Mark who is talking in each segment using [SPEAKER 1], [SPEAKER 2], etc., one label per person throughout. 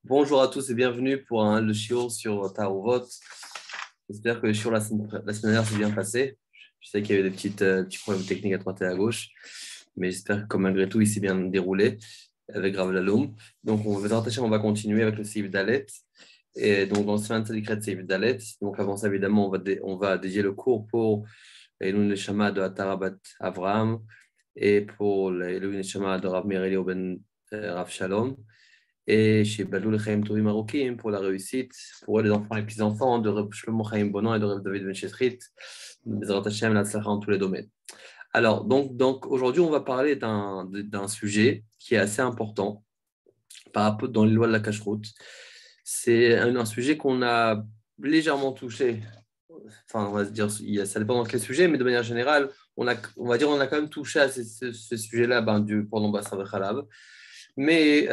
[SPEAKER 1] Bonjour à tous et bienvenue pour le shiur sur Taruvot. J'espère que le shiur la semaine dernière s'est bien passé. Je sais qu'il y avait des petits problèmes techniques à droite et à gauche, mais j'espère que malgré tout, il s'est bien déroulé avec Rav Laloum. Donc, on va continuer avec le Seif Dalet. Et donc, dans le semaine de Seif Dalet, donc avant ça, évidemment, on va dédier le cours pour Elun Neshama de Atarabat Avraham et pour Elun Neshama de Rav Mereli Ben Rav Shalom. Et chez Balou le Chaim Tovim Marokim pour la réussite, pour les enfants et les petits-enfants de Reb Shlomo Chaim Bonan et de Reb David Ben Shetrit, Bezrat Hashem, la tzlacha en tous les domaines. Alors, donc aujourd'hui, on va parler d'un sujet qui est assez important par rapport dans les lois de la cacheroute. C'est un sujet qu'on a légèrement touché. Enfin, on va se dire, ça dépend dans quel sujet, mais de manière générale, on va dire on a quand même touché à ce sujet-là pendant Basar Vechalav. Mais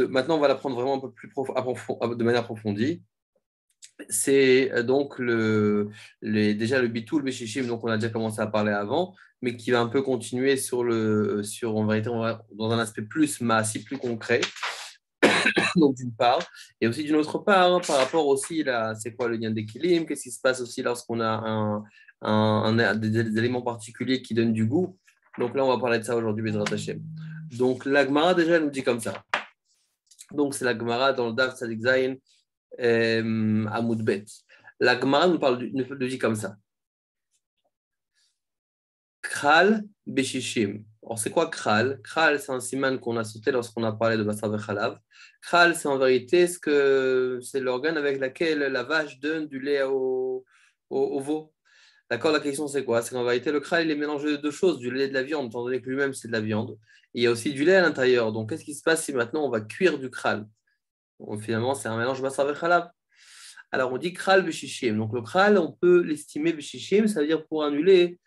[SPEAKER 1] maintenant, on va l'apprendre vraiment un peu plus de manière approfondie. C'est donc déjà le bitul beshishim, donc on a déjà commencé à parler avant, mais qui va un peu continuer en vérité, dans un aspect plus massif, plus concret. Donc d'une part, et aussi d'une autre part, par rapport aussi c'est quoi le lien d'équilibre, qu'est-ce qui se passe aussi lorsqu'on a des éléments particuliers qui donnent du goût. Donc là, on va parler de ça aujourd'hui, Bezrat Hashem. Donc la Gemara déjà elle nous dit comme ça. Donc c'est la Gemara dans le Daf Tzadik Zayin Amud Bet. La Gemara nous dit comme ça. Kral Beshishim. Alors c'est quoi Kral? Kral, c'est un siman qu'on a sauté lorsqu'on a parlé de Basar Vechalav. Kral, c'est en vérité c'est l'organe avec lequel la vache donne du lait au veau. D'accord, la question c'est quoi? C'est qu'en vérité, le kral, il est mélangé de deux choses, du lait et de la viande, étant donné que lui-même c'est de la viande. Et il y a aussi du lait à l'intérieur. Donc, qu'est-ce qui se passe si maintenant on va cuire du kral? Donc, finalement, c'est un mélange basar vechalav. Alors, on dit kral beshishim. Donc, le kral, on peut l'estimer beshishim, ça veut dire pour annuler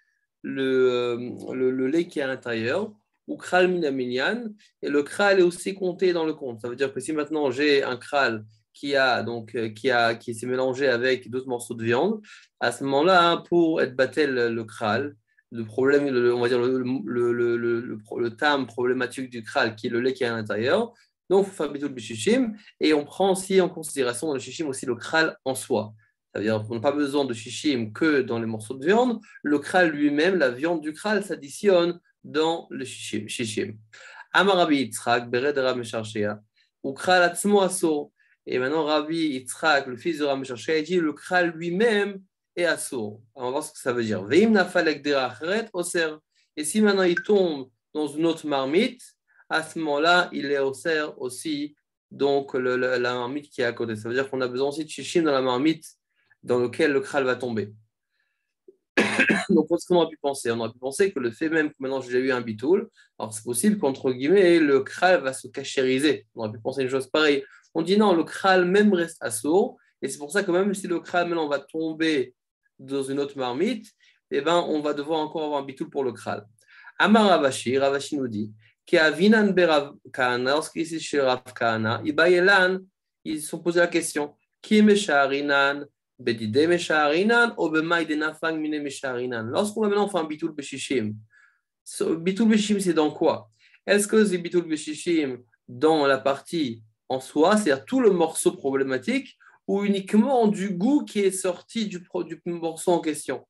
[SPEAKER 1] le lait qui est à l'intérieur, ou kral minaminyan. Et le kral est aussi compté dans le compte. Ça veut dire que si maintenant j'ai un kral qui s'est mélangé avec d'autres morceaux de viande, à ce moment-là, pour être battel le kral, le problème, on va dire le terme problématique du kral, qui est le lait qui est à l'intérieur, donc il faut faire bitul bishishim, et on prend aussi en considération dans le shishim aussi le kral en soi. Ça veut dire qu'on n'a pas besoin de shishim que dans les morceaux de viande, le kral lui-même, la viande du kral s'additionne dans le shishim. Amar Rabbi Yitzhak, Bered Rav Mesharshea, ou kral atzmo asor. Et maintenant, Rabbi Yitzhak, le fils de Rav Mesharshea, dit le kral lui-même est assour. On va voir ce que ça veut dire. Veim nafalek deracheret oser. Et si maintenant il tombe dans une autre marmite, à ce moment-là, il est oser aussi, donc la marmite qui est à côté. Ça veut dire qu'on a besoin aussi de shishim dans la marmite dans laquelle le kral va tomber. Donc, qu'est-ce qu'on aurait pu penser? On aurait pu penser que le fait même que maintenant j'ai eu un bitoul, alors c'est possible qu'entre guillemets, le kral va se cachériser. On aurait pu penser une chose pareille. On dit non, le kral même reste assourd, et c'est pour ça que même si le kral maintenant va tomber dans une autre marmite, eh ben, on va devoir encore avoir un bitoul pour le kral. Amar Ravashi nous dit qu'Avinan Berav Kahana, lorsqu'il est chez Rav Kahana, Ibayelan, ils se sont posé la question qui est Mesharinan? Lorsqu'on va maintenant faire un bitul beshishim, bitul beshishim c'est dans quoi? Est-ce que c'est bitul beshishim dans la partie en soi, c'est-à-dire tout le morceau problématique, ou uniquement du goût qui est sorti du morceau en question?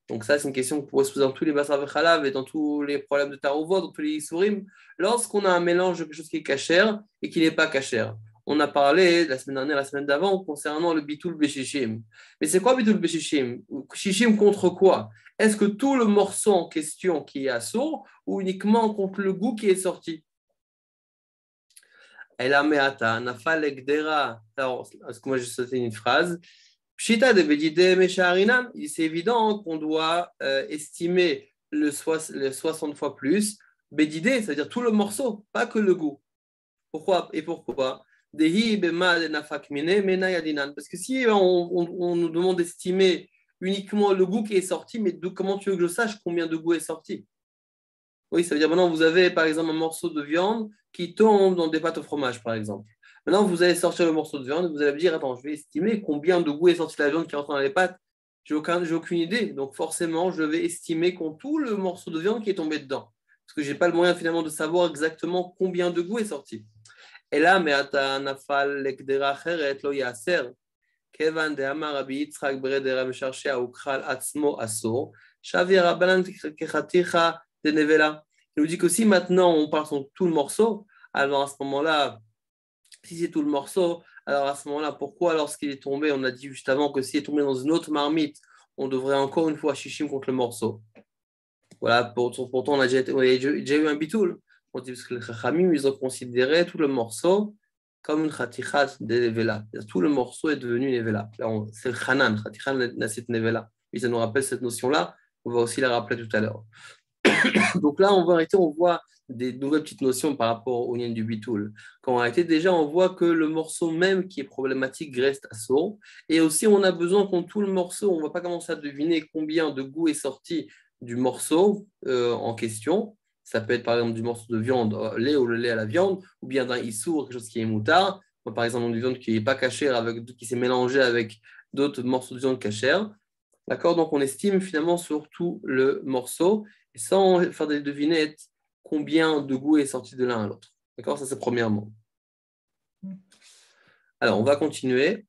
[SPEAKER 1] Donc ça, c'est une question qu'on pourrait se poser dans tous les basar vechalav et dans tous les problèmes de taruvot, dans tous les isurim, lorsqu'on a un mélange de quelque chose qui est cachère et qui n'est pas cachère. On a parlé la semaine dernière, la semaine d'avant, concernant le bitul beshishim. Mais c'est quoi bitul beshishim? Shishim contre quoi? Est-ce que tout le morceau en question qui est assourd ou uniquement contre le goût qui est sorti? Elameata, nafal ekdera. Alors, est-ce que moi j'ai sauté une phrase? Pshita de bedide mesharinan. C'est évident qu'on doit estimer le 60 fois plus. Bedide, c'est-à-dire tout le morceau, pas que le goût. Pourquoi? Et pourquoi? Parce que si on nous demande d'estimer uniquement le goût qui est sorti, mais comment tu veux que je sache combien de goût est sorti? Oui, ça veut dire maintenant vous avez par exemple un morceau de viande qui tombe dans des pâtes au fromage, par exemple. Maintenant, vous allez sortir le morceau de viande et vous allez me dire, attends, je vais estimer combien de goût est sorti de la viande qui rentre dans les pâtes. J'ai aucune idée. Donc forcément, je vais estimer tout le morceau de viande qui est tombé dedans. parce que je n'ai pas le moyen finalement de savoir exactement combien de goût est sorti. Et là, mais ata nafal lekdera acheret lo yaser. Kevan de Amar Rabbi Yitzchak Bered de Rabbi Sharshia Ukral Atzmo Asor. Shavi Rabbanan Kechaticha de Nevela. Il nous dit que si maintenant on part sur tout le morceau, alors à ce moment-là, si c'est tout le morceau, alors à ce moment-là, pourquoi lorsqu'il est tombé, on a dit juste avant que s'il est tombé dans une autre marmite, on devrait encore une fois shishim contre le morceau. Voilà, pourtant on a déjà eu un bitoul. On dit parce que les Chachamim, ils ont considéré tout le morceau comme une khatichat de nevela. Tout le morceau est devenu nevela. C'est le chanan, khatichat nasit nevela. Et ça nous rappelle cette notion-là. On va aussi la rappeler tout à l'heure. Donc là, on voit des nouvelles petites notions par rapport au lien du bitoul. Quand on a été déjà, on voit que le morceau même qui est problématique reste à sourd. Et aussi, on a besoin qu'on tout le morceau, on ne va pas commencer à deviner combien de goût est sorti du morceau en question. Ça peut être par exemple du morceau de viande, lait ou le lait à la viande, ou bien d'un issour, quelque chose qui est moutard. Par exemple, une viande qui n'est pas cachère, qui s'est mélangée avec d'autres morceaux de viande cachère. D'accord? Donc, on estime finalement sur tout le morceau, et sans faire des devinettes, combien de goût est sorti de l'un à l'autre. D'accord? Ça, c'est premièrement. Alors, on va continuer.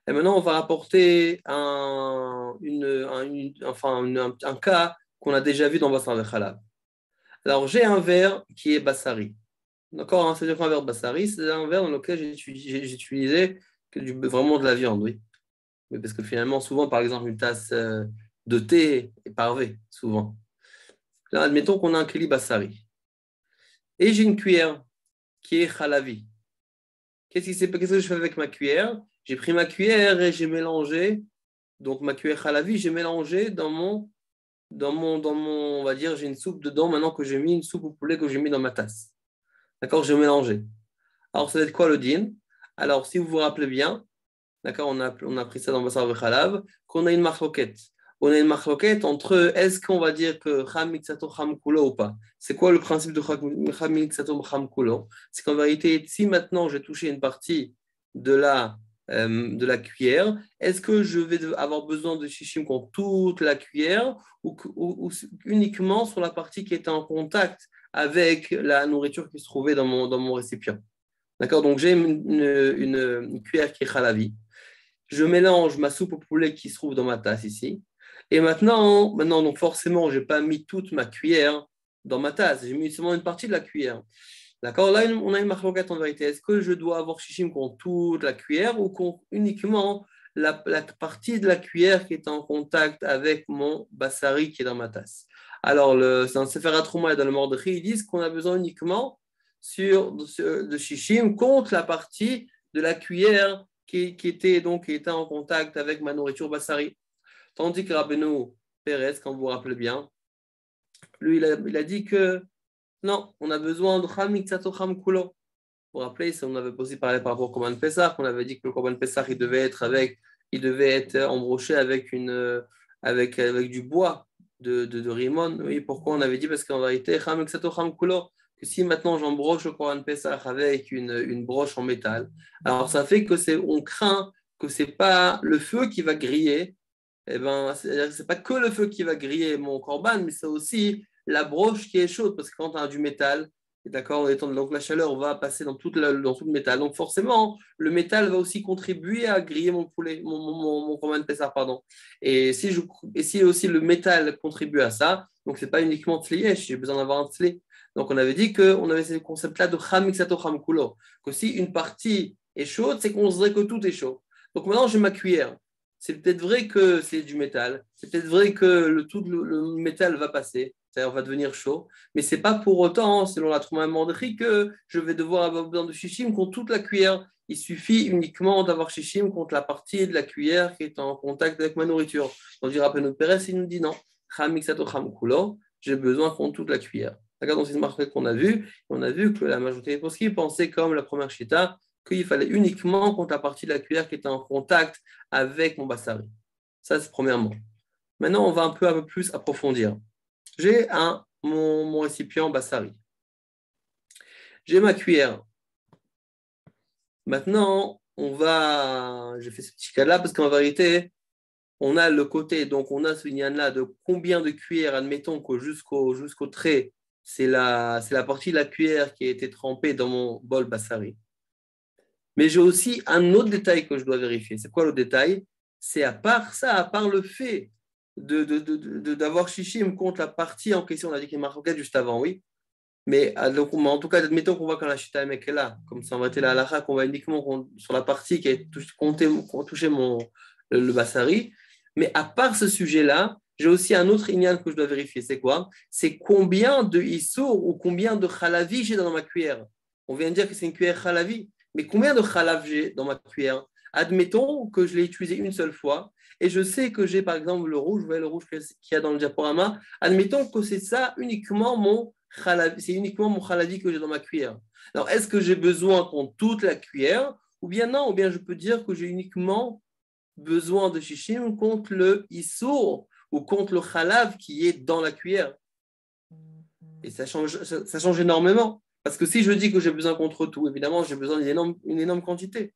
[SPEAKER 1] Et maintenant, on va rapporter un cas qu'on a déjà vu dans Bassar Vechalab. Alors, j'ai un verre qui est Bassari. D'accord, hein, c'est-à-dire qu'un verre Bassari, c'est un verre dans lequel j'ai utilisé vraiment de la viande, oui. Mais parce que finalement, souvent, par exemple, une tasse de thé est parvée, souvent. Là, admettons qu'on a un keli Bassari. Et j'ai une cuillère qui est Khalavi. Qu'est-ce que je fais avec ma cuillère? J'ai pris ma cuillère et j'ai mélangé. Donc, ma cuillère Khalavi, j'ai mélangé dans mon, on va dire, j'ai une soupe dedans. Maintenant que j'ai mis une soupe au poulet que j'ai mis dans ma tasse. D'accord, j'ai mélangé. Alors, ça va être quoi le din? Alors, si vous vous rappelez bien, d'accord, on a pris ça dans Bassar Vechalav, qu'on a une marloquette. On a une marloquette entre est-ce qu'on va dire que Cham Miksato Cham Kulo ou pas? C'est quoi le principe de Cham Miksato Cham Kulo? C'est qu'en vérité, si maintenant j'ai touché une partie de la cuillère, est-ce que je vais avoir besoin de shishim contre toute la cuillère ou uniquement sur la partie qui était en contact avec la nourriture qui se trouvait dans mon récipient? D'accord, donc j'ai une cuillère qui est Khalavi. Je mélange ma soupe au poulet qui se trouve dans ma tasse ici. Et maintenant donc forcément, je n'ai pas mis toute ma cuillère dans ma tasse. J'ai mis seulement une partie de la cuillère. D'accord? Là, on a une marloquette en vérité. Est-ce que je dois avoir shishim contre toute la cuillère ou contre uniquement la partie de la cuillère qui est en contact avec mon bassari qui est dans ma tasse? Alors, dans le Sefer HaTrouma et dans le Mordechai, ils disent qu'on a besoin uniquement de shishim contre la partie de la cuillère qui était en contact avec ma nourriture bassari. Tandis que Rabbeinu Pérez, quand vous vous rappelez bien, lui, il a dit que non, on a besoin de Cham Miksato Cham Kulo. Vous vous rappelez, on avait aussi parlé par rapport au Korban Pessah, on avait dit que le Korban Pessah, il devait être embroché avec du bois de Rimon. Oui, pourquoi on avait dit? Parce qu'en vérité, Cham Miksato Cham Kulo, que si maintenant j'embroche le Korban Pessah avec une broche en métal, alors ça fait on craint que ce n'est pas le feu qui va griller. Eh ben, c'est pas que le feu qui va griller mon Korban, mais c'est aussi la broche qui est chaude, parce que quand on a du métal, d'accord, donc la chaleur va passer dans tout le métal. Donc forcément, le métal va aussi contribuer à griller mon poulet, mon Korban Pessah, pardon. Et si aussi le métal contribue à ça, donc c'est pas uniquement tzliyesh, j'ai besoin d'avoir un tzli. Donc on avait dit qu'on avait ce concept-là de cham miksato cham kulo, que si une partie est chaude, c'est qu'on se dirait que tout est chaud. Donc maintenant j'ai ma cuillère. C'est peut-être vrai que c'est du métal, c'est peut-être vrai que tout le métal va passer, c'est-à-dire va devenir chaud, mais ce n'est pas pour autant, selon la Trouma Manderie, que je vais devoir avoir besoin de shishim contre toute la cuillère. Il suffit uniquement d'avoir shishim contre la partie de la cuillère qui est en contact avec ma nourriture. On dira Rabbeinu Pérez, il nous dit non, j'ai besoin contre toute la cuillère. D'accord, donc c'est une marque qu'on a vue, on a vu que la majorité des poskim pensaient comme la première chita, qu'il fallait uniquement contre la partie de la cuillère qui était en contact avec mon bassari. Ça, c'est premièrement. Maintenant, on va un peu plus approfondir. J'ai mon récipient bassari. J'ai ma cuillère. Maintenant, j'ai fait ce petit cas-là parce qu'en vérité, on a le côté, donc on a ce lien-là de combien de cuillères, admettons que jusqu'au trait, c'est la partie de la cuillère qui a été trempée dans mon bol basari. Mais j'ai aussi un autre détail que je dois vérifier. C'est quoi le détail? C'est à part ça, à part le fait d'avoir shishim contre la partie en question, on a dit qu'il y a marqué juste avant, oui. Mais donc, en tout cas, admettons qu'on voit quand la chita est là, comme ça on va être la halakha, qu'on va uniquement sur la partie qui a touché le basari. Mais à part ce sujet-là, j'ai aussi un autre inyan que je dois vérifier. C'est quoi? C'est combien de issour ou combien de chalavi j'ai dans ma cuillère. On vient de dire que c'est une cuillère chalavi, mais combien de chalav j'ai dans ma cuillère? Admettons que je l'ai utilisé une seule fois et je sais que j'ai par exemple le rouge, vous voyez le rouge qu'il y a dans le diaporama. Admettons que c'est ça uniquement c'est uniquement mon chalavi que j'ai dans ma cuillère. Alors, est-ce que j'ai besoin contre toute la cuillère ou bien non? Ou bien je peux dire que j'ai uniquement besoin de shishim contre le issour ou contre le chalav qui est dans la cuillère. Et ça change énormément. Parce que si je dis que j'ai besoin contre tout, évidemment, j'ai besoin d'une énorme quantité.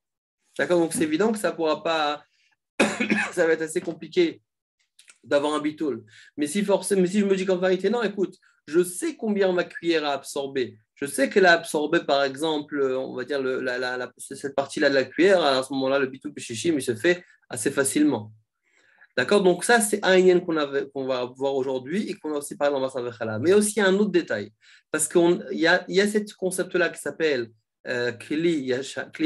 [SPEAKER 1] D'accord? Donc, c'est évident que ça pourra pas, ça va être assez compliqué d'avoir un bitoul. Mais si je me dis qu'en vérité, non, écoute, je sais combien ma cuillère a absorbé. Je sais qu'elle a absorbé, par exemple, on va dire cette partie-là de la cuillère. À ce moment-là, le bitoul péchichim, il se fait assez facilement. D'accord? Donc, ça, c'est un lien qu'on va voir aujourd'hui et qu'on a aussi parlé dans Massam Vechala. Mais aussi un autre détail. Parce qu'il y a ce concept-là qui s'appelle Kli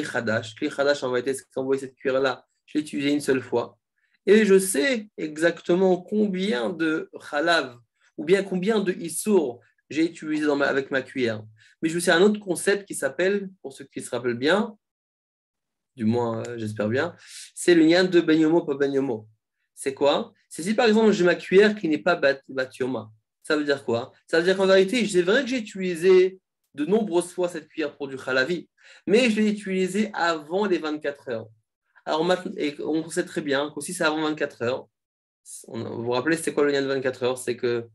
[SPEAKER 1] Chadash. Kli Chadash, en vérité, c'est qu'envoyer cette cuillère-là, je l'ai utilisée une seule fois. Et je sais exactement combien de Chalav ou bien combien de Issour j'ai utilisé avec ma cuillère. Mais je sais un autre concept qui s'appelle, pour ceux qui se rappellent bien, du moins j'espère bien, c'est le lien de Ben Yomo, pas Ben Yomo. C'est quoi? C'est si par exemple j'ai ma cuillère qui n'est pas Batioma. Ça veut dire quoi? Ça veut dire qu'en vérité, c'est vrai que j'ai utilisé de nombreuses fois cette cuillère pour du khalavi, mais je l'ai utilisée avant les 24 heures. Alors maintenant, et on sait très bien qu'aussi c'est avant 24 heures. Vous vous rappelez, c'est quoi le lien de 24 heures? C'est que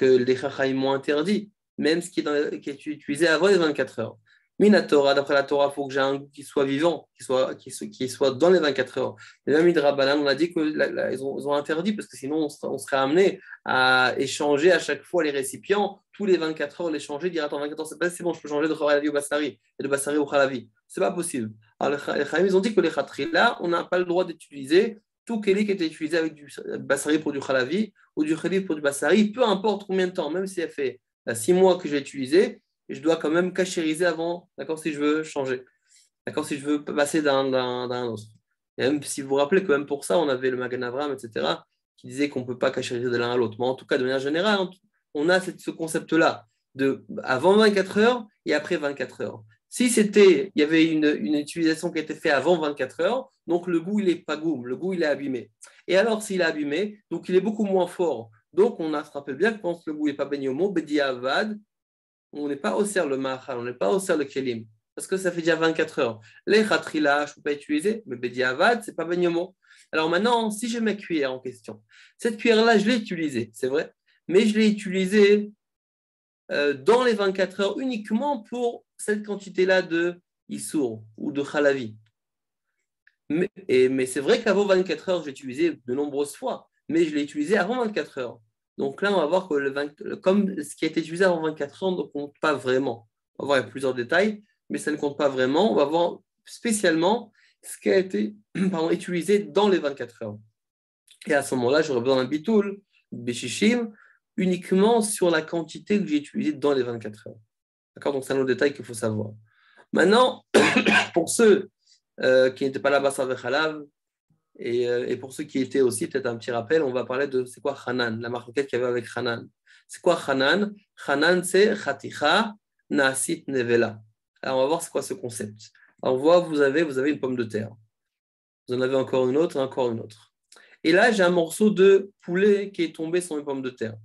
[SPEAKER 1] les Chachayim m'ont interdit, même ce qui est utilisé avant les 24 heures. Minatora, d'après la Torah, il faut que j'ai un goût qui soit vivant, qui soit dans les 24 heures. Et même Midrabanan, on a dit qu'ils ont interdit, parce que sinon on serait amené à échanger à chaque fois les récipients, tous les 24 heures, les changer, dire attends, 24 heures, c'est bon, je peux changer de Khalavi au Bassari et de Bassari au Khalavi. C'est pas possible. Alors les Chachamim, ils ont dit que les Khatrila, on n'a pas le droit d'utiliser tout Kéli qui était utilisé avec du Bassari pour du Khalavi ou du Khalavi pour du Bassari, peu importe combien de temps, même si elle fait 6 mois que je l'ai utilisé, je dois quand même cachériser avant, d'accord, si je veux changer, d'accord, si je veux passer d'un autre. Et même si vous vous rappelez que même pour ça, on avait le Magan Avram, etc., qui disait qu'on ne peut pas cachériser de l'un à l'autre. Mais en tout cas, de manière générale, on a ce concept-là de avant 24 heures et après 24 heures. Si il y avait une utilisation qui a été faite avant 24 heures, donc le goût, il n'est pas goût, le goût, il est abîmé. Et alors, s'il est abîmé, donc il est beaucoup moins fort. Donc, on se rappelle bien que quand le goût n'est pas baigné au mot, Bedi Avad, on n'est pas au serre le mahal, on n'est pas au serre le kelim, parce que ça fait déjà 24 heures. Les khatrila, je ne peux pas utiliser, mais Bedi Avad, ce n'est pas baigné au mot. Alors maintenant, si j'ai ma cuillère en question, cette cuillère-là, je l'ai utilisée, c'est vrai, mais je l'ai utilisée dans les 24 heures uniquement pour cette quantité-là de issour ou de khalavi. Mais c'est vrai qu'avant 24 heures, j'ai utilisé de nombreuses fois, mais je l'ai utilisé avant 24 heures. Donc là, on va voir que comme ce qui a été utilisé avant 24 heures ne compte pas vraiment. On va voir, il y a plusieurs détails, mais ça ne compte pas vraiment. On va voir spécialement ce qui a été utilisé dans les 24 heures. Et à ce moment-là, j'aurais besoin d'un bitoul, béchichim, uniquement sur la quantité que j'ai utilisée dans les 24 heures. D'accord? Donc, c'est un autre détail qu'il faut savoir. Maintenant, pour ceux qui n'étaient pas là-bas avec Halav, et pour ceux qui étaient aussi, peut-être un petit rappel, on va parler de c'est quoi Hanan, la marquette qu'il y avait avec Hanan. C'est quoi Hanan? Hanan, c'est Khaticha Naasit Nevela. Alors, on va voir c'est quoi ce concept. Alors, vous avez une pomme de terre. Vous en avez encore une autre et encore une autre. Et là, j'ai un morceau de poulet qui est tombé sur une pomme de terre.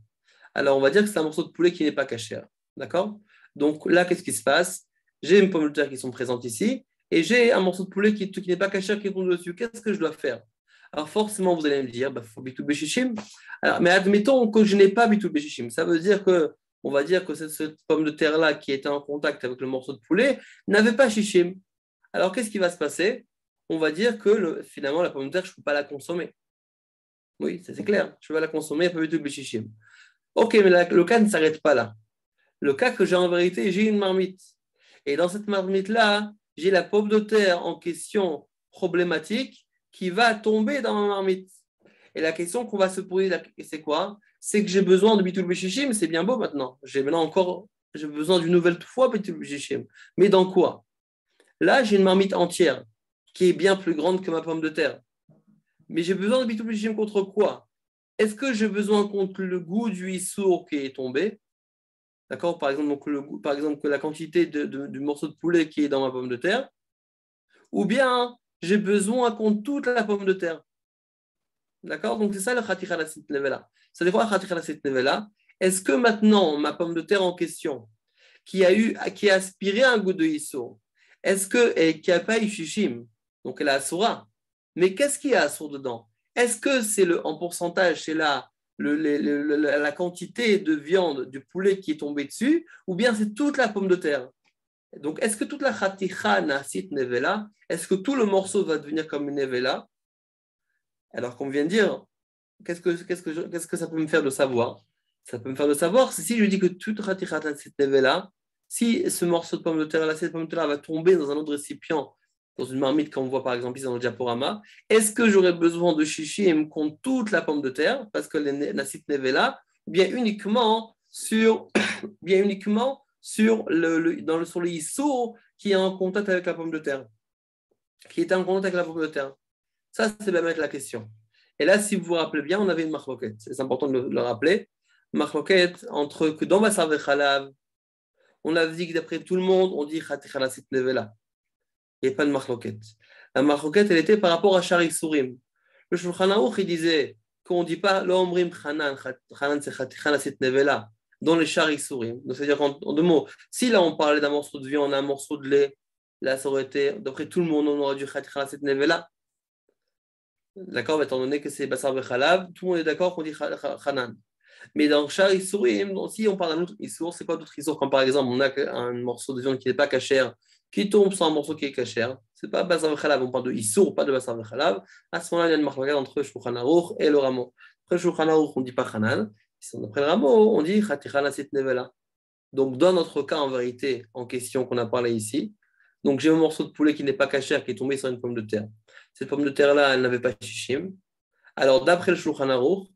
[SPEAKER 1] Alors, on va dire que c'est un morceau de poulet qui n'est pas cachère. D'accord? Donc là, qu'est-ce qui se passe? J'ai une pomme de terre qui sont présentes ici et j'ai un morceau de poulet qui n'est pas cachère qui tombe dessus. Qu'est-ce que je dois faire? Alors, forcément, vous allez me dire, il faut bitou béchichim. Mais admettons que je n'ai pas bitou béchichim. Ça veut dire que, on va dire que cette pomme de terre-là qui était en contact avec le morceau de poulet n'avait pas chichim. Alors, qu'est-ce qui va se passer? On va dire que finalement, la pomme de terre, je ne peux pas la consommer. Oui, c'est clair. Je vais la consommer, il n'y a pas du tout béchichim. Ok, mais le cas ne s'arrête pas là. Le cas que j'ai en vérité, j'ai une marmite. Et dans cette marmite-là, j'ai la pomme de terre en question problématique qui va tomber dans ma marmite. Et la question qu'on va se poser, c'est quoi? C'est que j'ai besoin de bitul beshishim, c'est bien beau maintenant. J'ai besoin d'une nouvelle fois bitul beshishim. Mais dans quoi? Là, j'ai une marmite entière qui est bien plus grande que ma pomme de terre. Mais j'ai besoin de bitul beshishim contre quoi? Est-ce que j'ai besoin contre le goût du issour qui est tombé? D'accord? Par exemple, que la quantité du morceau de poulet qui est dans ma pomme de terre, ou bien j'ai besoin contre toute la pomme de terre. D'accord? Donc c'est ça le Khatikha la Sit Nevela. Ça veut dire quoi Khatikha la Sit Nevela? Est-ce que maintenant ma pomme de terre en question, qui a aspiré un goût de Issour, et qui n'a pas eu Shishim, donc elle a Asura, mais qu'est-ce qu'il y a Assour dedans? Est-ce que c'est en pourcentage, c'est la quantité de viande du poulet qui est tombée dessus, ou bien c'est toute la pomme de terre? Donc est-ce que toute la Khatikha Nasit Nevela, est-ce que tout le morceau va devenir comme une Nevela? Alors qu'on vient de dire, qu'est-ce que ça peut me faire de savoir? Ça peut me faire de savoir si je dis que toute Khatikha Nasit Nevela, si ce morceau de pomme de terre, cette pomme de terre va tomber dans un autre récipient, dans une marmite, comme on voit par exemple ici dans le diaporama, est-ce que j'aurais besoin de shishim contre toute la pomme de terre, parce que les Nasit Nevela, ou bien uniquement sur sur le issour qui est en contact avec la pomme de terre, qui est en contact avec la pomme de terre. Ça, c'est bien mettre la question. Et là, si vous vous rappelez bien, on avait une marloquette. C'est important de le rappeler. Marloquette entre que dans Basar Vechalav, on a dit que d'après tout le monde, on dit Khatikhala Sit Nevela. Il n'y a pas de marloquette. La marloquette, elle était par rapport à Shari Sourim. Le Shulchan Aruch, il disait qu'on ne dit pas l'omrim Chanan, Chanan c'est Khatikhala Sit Nevela, dans les Shari Sourim. Donc, c'est-à-dire en deux mots, si là on parlait d'un morceau de viande, un morceau de lait, là ça aurait été, d'après tout le monde, on aurait dû Khatikhala Sit Nevela. D'accord, étant donné que c'est Basar Bechalav, tout le monde est d'accord qu'on dit Hanan. Mais dans Shar Issourim, si on parle d'un autre Issour, c'est pas d'autres Issour, comme par exemple, on a un morceau de viande qui n'est pas cachère, qui tombe sur un morceau qui est cachère. C'est pas Basar Bechalav, on parle de Issour, pas de Basar Bechalav. À ce moment-là, il y a une marque entre Shulchan Aruch et le Ramo. Après Shulchan Aruch, on ne dit pas Hanan. Après le Ramo, on dit Khatikhala Sit Nevela. Donc, dans notre cas, en vérité, en question qu'on a parlé ici, donc j'ai un morceau de poulet qui n'est pas cachère, qui est tombé sur une pomme de terre. Cette pomme de terre-là, elle n'avait pas shishim. Alors, d'après le Shulchan Aruch,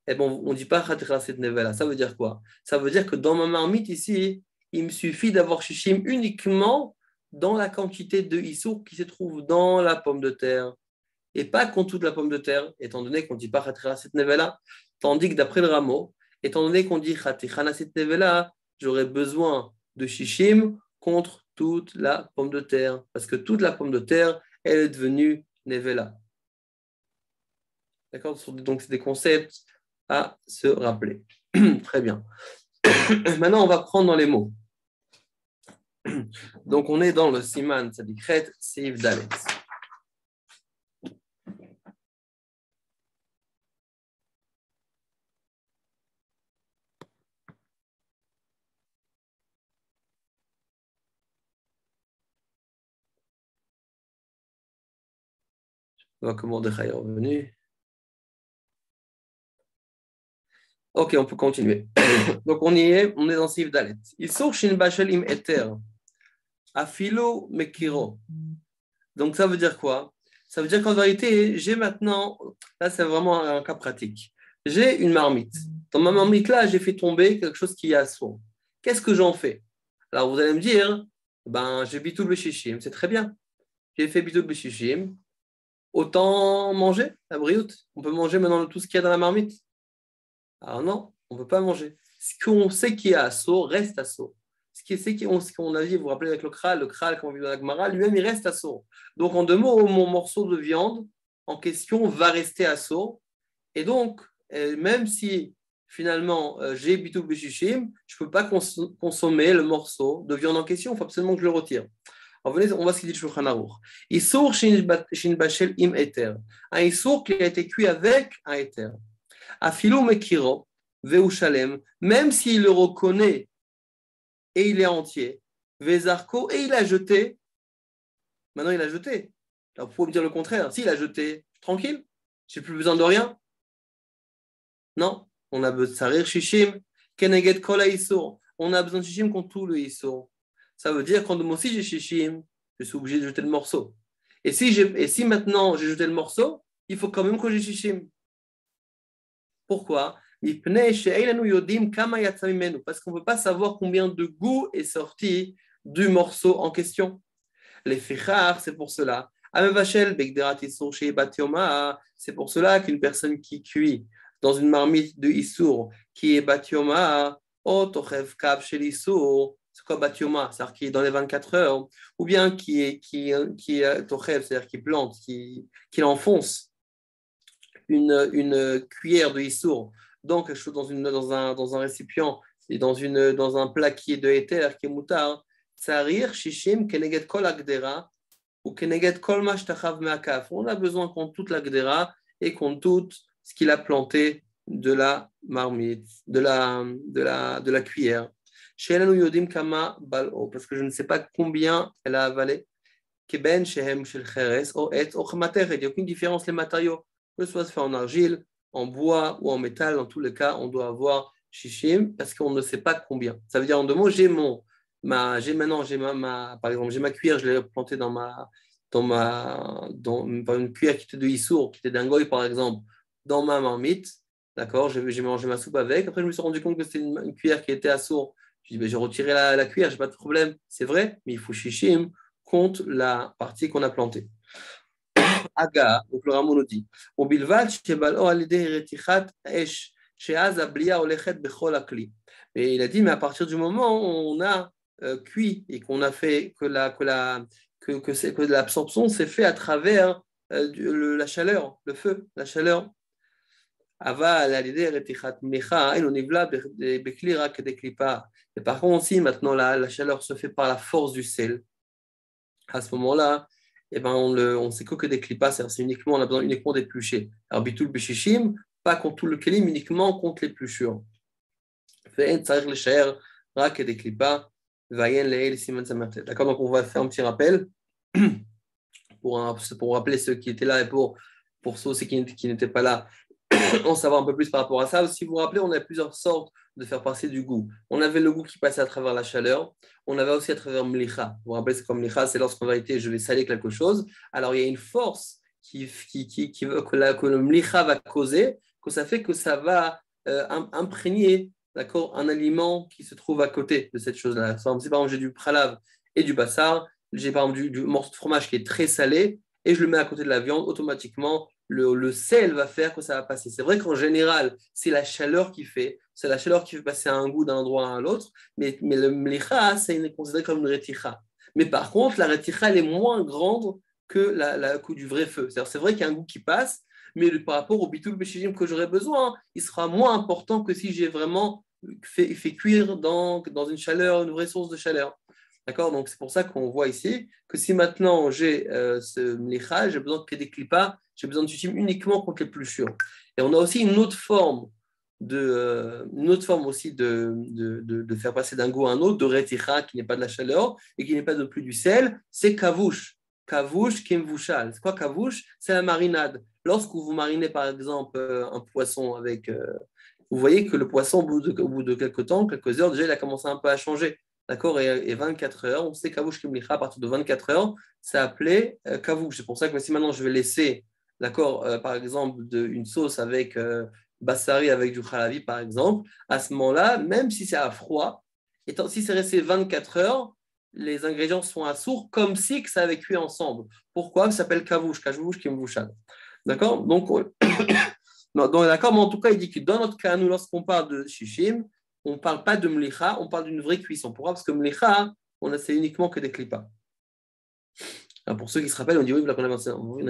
[SPEAKER 1] on ne dit pas Khatikhala Sit Nevela. Ça veut dire quoi? Ça veut dire que dans ma marmite ici, il me suffit d'avoir shishim uniquement dans la quantité de issour qui se trouve dans la pomme de terre. Et pas contre toute la pomme de terre, étant donné qu'on ne dit pas Khatikhala Sit Nevela. Tandis que d'après le Ramo, étant donné qu'on dit Khatikhala Sit Nevela, j'aurais besoin de shishim contre toute la pomme de terre. Parce que toute la pomme de terre, elle est devenue Nevela. D'accord? Donc, c'est des concepts à se rappeler. Très bien. Maintenant, on va prendre dans les mots. Donc, on est dans le Siman Tzadikhet Seif Dalet. On va commander Chaya revenu. Ok, on peut continuer. Donc, on est dans Seif Dalet. Il sort Shin Bashel im Eter. Afilo Mekiro. Donc, ça veut dire quoi? Ça veut dire qu'en vérité, j'ai maintenant, là, c'est vraiment un cas pratique. J'ai une marmite. Dans ma marmite, là, j'ai fait tomber quelque chose qui est à sourd. Qu'est-ce que j'en fais? Alors, vous allez me dire, j'ai bitoul beshishim, c'est très bien. J'ai fait bitoul beshishim. Autant manger, la brioute. On peut manger maintenant tout ce qu'il y a dans la marmite. Alors non, on ne peut pas manger. Ce qu'on sait qui est à sourd reste à sourd. Ce qu'on a vu, vous vous rappelez avec le kral, comme on vit dans la Gemara, lui-même, il reste à sourd. Donc, en deux mots, mon morceau de viande en question va rester à sourd. Et donc, même si finalement j'ai bitou beshishim, je ne peux pas consommer le morceau de viande en question. Il faut absolument que je le retire. Alors, venez, on va ce qu'il dit le Shulchan Aruch. Issour shin bashel im eter. Un issour qui a été cuit avec un eter. Afilo mekiro veu shalem, même s'il le reconnaît et il est entier. Vezarko, et il a jeté. Maintenant, il a jeté. Alors, vous pouvez me dire le contraire. S'il a jeté, tranquille, j'ai plus besoin de rien. Non, on a besoin de sarir shishim, keneget kol haïsour. on a besoin de shishim contre tout le issour. Ça veut dire quand moi aussi j'ai shishim, je suis obligé de jeter le morceau. Et si maintenant j'ai jeté le morceau, il faut quand même que j'ai shishim. Pourquoi? Parce qu'on ne peut pas savoir combien de goût est sorti du morceau en question. Les fichar, c'est pour cela. C'est pour cela qu'une personne qui cuit dans une marmite de Issour qui est Batioma, c'est quoi Batioma? C'est-à-dire qui est dans les 24 heures, ou bien qui est Tochev, c'est-à-dire qui plante, qui enfonce une cuillère de Issour dans quelque chose, dans un récipient et dans un plat qui est de éther, qui est moutard, Tsarir, Shishim, Keneged Kol Agdera, ou Keneged Kol Mashtachav Meakaf. On a besoin contre toute la Gdera et contre tout ce qu'il a planté de la marmite, de la cuillère. Sheelanu Yodim Kama Bal'o, parce que je ne sais pas combien elle a avalé. Keben Shehem Shel Cheres, O Et, O Chamater, il n'y a aucune différence les matériaux, que ce soit fait en argile, en bois ou en métal, dans tous les cas, on doit avoir shishim parce qu'on ne sait pas combien. Ça veut dire en deux mots, par exemple, j'ai ma cuillère, je l'ai plantée dans une cuillère qui était de Issour, qui était d'un goy par exemple, dans ma marmite. D'accord, j'ai mangé ma soupe avec. Après, je me suis rendu compte que c'était une cuillère qui était à sourd. Je dis, j'ai retiré la cuillère, j'ai pas de problème. C'est vrai, mais il faut shishim contre la partie qu'on a plantée. Aga, donc le Ramon nous dit, et il a dit, mais à partir du moment où on a cuit et qu'on a fait que l'absorption s'est fait à travers la chaleur, le feu, la chaleur. Et par contre, si maintenant la chaleur se fait par la force du sel, à ce moment-là, eh ben on sait que des clipas, c'est uniquement, on a besoin uniquement d'éplucher. Alors, bitul bishishim, pas contre tout le kelim, uniquement contre l'épluchure. D'accord, donc on va faire un petit rappel pour rappeler ceux qui étaient là et pour ceux aussi qui n'étaient pas là, en savoir un peu plus par rapport à ça. Si vous vous rappelez, on a plusieurs sortes de faire passer du goût. On avait le goût qui passait à travers la chaleur. On avait aussi à travers mlicha. Vous vous rappelez, c'est comme mlicha, c'est lorsqu'en vérité, je vais saler quelque chose. Alors, il y a une force qui veut que le mlicha va causer, que ça fait que ça va imprégner, d'accord, un aliment qui se trouve à côté de cette chose-là. Si par exemple, j'ai du pralav et du bassar, j'ai par exemple du morceau de fromage qui est très salé, et je le mets à côté de la viande, automatiquement, le sel va faire que ça va passer. C'est vrai qu'en général, c'est la chaleur qui fait passer un goût d'un endroit à l'autre, mais le mlicha, c'est considéré comme une reticha. Mais par contre, la reticha, elle est moins grande que la coup du vrai feu. C'est vrai qu'il y a un goût qui passe, mais par rapport au bitul beshijim que j'aurais besoin, il sera moins important que si j'ai vraiment fait cuire dans une chaleur, une vraie source de chaleur. D'accord? Donc, c'est pour ça qu'on voit ici que si maintenant j'ai ce mlicha, j'ai besoin de des clipas, j'ai besoin de shishim uniquement contre l'épluchure. Et on a aussi une autre forme aussi de faire passer d'un goût à un autre, de reticha qui n'est pas de la chaleur et qui n'est pas non plus du sel, c'est kavouche. Kavouche kemvouchal. C'est quoi kavouche? C'est la marinade. Lorsque vous marinez par exemple un poisson avec. Vous voyez que le poisson, au bout de quelques temps, quelques heures, déjà il a commencé un peu à changer. D'accord, et 24 heures, on sait kavouche kimlicha, à partir de 24 heures, c'est appelé kavouche. C'est pour ça que si maintenant je vais laisser, d'accord, par exemple, une sauce avec bassari, avec du khalavi, par exemple, à ce moment-là, même si c'est à froid, et si c'est resté 24 heures, les ingrédients sont à sourd, comme si que ça avait cuit ensemble. Pourquoi? Ça s'appelle kavouche kimvouchad. D'accord? Donc, d'accord, mais en tout cas, il dit que dans notre cas, nous, lorsqu'on parle de shishim, on ne parle pas de mlicha, on parle d'une vraie cuisson. Pourquoi? Parce que mlicha, c'est uniquement que des clipas. Alors pour ceux qui se rappellent, on dit oui, on a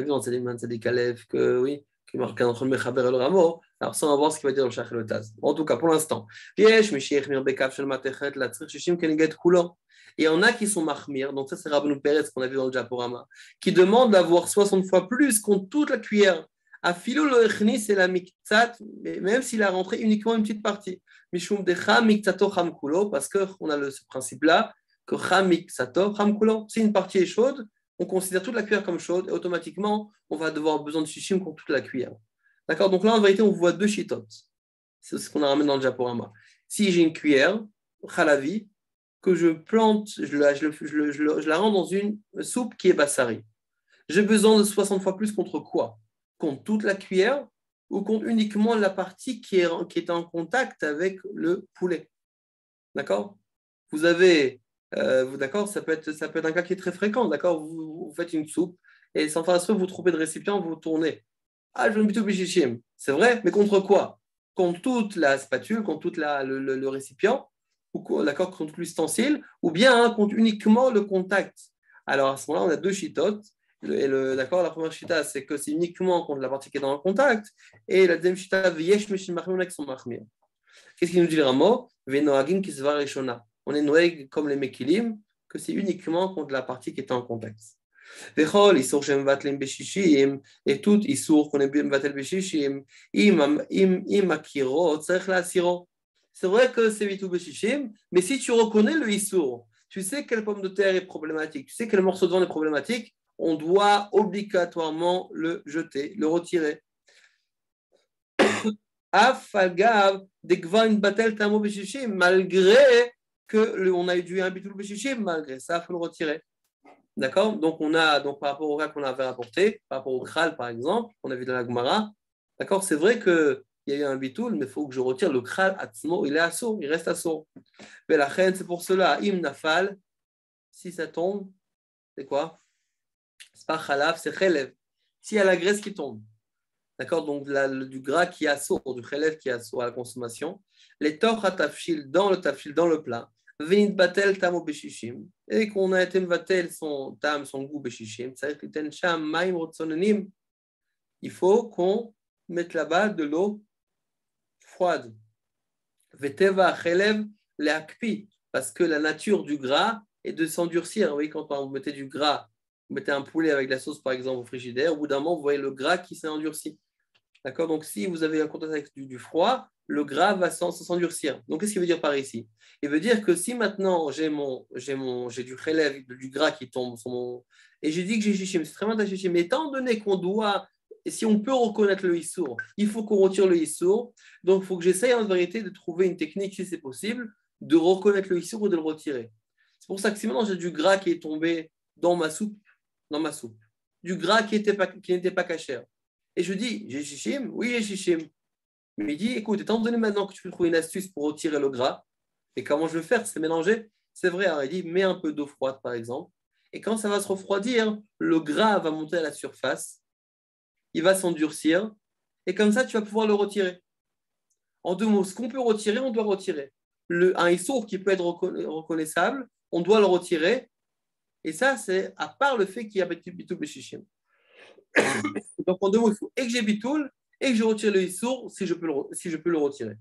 [SPEAKER 1] vu dans Tzaddik Kalev que oui, qui marque entre le mechaber et le rameau. Alors sans voir ce qu'il va dire dans le shach et le taz. En tout cas, pour l'instant, il y en a qui sont mahmir, donc ça c'est Rabbeinu Perez qu'on a vu dans le Japorama, qui demande d'avoir 60 fois plus contre toute la cuillère. Afilo lo echnis et la miktsat, même s'il a rentré uniquement une petite partie. Mishum de cham miktsato cham kulo, parce qu'on a ce principe-là, que cham miktsato cham kulo. Si une partie est chaude, on considère toute la cuillère comme chaude et automatiquement, on va devoir besoin de shishim contre toute la cuillère. D'accord? Donc là, en vérité, on voit deux chitotes. C'est ce qu'on a ramené dans le Japorama. Si j'ai une cuillère, khalavi que je plante, je la rends dans une soupe qui est bassari. J'ai besoin de 60 fois plus contre quoi? Contre toute la cuillère ou contre uniquement la partie qui est en contact avec le poulet? D'accord? Vous avez, d'accord, ça peut être un cas qui est très fréquent, d'accord? Vous faites une soupe et sans faire vous trompez de récipient, vous tournez. Ah, je veux une bitou bichichim. C'est vrai, mais contre quoi? Contre toute la spatule, contre tout le récipient, ou d'accord, contre l'ustensile, ou bien contre uniquement le contact. Alors à ce moment-là, on a deux chitotes. D'accord, la première chita, c'est que c'est uniquement contre la partie qui est dans le contact, et la deuxième chita, v'yesh meshim machmir avec son machmir. Qu'est-ce qu'il nous dit le Ramo? V'noagim kisva reshona. On est noé comme les mekilim, que c'est uniquement contre la partie qui est en contact. Vechol, isur shem vatlim beshishim, et tout isur qu'on est vatel beshishim, im akiro, tzarech la asiro. C'est vrai que c'est vitou beshishim, mais si tu reconnais le isur, tu sais quelle pomme de terre est problématique, tu sais quel morceau de viande est problématique, on doit obligatoirement le jeter, le retirer. Afagav dekva une batel tamo beshishim, malgré que on a dû un bitul beshishim, malgré ça, il faut le retirer. D'accord? Donc, on a, donc, par rapport au cas qu'on avait rapporté, par rapport au kral, par exemple, qu'on a vu dans la Gemara, d'accord? C'est vrai qu'il y a eu un bitoul, mais il faut que je retire le kral atzmo, il est assourd, il reste assourd. Mais la reine, c'est pour cela, im nafal, si ça tombe, c'est quoi? C'est pas khalav, c'est chelev. S'il y a la graisse qui tombe, d'accord? Donc, du gras qui est assourd, du chelev qui est assourd à la consommation, les torts à tafshil, dans le plat, venit batel tamo beshishim, et qu'on a été batel son tam, son goût beshishim, il faut qu'on mette là-bas de l'eau froide. Veteva chelev leakpi, parce que la nature du gras est de s'endurcir. Vous voyez, quand vous mettez du gras, vous mettez un poulet avec de la sauce, par exemple, au frigidaire, au bout d'un moment, vous voyez le gras qui s'est endurci. D'accord? Donc, si vous avez un contact avec du froid, le gras va s'endurcir. Donc, qu'est-ce qu'il veut dire par ici? Il veut dire que si maintenant j'ai du relève, du gras qui tombe sur mon... Et j'ai dit que j'ai chichim, c'est très bien ta chichim, mais étant donné qu'on doit, et si on peut reconnaître le issour, il faut qu'on retire le issour. Donc, il faut que j'essaye en vérité de trouver une technique, si c'est possible, de reconnaître le issour ou de le retirer. C'est pour ça que si maintenant j'ai du gras qui est tombé dans ma soupe, du gras qui n'était pas cachère, et je dis, j'ai chichim? Oui, j'ai chichim. Mais il dit, écoute, étant donné maintenant que tu peux trouver une astuce pour retirer le gras, et comment je vais faire? C'est mélanger. C'est vrai, alors il dit, mets un peu d'eau froide, par exemple. Et quand ça va se refroidir, le gras va monter à la surface, il va s'endurcir, et comme ça, tu vas pouvoir le retirer. En deux mots, ce qu'on peut retirer, on doit retirer. Un issour qui peut être reconnaissable, on doit le retirer. Et ça, c'est à part le fait qu'il y a bitou beshichim. Donc, en deux mots, il faut et que j'ai bitoul et que je retire le issour si je peux le retirer.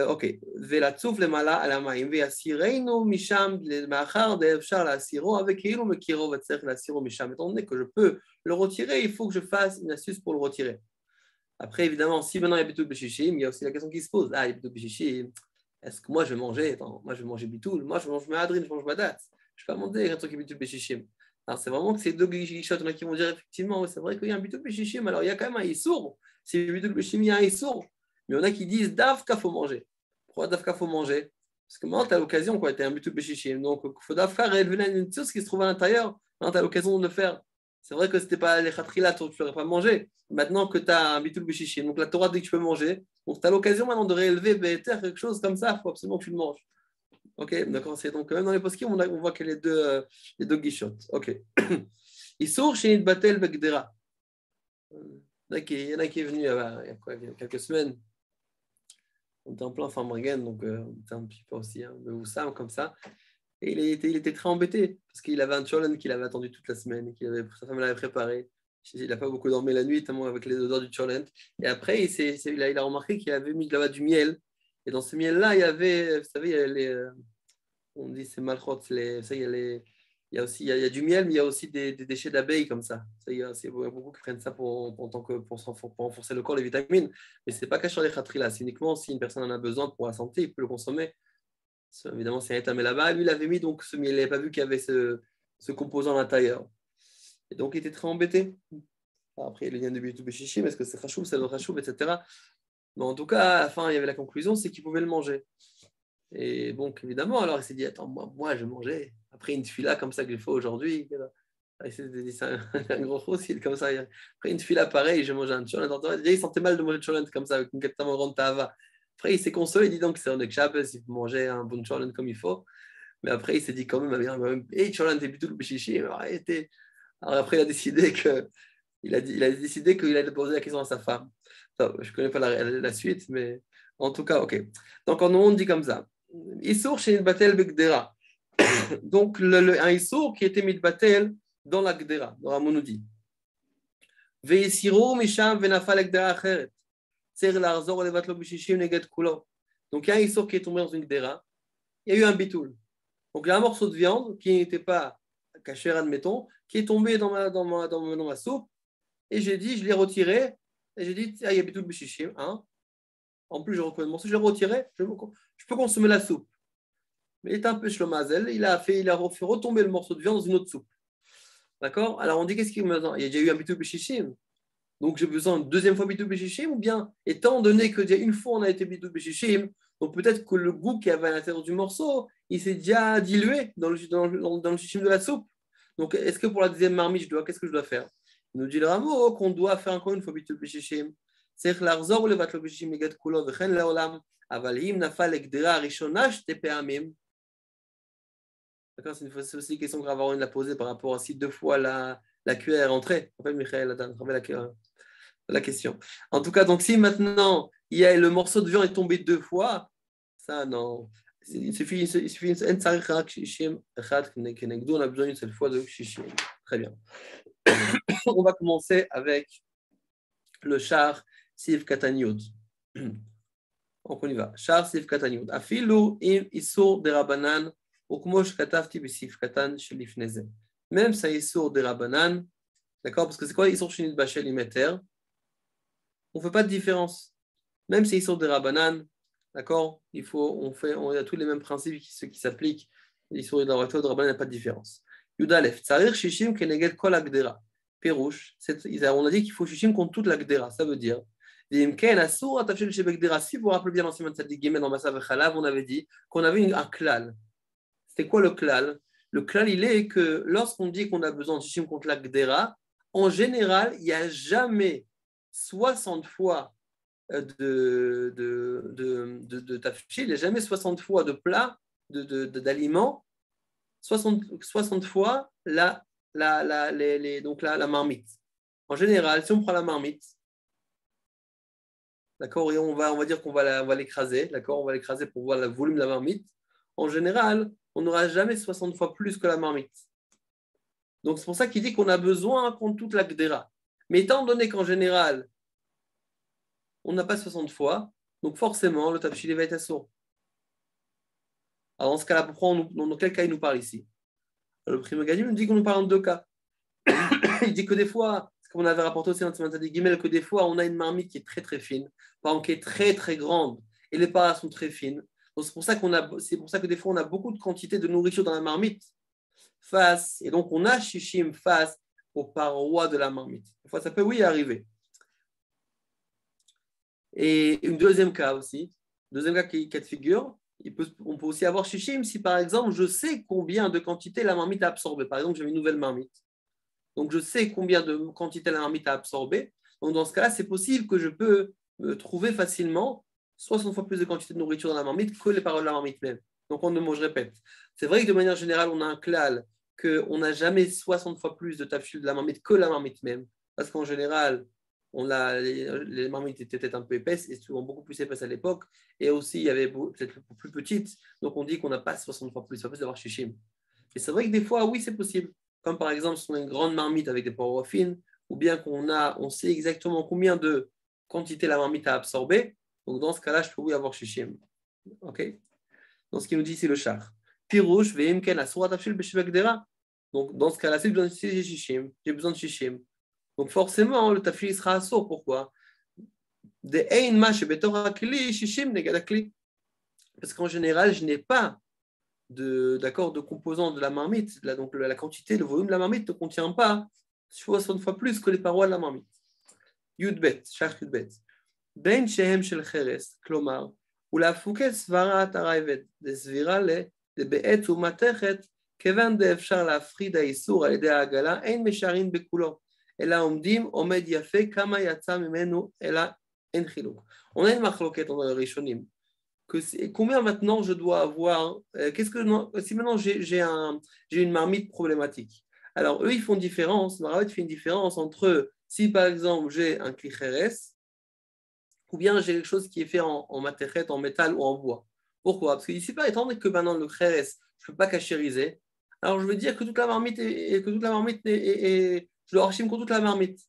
[SPEAKER 1] Ok. Velatsouf le mala à la maïm. Veasireinu misham machar de'efshar la siro avec ilu mekiro vatser la siro misham. Étant donné que je peux le retirer, il faut que je fasse une astuce pour le retirer. Après, évidemment, si maintenant il y a bitoul beshishim, il y a aussi la question qui se pose. Ah, il y a bitoul beshishim. Est-ce que moi je vais manger? Attends, moi je vais manger bitoul. Moi je mange ma adrine, je mange ma date. Je ne vais pas manger un truc qui est bitoul beshishim. Alors, c'est vraiment que ces deux guichottes qui vont dire effectivement, c'est vrai qu'il y a un bitul béchichim, alors il y a quand même un issour. Si le bitul béchichim, il y a un issour. Mais il y en a qui disent Davka, faut manger. Pourquoi Davka, faut manger? Parce que maintenant, tu as l'occasion, quoi, tu as un bitul béchichim. Donc, il faut Davka révéler une source qui se trouve à l'intérieur. Maintenant, tu as l'occasion de le faire. C'est vrai que ce n'était pas les khatrilat, tu n'aurais pas mangé. Maintenant que tu as un bitul béchichim, donc la Torah dit que tu peux manger. Donc, tu as l'occasion maintenant de réélever quelque chose comme ça, il faut absolument que tu le manges. Ok, d'accord, c'est donc même dans les poskim, on voit qu'il y a les deux guichottes. Ok. Issour chez Batel Begdera. Il y en a qui est venu il y a quelques semaines. On était en plein Farmringen, donc on était un petit peu aussi de Oussam comme ça. Et il était très embêté parce qu'il avait un cholent qu'il avait attendu toute la semaine, sa femme l'avait préparé. Il n'a pas beaucoup dormi la nuit, notamment avec les odeurs du cholent. Et après, il a remarqué qu'il avait mis là-bas du miel. Et dans ce miel-là, il y avait, vous savez, il y a on dit c'est malchot, il y a aussi il y a du miel, mais il y a aussi des déchets d'abeilles comme ça. Il y a beaucoup qui prennent ça pour renforcer le corps, les vitamines. Mais ce n'est pas caché sur les khatrilas, c'est uniquement si une personne en a besoin pour la santé, il peut le consommer. Évidemment, c'est un étamé là-bas. Lui, il avait mis donc ce miel, il n'avait pas vu qu'il y avait ce composant à l'intérieur. Et donc, il était très embêté. Après, il y a le lien de Bitou Béchichim, est-ce que c'est Khashoub, c'est le Khashoub, etc. Mais en tout cas, à la fin, il y avait la conclusion, c'est qu'il pouvait le manger. Et donc, évidemment, alors il s'est dit, attends, moi je mangeais. Après une fila comme ça que j'ai fait aujourd'hui, c'est un gros fossile comme ça. Après une fila pareil, j'ai mangé un cholent. Déjà, il sentait mal de manger de cholent comme ça, avec une grande tava. Après, il s'est consolé, il dit donc, c'est un Shabbos, il faut manger un bon cholent comme il faut. Mais après, il s'est dit quand même, hey, cholent, t'es plutôt le bichichi. Alors après, il a décidé qu'il allait poser la question à sa femme. Enfin, je ne connais pas la suite, mais en tout cas, ok. Donc, en on dit comme ça. Issour chez Batel Begdera. Donc, un Issour qui était Mitbatel dans la Gdera, dans la Monoudi. Veisiro Misham Venafal Gdera Acheret. Ser Larzor Levatlo Bishishim Neget Kulo. Donc, il y a un Issour qui est tombé dans une Gdera. Il y a eu un bitoul. Donc, il y a un morceau de viande qui n'était pas caché, admettons, qui est tombé dans ma soupe. Et j'ai dit, je l'ai retiré. Et j'ai dit, il y a bitoul Bishishim. Hein? En plus, je reconnais le morceau, je l'ai retiré. Je peux consommer la soupe. Mais il est un peu shlomazel, il a fait retomber le morceau de viande dans une autre soupe. D'accord? Alors on dit qu'est-ce qu'il me dit? Il y a déjà eu un bitou b'shishim. Donc j'ai besoin d'une deuxième fois bitou b'shishim, ou bien étant donné que déjà une fois on a été bitou b'shishim, donc peut-être que le goût qu'il y avait à l'intérieur du morceau, il s'est déjà dilué dans le shishim de la soupe. Donc est-ce que pour la deuxième marmite, qu'est-ce que je dois faire? Il nous dit le rameau qu'on doit faire encore une fois bitou b'shishim. C'est l'arzor ou le vatlo b'shishim megat kulo v'chen leolam. Avalim nafal ekdera rishonash tepeamim. D'accord, c'est aussi une question que Rav Aaron a posée par rapport à si deux fois la cuillère est rentrée. En fait, Michael a trouvé la question. En tout cas, donc si maintenant le morceau de viande est tombé deux fois, ça non. Il suffit on a besoin d'une seule fois de shishim. Très bien. On va commencer avec le char Siv Kataniot. Donc on y va. Char Siv Kataniot. Afilu im isur de Rabanan. Même ça Issour de Rabanan, d'accord, parce que c'est quoi Issour Shinit Bachel Imeter? On ne fait pas de différence. Même si Issour de Rabanan, d'accord, on a tous les mêmes principes qui s'appliquent. Issour de Rabanan, il n'y a pas de différence. Yudalef, Tsarir Shishim Keneged Kol Agdera. Perouche, on a dit qu'il faut Shishim contre toute l'Agdera, ça veut dire. Si vous vous rappelez bien l'ancien Matzah Gimel dans Masav Chalav, on avait dit qu'on avait un klal. C'était quoi le klal? Le klal, il est que lorsqu'on dit qu'on a besoin de shishim contre la gdera, en général, il n'y a jamais 60 fois de tafshil, il n'y a jamais 60 fois de plat, d'aliments, 60 fois la marmite. En général, si on prend la marmite, d'accord, et on va dire qu'on va l'écraser, d'accord, on va l'écraser pour voir le volume de la marmite. En général, on n'aura jamais 60 fois plus que la marmite. Donc, c'est pour ça qu'il dit qu'on a besoin contre toute la gdera. Mais étant donné qu'en général, on n'a pas 60 fois, donc forcément, le tafshil va être assourd. Alors, dans ce cas-là, dans quel cas il nous parle ici? Le Pri Megadim nous dit qu'on nous parle en deux cas. Il dit que des fois, ce qu'on avait rapporté aussi dans le des Gimel, que des fois, on a une marmite qui est très très fine, par exemple, qui est très très grande, et les parts sont très fines. Donc, c'est pour ça que des fois, on a beaucoup de quantité de nourriture dans la marmite et donc on a shishim face aux parois de la marmite. Des fois, ça peut, oui, arriver. Et une deuxième cas aussi, cas de figure, on peut aussi avoir shishim si, par exemple, je sais combien de quantité la marmite a absorbé. Par exemple, j'ai une nouvelle marmite. Donc, je sais combien de quantité la marmite a absorbé. Donc, dans ce cas-là, c'est possible que je peux trouver facilement 60 fois plus de quantité de nourriture dans la marmite que les parois de la marmite même. Donc, je répète. C'est vrai que de manière générale, on a un klal qu'on n'a jamais 60 fois plus de tafshil de la marmite que la marmite même. Parce qu'en général, les marmites étaient peut-être un peu épaisses et souvent beaucoup plus épaisses à l'époque. Et aussi, il y avait peut-être plus petites. Donc, on dit qu'on n'a pas 60 fois plus d'avoir shishim. Et c'est vrai que des fois, oui, c'est possible. Comme par exemple, si on a une grande marmite avec des parois fines, ou bien on sait exactement combien de quantité la marmite a absorbé. Donc, dans ce cas-là, je peux oui avoir shishim. OK? Donc, ce qu'il nous dit, c'est le char. Pirouche, ve'imken, asura tafshil b'shivagdera. Donc, dans ce cas-là, j'ai besoin de shishim. Donc, forcément, le tafshil sera assour. Pourquoi? Parce qu'en général, je n'ai pas de composants de la marmite. Donc, la quantité, le volume de la marmite ne contient pas 60 fois plus que les parois de la marmite. Yudbet, char Yudbet. Ben shehem shel cheres, klomar, ou la fouket svara tarayvet, de svira le, de be'et ou matechet, kevan de efshar la frida isur al yedei ha'agala, ein mesharin bekulo, ela omdim omed yafe kama yatsa mimenu, ela en chiluk. On a une marloquette dans les Rishonim. Combien maintenant je dois avoir si maintenant j'ai une marmite problématique. Alors eux ils font différence, Maravet fait une différence entre si par exemple j'ai un klicheres ou bien j'ai quelque chose qui est fait en matériel, en métal ou en bois. Pourquoi? Parce qu'ici pas étant donné que maintenant le kheres je ne peux pas cachériser, alors je veux dire que toute la marmite je dois archimer contre toute la marmite.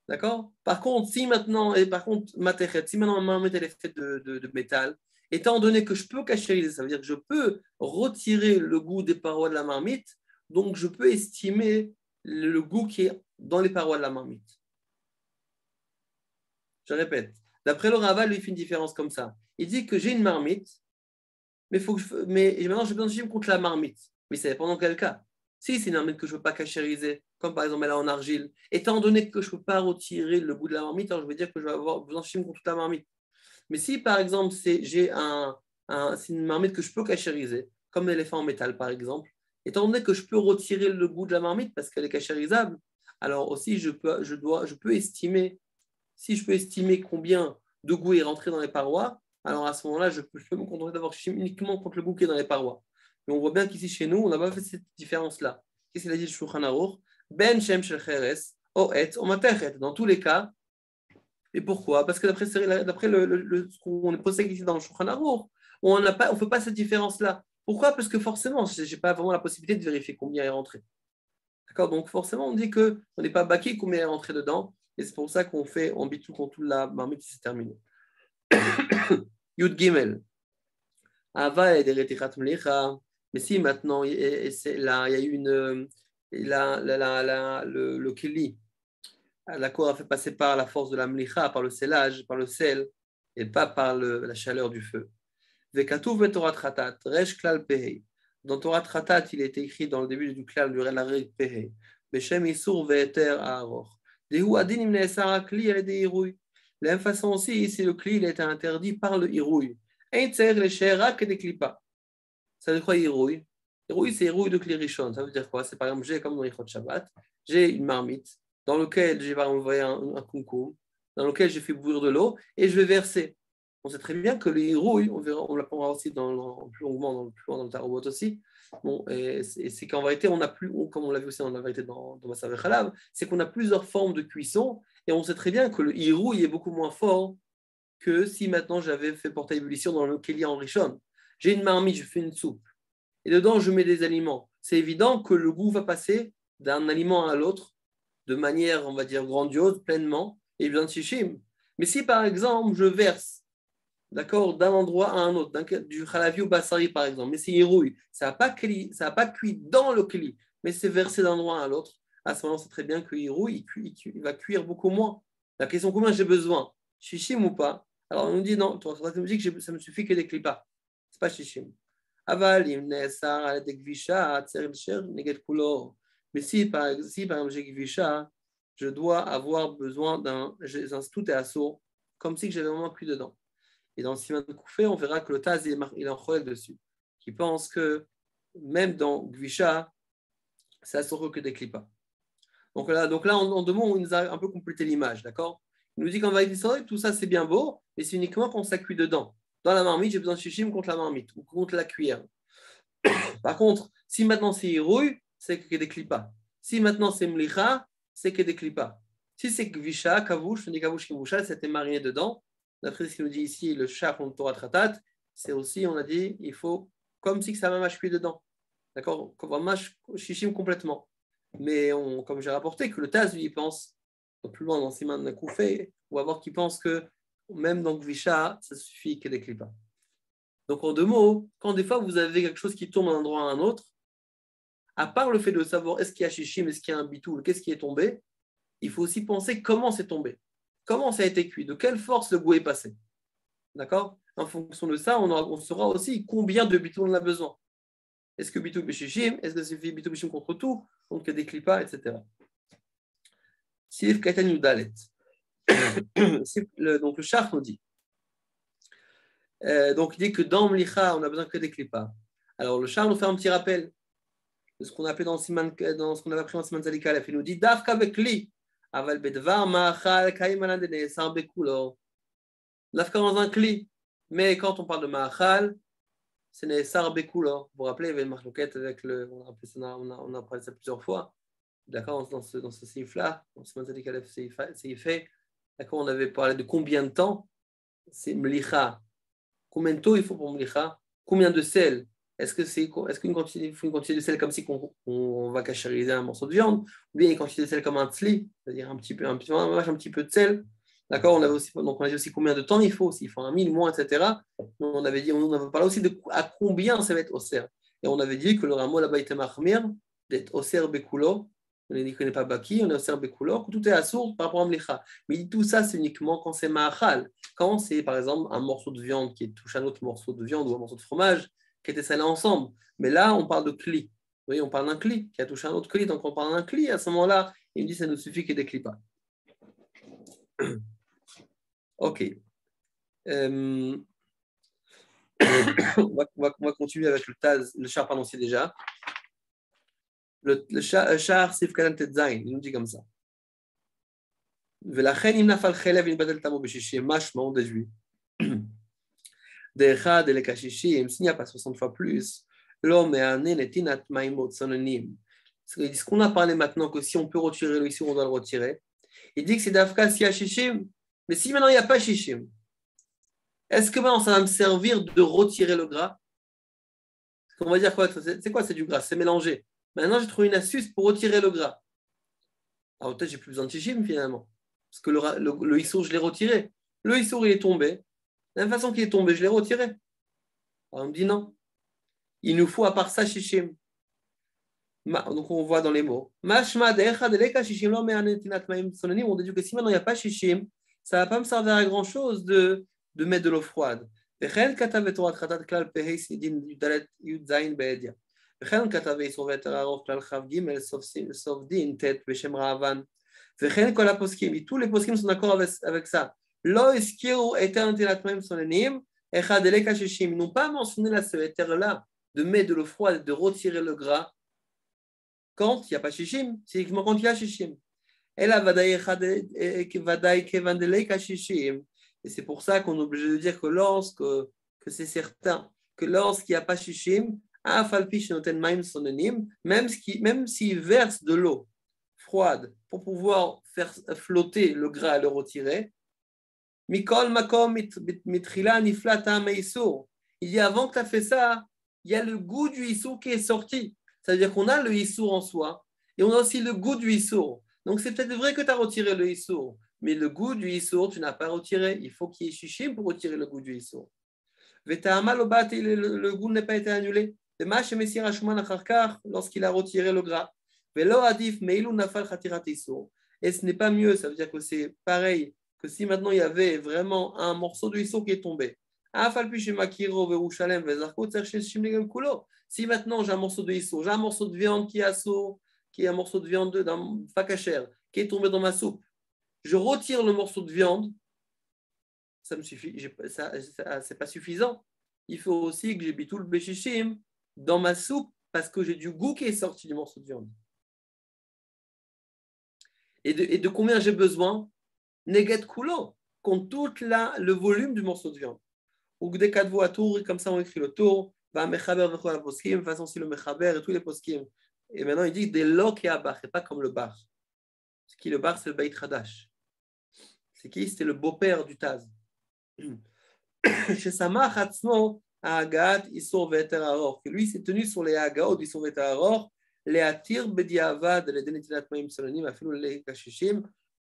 [SPEAKER 1] D'accord? Par contre, si maintenant ma marmite elle est faite de métal, étant donné que je peux cachériser, ça veut dire que je peux retirer le goût des parois de la marmite, donc je peux estimer le goût qui est dans les parois de la marmite. Je répète, d'après le Rava, lui, il fait une différence comme ça. Il dit que j'ai une marmite, mais maintenant j'ai besoin de contre la marmite. Mais ça dépend dans quel cas. Si c'est une marmite que je ne peux pas cachériser, comme par exemple elle est en argile, étant donné que je ne peux pas retirer le goût de la marmite, alors je vais dire que je vais avoir besoin de chim contre toute la marmite. Mais si par exemple c'est une marmite que je peux cachériser, comme l'éléphant en métal par exemple, étant donné que je peux retirer le goût de la marmite parce qu'elle est cachérisable, alors aussi je peux estimer, si je peux estimer combien de goût est rentré dans les parois, alors à ce moment-là, je peux me contenter d'avoir chim uniquement contre le goût qui est dans les parois. Mais on voit bien qu'ici, chez nous, on n'a pas fait cette différence-là. Qu'est-ce qu'il a dit le Shulchan Aruch? Ben Shem Shel Cheres, O Et, O Matechet. Dans tous les cas. Et pourquoi? Parce que d'après ce qu'on est posé ici dans le Shulchan Aruch, on ne fait pas cette différence-là. Pourquoi? Parce que forcément, je n'ai pas vraiment la possibilité de vérifier combien est rentré. D'accord? Donc forcément, on dit qu'on n'est pas baqué combien est rentré dedans. Et c'est pour ça on bitou contre toute la marmite, c'est terminé. Yud Gimel. Ava et Retirat Mlicha. Mais si maintenant, il y a eu le Kili, la cour a fait passer par la force de la Mlicha, par le scellage, par le sel, et pas par la chaleur du feu. Vekatuv Torah Tratat, Resh Klal Pehei. Dans Torah Tratat, il est écrit dans le début du Klal, du Rel Pehei. Beshem Isur Ve'eter Aaror. Dehu Adin Imne Esara Kli Ele de Irouy. De la même façon aussi, ici, le Kli, il a été interdit par le Irouy. Ein Tser le Shera que des Klipa. Ça veut dire quoi, Irouy? Irouy, c'est Irouy de Kli Rishon. Ça veut dire quoi? C'est par exemple, j'ai comme dans Ichot Shabbat, j'ai une marmite dans laquelle j'ai envoyé un concombre, dans lequel j'ai fait bouillir de l'eau et je vais verser. On sait très bien que les Irouy, on l'apprendra aussi plus longuement dans le Tarot aussi. Bon, c'est qu'en vérité, on n'a plus, comme on l'a vu aussi dans la vérité dans Masav Chalav, c'est qu'on a plusieurs formes de cuisson et on sait très bien que le Irouy est beaucoup moins fort que si maintenant j'avais fait porter ébullition dans le Kéli en Rishon. J'ai une marmite, je fais une soupe et dedans je mets des aliments. C'est évident que le goût va passer d'un aliment à l'autre de manière, on va dire, grandiose, pleinement, et bien shishim. Mais si par exemple je verse, d'accord, d'un endroit à un autre, du halavi ou basari par exemple, mais c'est irouille, ça n'a pas cuit dans le kli, mais c'est versé d'un endroit à l'autre, à ce moment-là, c'est très bien que irouille, il va cuire beaucoup moins. La question, combien j'ai besoin? Shishim ou pas? Alors on nous dit non, toi, ça me dit que ça me suffit que des klipas. C'est pas shishim. Aval, im ne'esar al dekvisha, tser l'sher, neget kulo. Mais si par exemple j'ai Gvisha, je dois avoir besoin d'un tout est assaut, comme si j'avais vraiment cuit dedans. Et dans le Siman Koufé, on verra que le Taz il est en chorel dessus, qui pense que même dans Gvisha, c'est assaut que des clipas. Donc là en deux mots, on nous a un peu complété l'image, d'accord? Il nous dit qu'en vérité, tout ça c'est bien beau, mais c'est uniquement quand ça cuit dedans. Dans la marmite, j'ai besoin de shishim contre la marmite ou contre la cuillère. Par contre, si maintenant c'est irouille, c'est que des clipas. Si maintenant c'est mlicha, c'est que des clipas. Si c'est gvisha, kavouche, on dit kavouche kivoucha, c'était mariné dedans. D'après ce qu'il nous dit ici, le char en Torah Tratat, c'est aussi, on a dit, il faut comme si ça m'a cuit dedans. D'accord? Qu'on va mâche shishim complètement. Mais comme j'ai rapporté, que le Taz, lui, il pense, plus loin dans Siman Koufé, on va voir qu'il pense que même dans gvisha, ça suffit que des clipas. Donc, en deux mots, quand des fois vous avez quelque chose qui tombe d'un endroit à un autre, à part le fait de savoir est-ce qu'il y a shishim, est-ce qu'il y a un bitoul, qu'est-ce qui est tombé, il faut aussi penser comment c'est tombé, comment ça a été cuit, de quelle force le goût est passé. D'accord? En fonction de ça, on saura aussi combien de bitoul on a besoin. Est-ce que bitoul bishishim, est-ce que c'est bitoul bishim contre tout, donc des clipas, etc. Sif Katan Yudalet. Donc le Shach nous dit. Donc il dit que dans Mlicha, on n'a besoin que des klippas. Alors le Shach nous fait un petit rappel de ce qu'on a appelé dans ce qu'on avait appris dans Siman Zadik Aleph. Il nous dit Davka bekli, aval bedvar ma'achal kaimalan de ne'esar bekulo. Davka dans un kli. Mais quand on parle de ma'achal, c'est ne'esar bekulo. Vous vous rappelez, il y avait une marloquette avec le. On a parlé ça plusieurs fois. D'accord, dans ce seif-là, dans Siman Zadik Aleph, c'est fait. D'accord, on avait parlé de combien de temps c'est Mlicha. Combien de taux il faut pour Mlicha? Combien de sel? Est-ce qu'une quantité, il faut une quantité de sel comme si on va cachériser un morceau de viande, ou bien une quantité de sel comme un tzli, c'est-à-dire un petit peu de sel. D'accord, on a dit aussi combien de temps il faut, s'il faut 1000 mois, etc. On avait parlé aussi de à combien ça va être Oser. Et on avait dit que le rameau là-bas était Mahmir, d'être Oser Bekulo. On a dit qu'il n'est pas Baki, on est Oser Bekulo, que tout est assourd par rapport à Mlicha. Mais il dit tout ça, c'est uniquement quand c'est Ma'achal. Quand c'est par exemple un morceau de viande qui touche un autre morceau de viande ou un morceau de fromage qui étaient salés ensemble. Mais là, on parle de cli. Vous voyez, on parle d'un cli qui a touché un autre cli. Donc, on parle d'un cli. À ce moment-là, il me dit ça nous suffit qu'il y ait des clipas. OK. On va continuer avec le Taz. Le char, pardon, c'est déjà. Le char, Sif Kanan Tetzain, il nous dit comme ça. ולכן אם נפל חלב ונתבטל טעמו בשישים, משמע on déduit. D'Echad et les Kashichim, s'il n'y a pas 60 fois plus, l'homme est un netinat maimot sononym. Ce qu'on a parlé maintenant, que si on peut retirer le issour, on doit le retirer. Il dit que c'est d'Afka si y a Shishim, mais si maintenant il n'y a pas Shishim, est-ce que maintenant ça va me servir de retirer le gras? On va dire quoi? C'est quoi? C'est du gras, c'est mélangé. Maintenant, j'ai trouvé une astuce pour retirer le gras. Alors peut-être j'ai plus besoin de Shishim finalement, parce que le issour, je l'ai retiré. Le issour, il est tombé. De la même façon qu'il est tombé, je l'ai retiré. Alors on me dit non. Il nous faut à part ça Shishim. Donc on voit dans les mots. On déduit que si maintenant il n'y a pas Shishim, ça ne va pas me servir à grand chose de mettre de l'eau froide. Tous les poskim sont d'accord avec ça. Ils n'ont pas mentionné ce éther-là de mettre de l'eau froide, de retirer le gras quand il n'y a pas shishim, c'est uniquement quand il y a shishim. Et là, et c'est pour ça qu'on est obligé de dire que c'est certain que lorsqu'il n'y a pas shishim, même s'il verse de l'eau froide pour pouvoir faire flotter le gras et le retirer, Mikol makom mitrila nifla ta'am issour. Il dit avant que tu as fait ça, il y a le goût du issour qui est sorti. C'est-à-dire qu'on a le issour en soi et on a aussi le goût du issour. Donc c'est peut-être vrai que tu as retiré le issour, mais le goût du issour, tu n'as pas retiré. Il faut qu'il y ait shishim pour retirer le goût du issour. Le goût n'a pas été annulé. Lorsqu'il a retiré le gras. Et ce n'est pas mieux, ça veut dire que c'est pareil que si maintenant il y avait vraiment un morceau de issour qui est tombé. Si maintenant j'ai un morceau de issour, j'ai un morceau de viande qui est assour, qui est un morceau de viande d'un fakasher, qui est tombé dans ma soupe, je retire le morceau de viande, ça me suffit, c'est pas suffisant. Il faut aussi que j'ai bitul beshishim dans ma soupe parce que j'ai du goût qui est sorti du morceau de viande. Et de combien j'ai besoin? Neget kulo, compte tout le volume du morceau de viande. Ou des quatre à tour, comme ça on écrit le tour, va mechaber v'chol poskim, de façon si le mechaber et tous les poskim. Et maintenant il dit des lok et abach, et pas comme le bar. Ce qui le bar, c'est le Beit Hadash. C'est qui? C'était le beau-père du Taz. Chez Samach Hatzmo, Agat, Issour Veter Aror. Lui, s'est tenu sur les Agaot d'Issour Veter Aror, les Atir Bediavad, les Denetilat Maim Solonim, Afilou les Kashishim.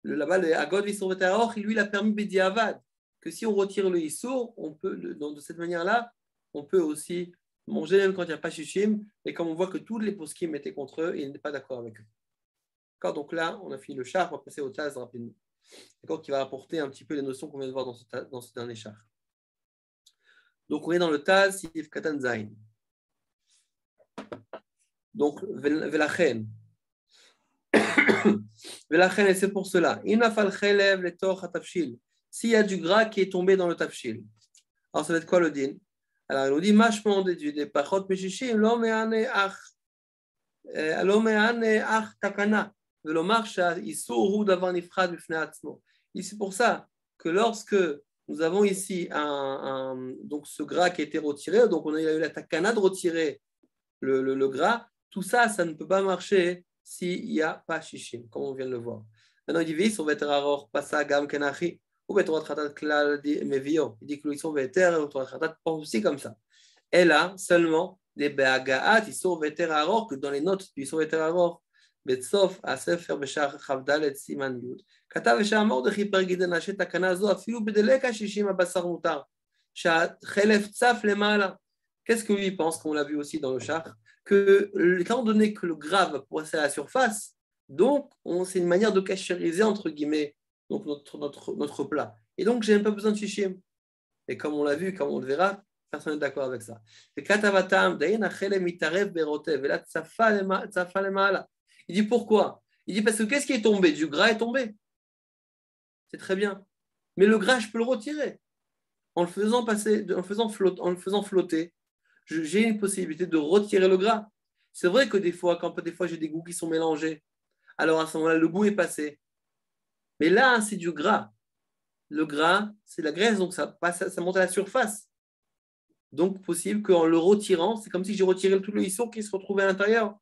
[SPEAKER 1] Là-bas, le Agot d'Issour Veter Aror, lui, il a permis Bediavad. Que si on retire le Issour, on peut, de cette manière-là, on peut aussi manger même quand il n'y a pas Shishim. Et comme on voit que tous les poskim étaient contre eux, il n'est pas d'accord avec eux. D'accord, donc là, on a fini le char, on va passer au Taz rapidement. D'accord, qui va apporter un petit peu les notions qu'on vient de voir dans ce dernier char. Donc, on est dans le Taz, Sif Katan Zain. Donc, Velachen. Et c'est pour cela. S'il y a du gras qui est tombé dans le tafshil, alors ça va être quoi le din? Alors il nous dit mashmon des pachot meshishim lo me'ane ach takana velomar she'isur hu davar nifrad b'fnei atzmo. C'est pour ça que lorsque nous avons ici donc ce gras qui a été retiré, donc on a eu la takana de retirer le gras, tout ça, ça ne peut pas marcher s'il n'y a pas shishim, comme on vient de le voir. Maintenant, il dit, on va être aror, passa gam kenachi, ou betorot khatat klal mevio. Il dit que l'isson veter, ou betorot khatat pense aussi comme ça. Et là, seulement, des be'agaat, isson veter aror, que dans les notes du isson veter aror, betsof, asefer, beshar, chavdalet, siman yud. Katav, beshar, mordechi, pergiden, hachet, takana, zo, afilu, bedeleka, shishim, abasar, mutar. Chelef, tsaf, lemala. Qu'est-ce que lui pense, comme on l'a vu aussi dans le char, que étant donné que le gras va passer à la surface, donc c'est une manière de cachériser entre guillemets donc notre plat. Et donc j'ai même pas besoin de shishim. Et comme on l'a vu, comme on le verra, personne n'est d'accord avec ça. Il dit pourquoi? Il dit parce que qu'est-ce qui est tombé? Du gras est tombé. C'est très bien. Mais le gras, je peux le retirer. En le faisant passer, en le faisant flotter, j'ai une possibilité de retirer le gras. C'est vrai que des fois j'ai des goûts qui sont mélangés, alors à ce moment-là, le goût est passé. Mais là, c'est du gras. Le gras, c'est la graisse, donc ça monte à la surface. Donc, possible qu'en le retirant, c'est comme si j'ai retiré tout le issour qui se retrouvait à l'intérieur.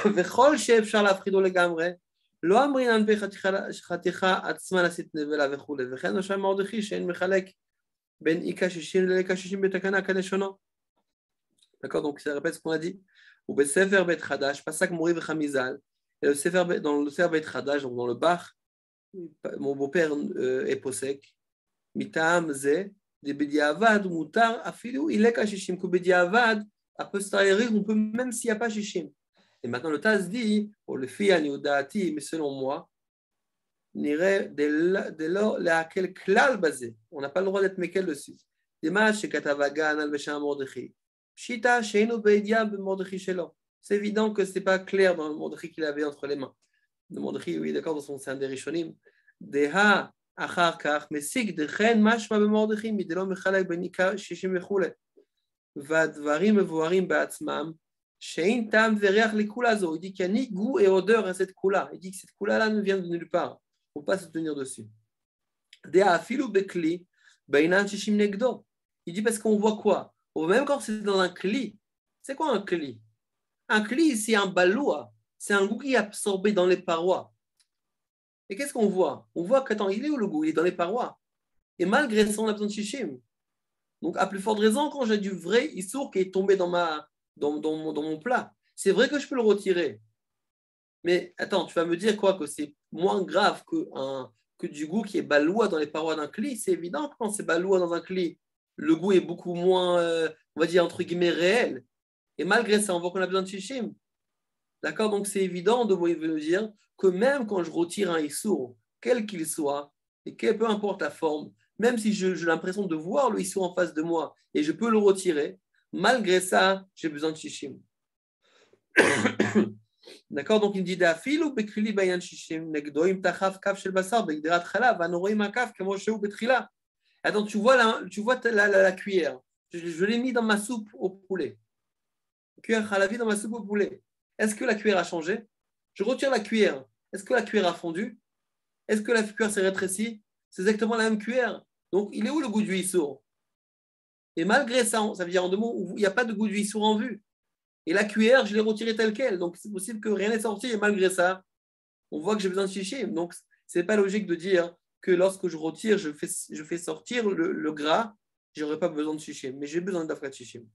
[SPEAKER 1] Vechol chef Charles Afrido le gamre. Lo amrinan bechaticha atzman asit nevela vechule. Vechen osham mordechi shein mechalek ben ika shishim leleka shishim betakana kadeshona. D'accord, donc ça répète ce qu'on a dit. Ou besefer bet chadash, pasak mori vechamizal. Et le sefer dans le sefer bet chadash, donc dans le bar, mon beau-père est posek. Mitam ze de bediavad mutar afilu ileka shishim. Que bediavad a posteriori, on peut même s'il n'y a pas shishim. Et maintenant le Taz dit, pour le fi aniudati, mais selon moi, n'irait de l'or laquelle klal basé. On n'a pas le droit d'être mekel dessus. Dimash shekatavaga anal besham mordechi. Shita sheinu beidia b'mordechi shelo. C'est évident que c'est pas clair dans le mordechi qu'il avait entre les mains. Le mordechi, oui, d'accord, c'est un des rishonim. Deha achar kach mesik dechen mashma b'mordechi midelo mechalek benika shishim vechule. Vadvarim mevoarim ba'atzmam. Shein tam veriach likulazo. Il dit qu'il n'y a ni goût et odeur à cette kula. Il dit que cette kula-là ne vient de nulle part. Il ne faut pas se tenir dessus. Deha afilu bekli beinan shishim negdo. Il dit parce qu'on voit quoi? Même quand c'est dans un kli. C'est quoi un kli? Un kli, c'est un baloua. C'est un goût qui est absorbé dans les parois. Et qu'est-ce qu'on voit? On voit qu'attends, il est où le goût? Il est dans les parois. Et malgré ça, on a besoin de shishim. Donc, à plus forte raison, quand j'ai du vrai issour qui est tombé dans mon plat, c'est vrai que je peux le retirer. Mais attends, tu vas me dire quoi? Que c'est moins grave que du goût qui est baloua dans les parois d'un kli? C'est évident que quand c'est baloua dans un kli, le goût est beaucoup moins, on va dire, entre guillemets, réel. Et malgré ça, on voit qu'on a besoin de shishim. D'accord? Donc, c'est évident de me dire que même quand je retire un issour, quel qu'il soit, et peu importe la forme, même si j'ai l'impression de voir le issour en face de moi et je peux le retirer, malgré ça, j'ai besoin de shishim. D'accord? Donc, il dit d'afil ou bekrili bayan shishim, negdoim tachaf kaf shel basar, begderat chalav, anoroim akaf, kemo sheu betrila. Attends, tu vois la cuillère. Je l'ai mis dans ma soupe au poulet. Cuillère halavi dans ma soupe au poulet. Est-ce que la cuillère a changé? Je retire la cuillère. Est-ce que la cuillère a fondu? Est-ce que la cuillère s'est rétrécie? C'est exactement la même cuillère. Donc, il est où le goût du issour? Et malgré ça, ça veut dire en deux mots, il n'y a pas de goût du issour en vue. Et la cuillère, je l'ai retirée telle qu'elle. Donc, c'est possible que rien n'est sorti. Et malgré ça, on voit que j'ai besoin de shishim. Donc, ce n'est pas logique de dire que lorsque je retire, je fais sortir le gras, je n'aurai pas besoin de shishim. Mais j'ai besoin d'afkat shishim.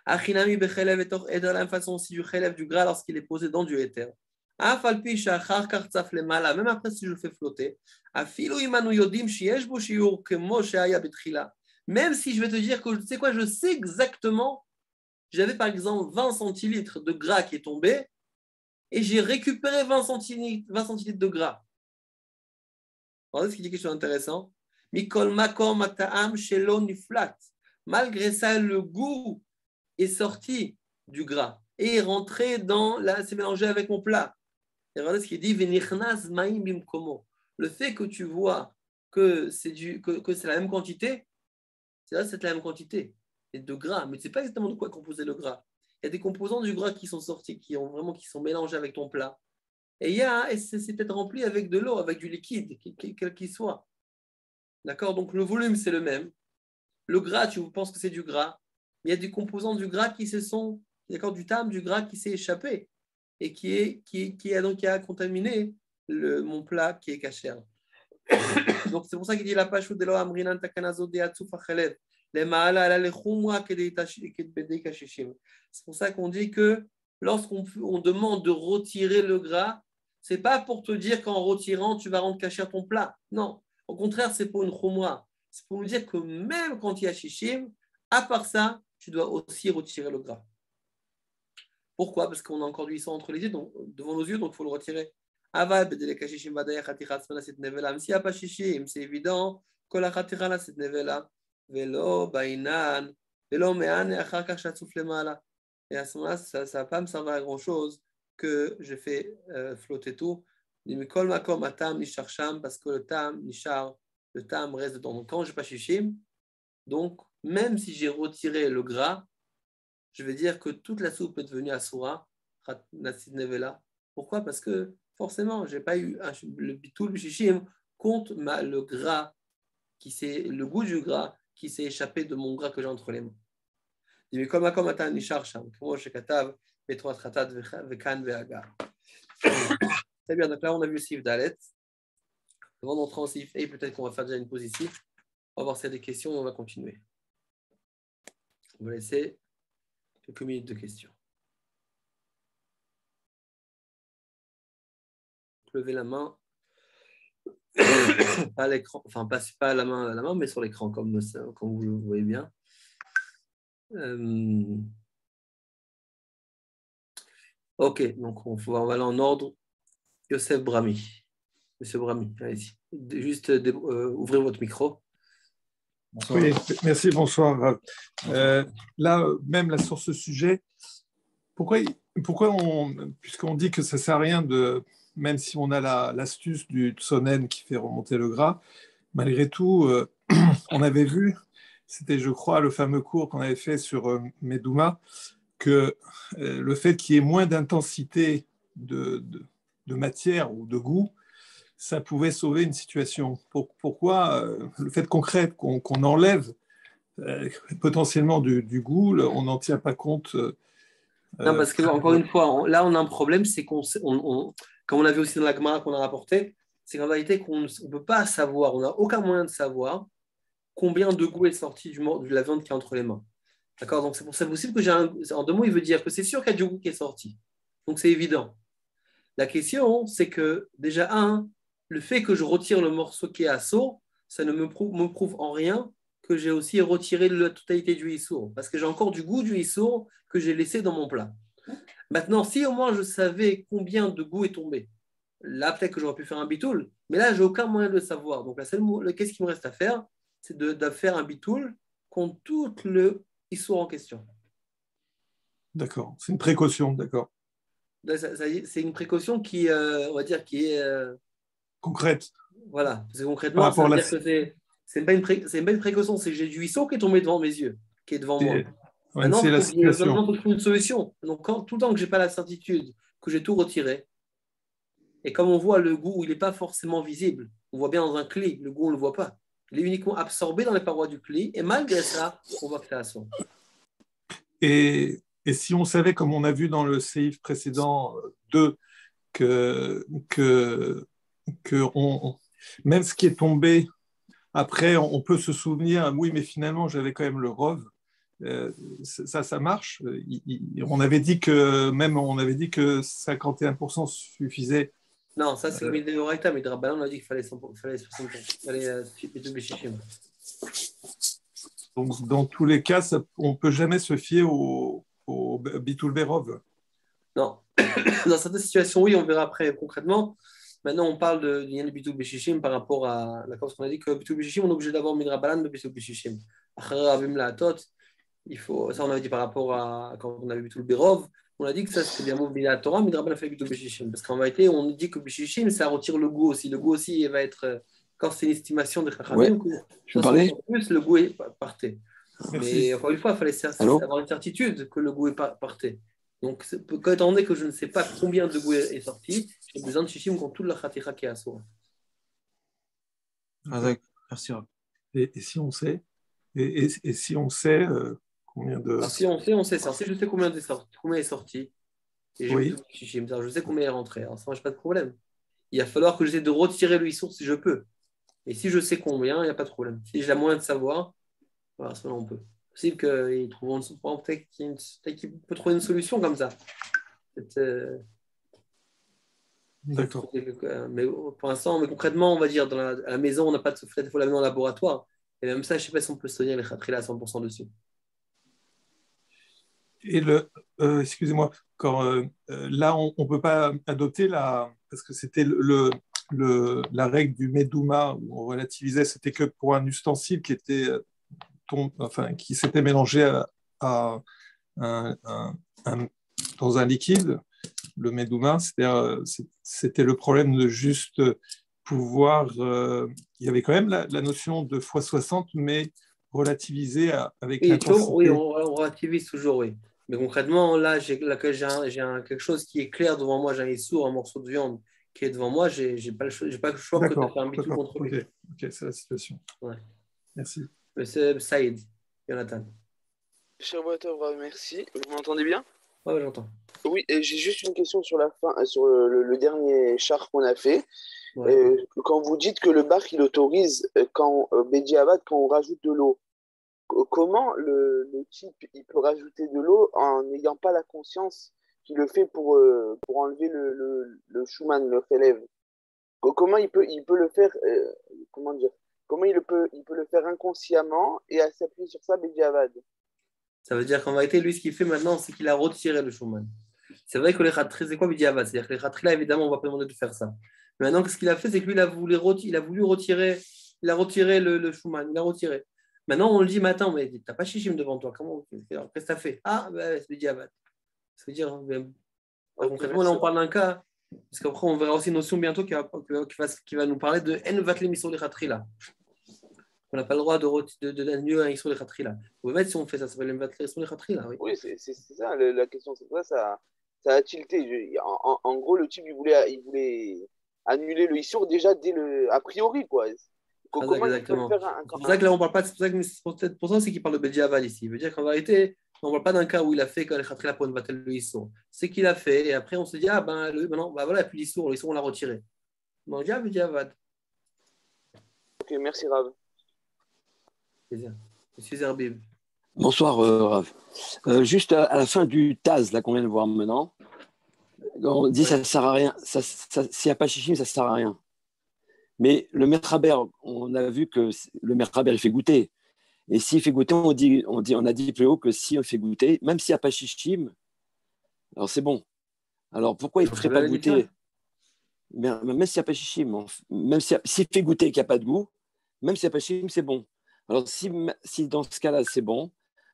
[SPEAKER 1] Achinami bechelev et toch eder, la même façon aussi du chelev, du gras, lorsqu'il est posé dans du éther. Afalpi shachar kartzaf lemala, même après si je le fais flotter. Afilu imanu yodim sheyesh bo shiur kemo sheaya betchila. Même si je vais te dire que, tu sais quoi, je sais exactement, j'avais par exemple 20 centilitres de gras qui est tombé, et j'ai récupéré 20 centilitres de gras. Regardez ce qu'il dit quelque chose d'intéressant. Mikol makom ata'am shelo niflat. Malgré ça, le goût est sorti du gras. et est rentré dans là, c'est mélangé avec mon plat. Et regardez ce qu'il dit, Venichnas maim bimkomo. Le fait que tu vois que c'est la même quantité, c'est la même quantité et de gras, mais tu ne sais pas exactement de quoi est composé le gras. Il y a des composants du gras qui sont sortis, qui sont mélangés avec ton plat. Et c'est peut-être rempli avec de l'eau, avec du liquide, quel qu'il soit. D'accord? Donc le volume, c'est le même. Le gras, tu penses que c'est du gras. Il y a des composants du gras d'accord, du tam, du gras qui s'est échappé et qui a contaminé mon plat qui est cachère. Donc c'est pour ça qu'il dit la page de l'eau amrinan takanazo de atzuf achelev. C'est pour ça qu'on dit que lorsqu'on demande de retirer le gras, c'est pas pour te dire qu'en retirant, tu vas rendre cachère ton plat. Non, au contraire, c'est pour une chumra. C'est pour nous dire que même quand il y a shishim, à part ça, tu dois aussi retirer le gras. Pourquoi? Parce qu'on a encore du sang entre les yeux, donc, devant nos yeux, donc il faut le retirer. Avad, s'il n'y a pas shishim, c'est évident, que la khatira là, c'est nevela. Velo, bainan, velo, me'an, et achar kach shatsouf lemala. Et à ce moment-là, ça ne va pas me servir à grand-chose que je fais flotter tout. Mikol makom atam nishar sham, parce que le tam reste dedans. Donc quand je n'ai pas shishim, donc même si j'ai retiré le gras, je vais dire que toute la soupe est devenue asura, nasid nevela. Pourquoi? Parce que forcément, j'ai pas eu le bitul bishishim compte le gras, le goût du gras qui s'est échappé de mon gras que j'ai entre les mains. C'est bien, donc là on a vu le Sif Dalet. Avant d'entrer en Sif et peut-être qu'on va faire déjà une pause ici. On va voir s'il y a des questions et on va continuer. On va laisser quelques minutes de questions. Levez la main. Pas à l'écran, enfin pas à la main, mais sur l'écran comme vous le voyez bien. Ok, donc on va aller en ordre. Youssef Brami. Monsieur Brami, allez-y. Juste ouvrez votre micro.
[SPEAKER 2] Bonsoir. Oui, merci, bonsoir. Là, même là, sur ce sujet, pourquoi puisqu'on dit que ça ne sert à rien même si on a l'astuce du tsonen qui fait remonter le gras, malgré tout, on avait vu, c'était je crois le fameux cours qu'on avait fait sur Medouma, que le fait qu'il y ait moins d'intensité de matière ou de goût, ça pouvait sauver une situation. Pourquoi le fait concret qu'on enlève potentiellement du goût, on n'en tient pas compte
[SPEAKER 1] non, parce que, encore une fois, là, on a un problème, c'est comme on a vu aussi dans la Gemara qu'on a rapporté, c'est qu'en réalité, qu'on ne peut pas savoir, on n'a aucun moyen de savoir combien de goût est sorti de la viande qui est entre les mains. D'accord? Donc, c'est pour ça possible que en 2 mots, il veut dire que c'est sûr qu'il y a du goût qui est sorti. Donc, c'est évident. La question, c'est que, déjà, le fait que je retire le morceau qui est à saut, ça ne me prouve en rien que j'ai aussi retiré la totalité du issour, parce que j'ai encore du goût du issour que j'ai laissé dans mon plat. Maintenant, si au moins je savais combien de goût est tombé, là peut-être que j'aurais pu faire un bitoul, mais là j'ai aucun moyen de le savoir. Donc qu'est-ce qu'il me reste à faire? C'est de faire un bitoul contre tout le issour en question.
[SPEAKER 2] D'accord, c'est une précaution, d'accord.
[SPEAKER 1] C'est une précaution qui, on va dire, qui est
[SPEAKER 2] concrète.
[SPEAKER 1] Voilà, parce que concrètement, ça veut dire que c'est pas une précaution, c'est que j'ai du issour qui est tombé devant mes yeux, qui est devant moi. Maintenant, il faut trouver une solution. Donc, tout le temps que je n'ai pas la certitude que j'ai tout retiré, et comme on voit, le goût, il n'est pas forcément visible. On voit bien dans un cli, le goût, on ne le voit pas. Il est uniquement absorbé dans les parois du cli, et malgré ça, on voit que c'est à son.
[SPEAKER 2] Et si on savait, comme on a vu dans le séif précédent 2, que même ce qui est tombé, après, on peut se souvenir, oui, mais finalement, j'avais quand même le rov. Ça marche. On avait dit que 51% suffisait.
[SPEAKER 1] Non, ça c'est le Midoraita, mais Drabanan on a dit qu'il fallait 60%. Il fallait
[SPEAKER 2] Donc, dans tous les cas, on ne peut jamais se fier au Bitul Berov.
[SPEAKER 1] Non. Dans certaines situations, oui, on verra après concrètement. Maintenant, on parle de Yann Bitul Bishishim par rapport à la cause qu'on a dit que Bitul Bishishim, on est obligé d'avoir Midrabanan de Bitul Bishishim. Après, Avim la Tot, ça on avait dit par rapport à quand on avait Bitul Berov, on a dit que ça c'était bien mot la Torah, mais Rabban a fait plutôt Bishishim. Parce qu'en vérité, on dit que Bishishim, ça retire le goût aussi. Le goût aussi, il va être, quand c'est une estimation de Chachamim,
[SPEAKER 3] Ouais. Je peux parler?
[SPEAKER 1] plus, le goût est parté.
[SPEAKER 2] Merci.
[SPEAKER 1] Mais encore une fois, il fallait avoir une certitude que le goût est parté. Donc, étant donné que je ne sais pas combien de goût est sorti, j'ai besoin de Shishim contre toute la Khaticha qui est à soi.
[SPEAKER 3] Merci.
[SPEAKER 2] Et si on sait et si on sait combien de...
[SPEAKER 1] Alors, si on sait ça. Si je sais combien est sorti, et
[SPEAKER 2] Oui.
[SPEAKER 1] je sais combien est rentré, alors ça ne marche pas de problème. Il va falloir que j'essaie de retirer le issour si je peux. Et si je sais combien, il n'y a pas de problème. Si j'ai la moyen de savoir, voilà, ça on peut. C'est possible qu'ils trouveront peut-être qu'il peut trouver une solution comme ça.
[SPEAKER 2] D'accord.
[SPEAKER 1] Mais pour l'instant, mais concrètement, on va dire, à la maison, on n'a pas de soufflet, il faut l'amener en laboratoire. Et même ça, je ne sais pas si on peut se tenir les khatrillah à 100% dessus.
[SPEAKER 2] Et excusez-moi, là, on ne peut pas adopter parce que c'était la règle du Medouma où on relativisait, c'était que pour un ustensile qui était qui s'était mélangé dans un liquide, le Medouma, c'était le problème de juste pouvoir. Il y avait quand même la notion de x60, mais relativisée avec l'intensité.
[SPEAKER 1] Oui, on relativise toujours, oui. Mais concrètement, là, j'ai quelque chose qui est clair devant moi, j'ai un issour, un morceau de viande qui est devant moi, j'ai pas le choix que de faire un bitou contre lui.
[SPEAKER 2] Ok, c'est la situation.
[SPEAKER 1] Ouais.
[SPEAKER 2] Merci.
[SPEAKER 1] Monsieur Saïd, Jonathan.
[SPEAKER 4] Shavuot, merci. Vous m'entendez bien?
[SPEAKER 1] Oui, j'entends.
[SPEAKER 4] Oui, et j'ai juste une question sur la fin, sur le dernier char qu'on a fait.
[SPEAKER 1] Ouais.
[SPEAKER 4] Quand vous dites que le bar il autorise quand Bediavad, quand on rajoute de l'eau, comment le type il peut rajouter de l'eau en n'ayant pas la conscience qu'il le fait pour enlever le Schumann, le relève? Comment il peut le faire, comment dire, comment il peut le faire inconsciemment et à s'appuyer sur ça Bediavad?
[SPEAKER 1] Ça veut dire qu'en vérité, lui, ce qu'il fait maintenant, c'est qu'il a retiré le Schumann. C'est vrai que les khatri, c'est quoi Bidiavad? C'est-à-dire que les khatri, là, évidemment, on ne va pas demander de faire ça. Mais maintenant, ce qu'il a fait, c'est que lui, il a voulu retirer, il a retiré le Schumann, il a retiré. Maintenant, on le dit, mais attends, mais tu n'as pas Shishim devant toi. Qu'est-ce que tu as fait? Ah, ben, c'est Bidiavad. Ça veut dire, concrètement, là, on parle d'un cas, parce qu'après, on verra aussi une notion bientôt qui va nous parler de En Vatlem sur les khatri, là. On n'a pas le droit d'annuler un Issour les Khatri-là. Vous pouvez mettre si on fait ça, ça s'appelle un Issour les Khatri-là. Oui,
[SPEAKER 4] oui c'est ça la question, c'est ça a tilté. En gros, le type, il voulait annuler le Issour déjà a priori, quoi. Comment il peut le faire
[SPEAKER 1] c'est pour ça que là, on parle pas, c'est pour ça qu'il parle de Bediavad ici. Il veut dire qu'en vérité, on ne parle pas d'un cas où il a fait quand les Khatri-là pour une bataille le Issour. C'est qu'il a fait, et après, on se dit, ah ben, maintenant, ben voilà, puis l'Issour, on l'a retiré. On dit, ah, Bediavad.
[SPEAKER 4] Ok, merci Rav.
[SPEAKER 1] Monsieur Zerbib.
[SPEAKER 3] Bonsoir, Rav. Juste à la fin du Taz, là qu'on vient de voir maintenant, on dit que ça ne sert à rien. S'il n'y a pas Shishim, ça ne sert à rien. Mais le Metraber, on a vu que le Metraber, il fait goûter. Et s'il fait goûter, on a dit plus haut que si on fait goûter, même s'il n'y a pas Shishim, alors c'est bon. Alors pourquoi il ne ferait pas goûter? Même s'il n'y a pas Shishim, même s'il fait goûter et qu'il n'y a pas de goût, même s'il n'y a pas Shishim, c'est bon. Alors, si dans ce cas-là, c'est bon,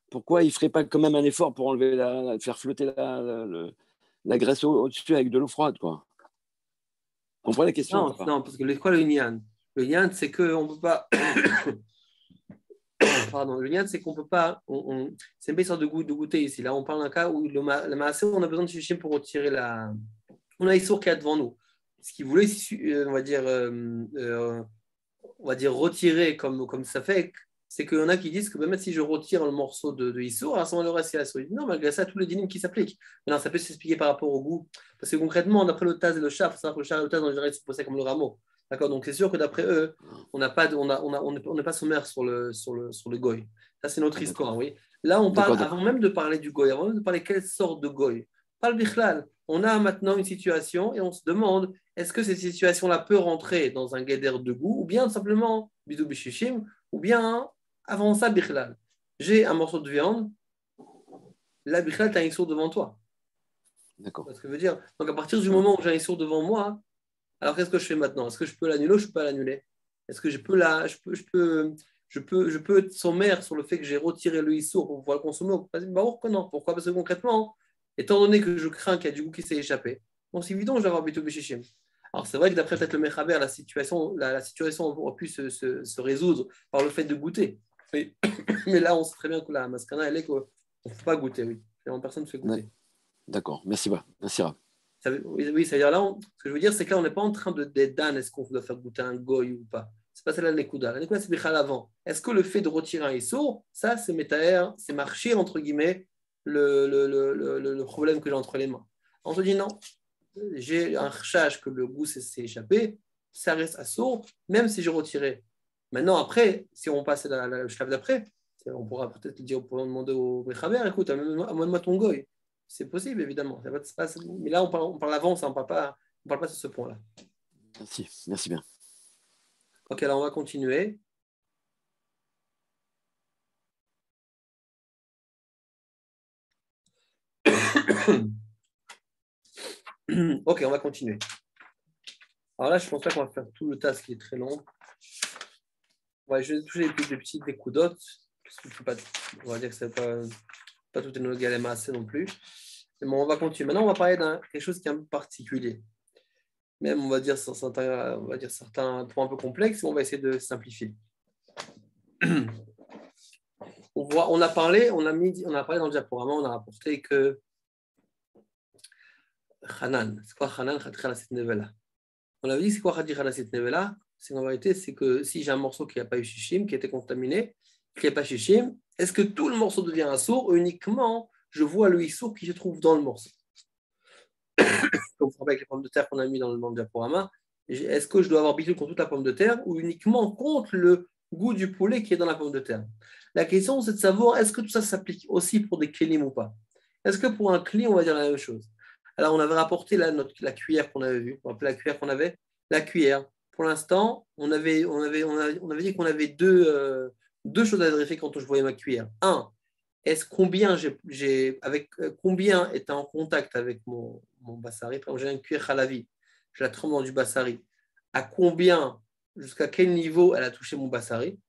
[SPEAKER 3] pourquoi il ne ferait pas quand même un effort pour faire flotter la graisse au-dessus avec de l'eau froide, quoi? Vous comprenez la question?
[SPEAKER 1] Non, parce que quoi le Nyan? Le Nyan, c'est qu'on ne peut pas. Pardon, le Nyan, c'est qu'on ne peut pas. C'est une sorte de goûter ici. Là, on parle d'un cas où le Maasé, on a besoin de Shishim pour retirer la. On a Issour qui est devant nous. Ce qu'il voulait, on va dire retirer comme ça fait, c'est qu'il y en a qui disent que même si je retire le morceau de Issour, à ce moment le reste c'est la solide. Non, malgré ça, tous les dynimes qui s'appliquent. Maintenant, ça peut s'expliquer par rapport au goût. Parce que concrètement, d'après le Taz et le Char, il faut savoir que le Char et le Taz, en général, ils sont posés comme le rameau. D'accord. Donc, c'est sûr que d'après eux, on n'est pas sommaire sur le goy. Ça, c'est notre histoire, oui. Là, on parle, avant même de parler du goy, avant même de parler quelle sorte de goy, parle bichlal. On a maintenant une situation et on se demande est-ce que cette situation-là peut rentrer dans un guédère de goût ou bien simplement bidou bishishim ou bien avant ça bichlal. J'ai un morceau de viande, là bichlal, tu as un issour devant toi.
[SPEAKER 3] D'accord.
[SPEAKER 1] C'est ce que je veux dire. Donc à partir du moment où j'ai un issour devant moi, alors qu'est-ce que je fais maintenant? Est-ce que je peux l'annuler ou je ne peux pas l'annuler? Est-ce que je peux être sommaire sur le fait que j'ai retiré le issour pour pouvoir le consommer? Non. Pourquoi? Parce que concrètement, étant donné que je crains qu'il y a du goût qui s'est échappé, donc c'est évident que je vais avoir Bitul Beshishim. Alors c'est vrai que d'après peut-être le Mechaber, la situation aurait pu se résoudre par le fait de goûter. Mais là, on sait très bien que la maskana, elle est qu'on ne peut pas goûter, oui. Personne ne fait goûter.
[SPEAKER 3] D'accord, merci Rav.
[SPEAKER 1] Oui, c'est-à-dire là, ce que je veux dire, c'est que là, on n'est pas en train de dédan, est-ce qu'on doit faire goûter un goy ou pas. C'est pas ça la nekuda. La nekuda, c'est bichal avant. Est-ce que le fait de retirer un issour, ça, c'est métaer, c'est marcher, entre guillemets, le problème que j'ai entre les mains. On se dit non, j'ai un rechage que le goût s'est échappé, ça reste assourd, même si j'ai retiré. Maintenant, après, si on passe à la chlave d'après, on pourra peut-être dire, on pourra demander au Mechaber, écoute, amène-moi ton goy. C'est possible, évidemment. Mais là, on parle d'avance, on ne parle pas sur ce point-là.
[SPEAKER 3] Merci bien.
[SPEAKER 1] Ok, alors on va continuer. Ok, on va continuer. Alors là, je ne pense pas qu'on va faire tout le tas qui est très long. Ouais, je vais toucher des petites découdotes. On va dire que c'est pas tout est nos galères assez non plus. Mais bon, on va continuer. Maintenant, on va parler de quelque chose qui est un peu particulier. Même, on va dire certains points un peu complexes, mais on va essayer de simplifier. On a parlé dans le diaporama, on a rapporté que Hanan, c'est quoi Hanan Khatit Nevela? On avait dit c'est quoi Khatit Nevela? C'est en vérité, c'est que si j'ai un morceau qui n'a pas eu shishim, qui a été contaminé, qui n'a pas shishim, est-ce que tout le morceau devient un sourd ou uniquement je vois le issour qui se trouve dans le morceau? Comme avec les pommes de terre qu'on a mis dans le diaporama, est-ce que je dois avoir bitul contre toute la pomme de terre ou uniquement contre le goût du poulet qui est dans la pomme de terre? La question, c'est de savoir est-ce que tout ça s'applique aussi pour des kélim ou pas? Est-ce que pour un kli, on va dire la même chose? Alors, on avait rapporté la cuillère qu'on avait vue. On rappelle la cuillère qu'on avait? La cuillère. Pour l'instant, on avait dit qu'on avait deux choses à vérifier quand je voyais ma cuillère. Un, est-ce combien combien était en contact avec mon bassari? Par exemple, j'ai une cuillère halavi, je la trempe dans du bassari. À combien, jusqu'à quel niveau elle a touché mon bassari?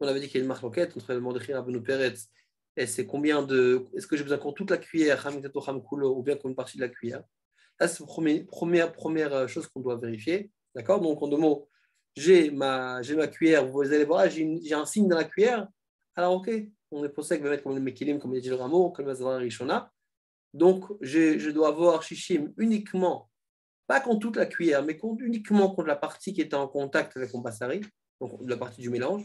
[SPEAKER 1] On avait dit qu'il y a une marque enquête entre le Mordechai et Rabbeinu Peretz. Et c'est est-ce que j'ai besoin de toute la cuillère, ou bien comme une partie de la cuillère? Là, c'est la première chose qu'on doit vérifier. D'accord? Donc, en deux mots, j'ai ma cuillère, vous allez voir, j'ai un signe dans la cuillère. Alors, ok, on est pensé que va mettre comme le Mekilim, comme il dit le Rameau, comme le Zara Rishona. Donc, je dois avoir Shishim uniquement, pas contre toute la cuillère, mais uniquement contre la partie qui était en contact avec mon bassari, donc la partie du mélange.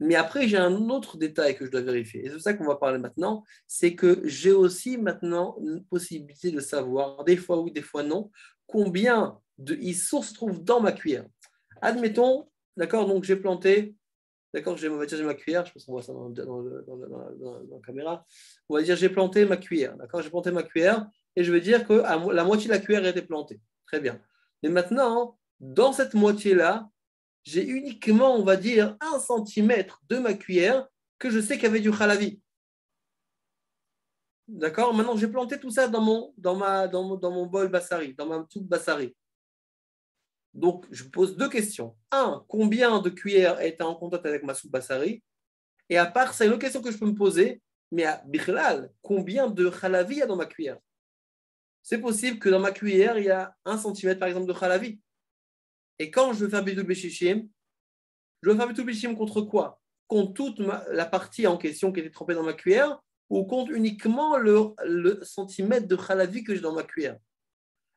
[SPEAKER 1] Mais après, j'ai un autre détail que je dois vérifier. Et c'est ça qu'on va parler maintenant, c'est que j'ai aussi maintenant une possibilité de savoir, des fois oui, des fois non, combien de issours se trouvent dans ma cuillère. Admettons, d'accord, donc j'ai planté, d'accord, j'ai ma cuillère, je pense qu'on voit ça dans la caméra, on va dire j'ai planté ma cuillère, d'accord, j'ai planté ma cuillère et je veux dire que la moitié de la cuillère a été plantée. Très bien. Mais maintenant, dans cette moitié-là, j'ai uniquement, on va dire, 1 centimètre de ma cuillère que je sais qu'il y avait du halavi. D'accord? Maintenant, j'ai planté tout ça dans mon bol bassari, dans ma toute bassari. Donc, je pose deux questions. Un, combien de cuillères étaient en contact avec ma soupe bassari? Et à part, c'est une autre question que je peux me poser, mais à Bichlal, combien de halavi il y a dans ma cuillère? C'est possible que dans ma cuillère, il y a 1 centimètre, par exemple, de halavi. Et quand je veux faire Bidul Beshishim, je veux faire Bidul Beshishim contre quoi? Contre toute la partie en question qui était trempée dans ma cuillère ou contre uniquement le centimètre de halavi que j'ai dans ma cuillère?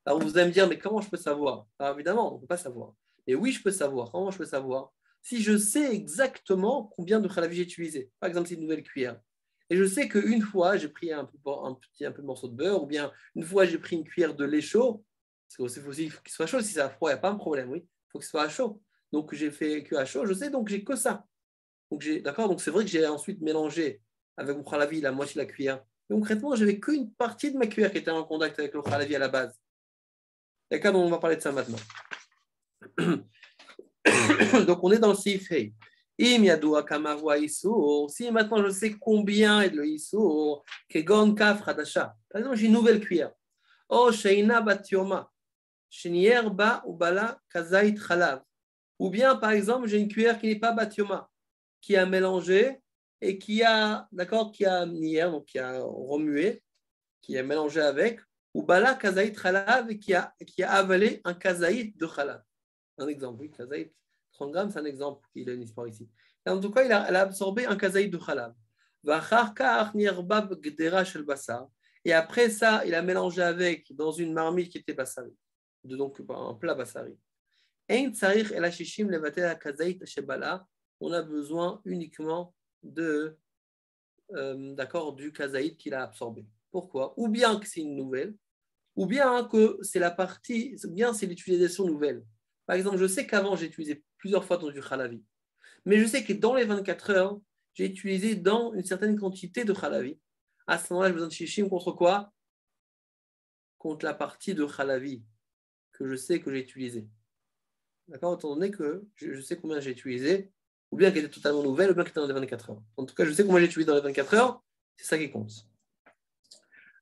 [SPEAKER 1] Alors vous allez me dire, mais comment je peux savoir? Alors évidemment, on ne peut pas savoir. Mais oui, je peux savoir. Comment je peux savoir? Si je sais exactement combien de halavi j'ai utilisé. Par exemple, c'est une nouvelle cuillère. Et je sais qu'une fois, j'ai pris un peu de morceau de beurre, ou bien une fois, j'ai pris une cuillère de lait chaud. Parce qu'il faut qu'il soit chaud. Si c'est à froid, il n'y a pas de problème, oui. Il faut que ce soit à chaud. Donc, j'ai fait que à chaud, je sais, donc j'ai que ça. Donc, d'accord, donc c'est vrai que j'ai ensuite mélangé avec mon halavi la moitié de la cuillère. Mais concrètement, j'avais qu'une partie de ma cuillère qui était en contact avec le halavi à la base. D'accord, donc on va parler de ça maintenant. Donc, on est dans le Seif Hey. Si maintenant je sais combien est le issour, kegon kaf hadasha. Par exemple, j'ai une nouvelle cuillère. Oh, sheina batioma. Shenier ba ubala kazait chalav. Ou bien, par exemple, j'ai une cuillère qui n'est pas batioma, qui a mélangé et qui a nier, donc qui a remué, qui a mélangé avec, ou bala kazaït khalav, qui a avalé un kazaït de khalav. Un exemple, oui, kazaït, 30 grammes, c'est un exemple, il a une histoire ici. Et en tout cas, elle a absorbé un kazaït de khalav. Et après ça, il a mélangé avec dans une marmite qui était bassari, donc un plat bassari. On a besoin uniquement d'accord, du kazaït qu'il a absorbé. Pourquoi? Ou bien que c'est une nouvelle, ou bien que c'est la partie, ou bien c'est l'utilisation nouvelle. Par exemple, je sais qu'avant, j'ai utilisé plusieurs fois dans du khalavi, mais je sais que dans les 24 heures, j'ai utilisé dans une certaine quantité de khalavi. À ce moment-là, j'ai besoin de shishim contre quoi? Contre la partie de khalavi que je sais que j'ai utilisée. D'accord? Étant donné que je sais combien j'ai utilisé, ou bien qu'elle était totalement nouvelle, ou bien qu'elle était dans les 24 heures. En tout cas, je sais combien j'ai utilisé dans les 24 heures, c'est ça qui compte.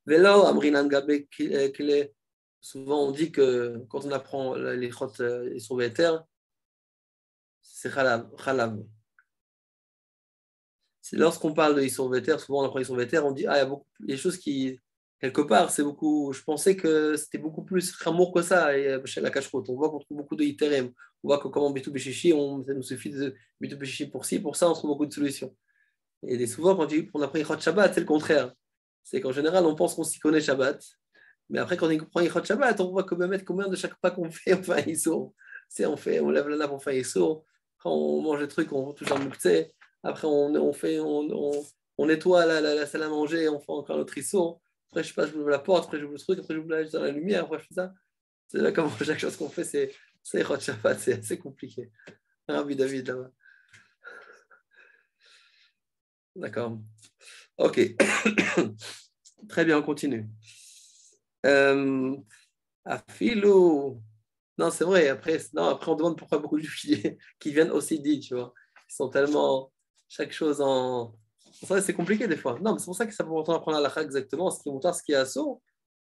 [SPEAKER 1] Vélo, Amrinan Gabé, souvent on dit que quand on apprend les chot et sur Véter, c'est Khalav. Lorsqu'on parle de Issour Véter, souvent on apprend Issour Véter, on dit, ah, il y a beaucoup des choses qui, quelque part, c'est beaucoup. Je pensais que c'était beaucoup plus chamour que ça, et chez la cacheroute. On voit qu'on trouve beaucoup de iterem. On voit que comme en Bitou Béchichi, ça nous suffit de Bitou Béchichi pour ci, pour ça, on trouve beaucoup de solutions. Et souvent, quand on apprend Ichot Shabbat, c'est le contraire. C'est qu'en général, on pense qu'on s'y connaît Shabbat. Mais après, quand on prend Ichot Shabbat, on voit combien de chaque pas qu'on fait, on fait un Issour. On lève la nappe, on fait un Issour. Quand on mange le truc, on touche un mouktsé. Après, on nettoie la salle à manger, on fait encore notre Issour. Après, je sais pas, je ouvre la porte, après, j'ouvre le truc, après, j'ouvre la lumière, après, je fais ça. C'est là, comme chaque chose qu'on fait, c'est Ichot Shabbat, c'est assez compliqué. Rabbi David, là-bas. D'accord. Ok. Très bien, on continue. Afilou. Non, c'est vrai. Après, on demande pourquoi beaucoup de juifs qui viennent aussi dit, tu vois. Ils sont tellement. Chaque chose en. C'est compliqué des fois. Non, mais c'est pour ça que c'est important d'apprendre à la exactement, ce qui montre ce qui est assaut.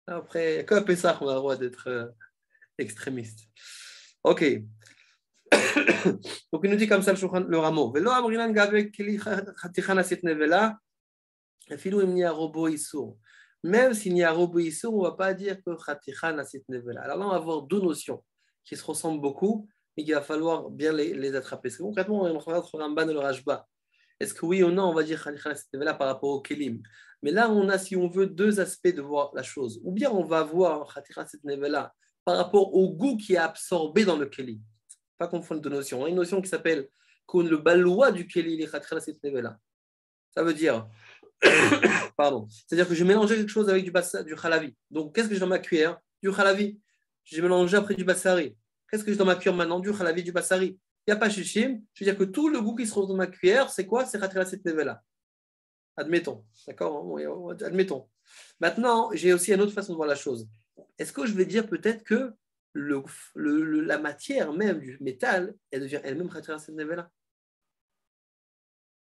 [SPEAKER 1] Après, il n'y a qu'à Pessah qu'on a le droit d'être extrémiste. Ok. Donc, il nous dit comme ça le rameau. Velo amrinan gabe keli chatichan asit nevela. Afilou im nia robo issour. Même s'il n'y a robo issour, on ne va pas dire que chatichan asit nevela. Alors là, on va avoir deux notions qui se ressemblent beaucoup, mais qu'il va falloir bien les attraper. Parce que concrètement, on regarde le Ramban et le Rashba. Est-ce que oui ou non, on va dire chatichan asit nevela par rapport au kelim? Mais là, on a, si on veut, deux aspects de voir la chose. Ou bien on va voir chatichan asit nevela par rapport au goût qui est absorbé dans le kelim. Pas confondre deux notions. On a une notion qui s'appelle le baloua du keli, les chatichan asit nevela. Ça veut dire, pardon, c'est-à-dire que j'ai mélangé quelque chose avec du khalavi. Donc, qu'est-ce que j'ai dans ma cuillère? Du khalavi. J'ai mélangé après du bassari. Qu'est-ce que j'ai dans ma cuillère maintenant? Du khalavi, du bassari. Il n'y a pas shishim. Je veux dire que tout le goût qui se trouve dans ma cuillère, c'est quoi? C'est chatichan asit nevela. Admettons. D'accord? Admettons. Maintenant, j'ai aussi une autre façon de voir la chose. Est-ce que je vais dire peut-être que la matière même du métal, elle devient elle-même chatichan asit nevela?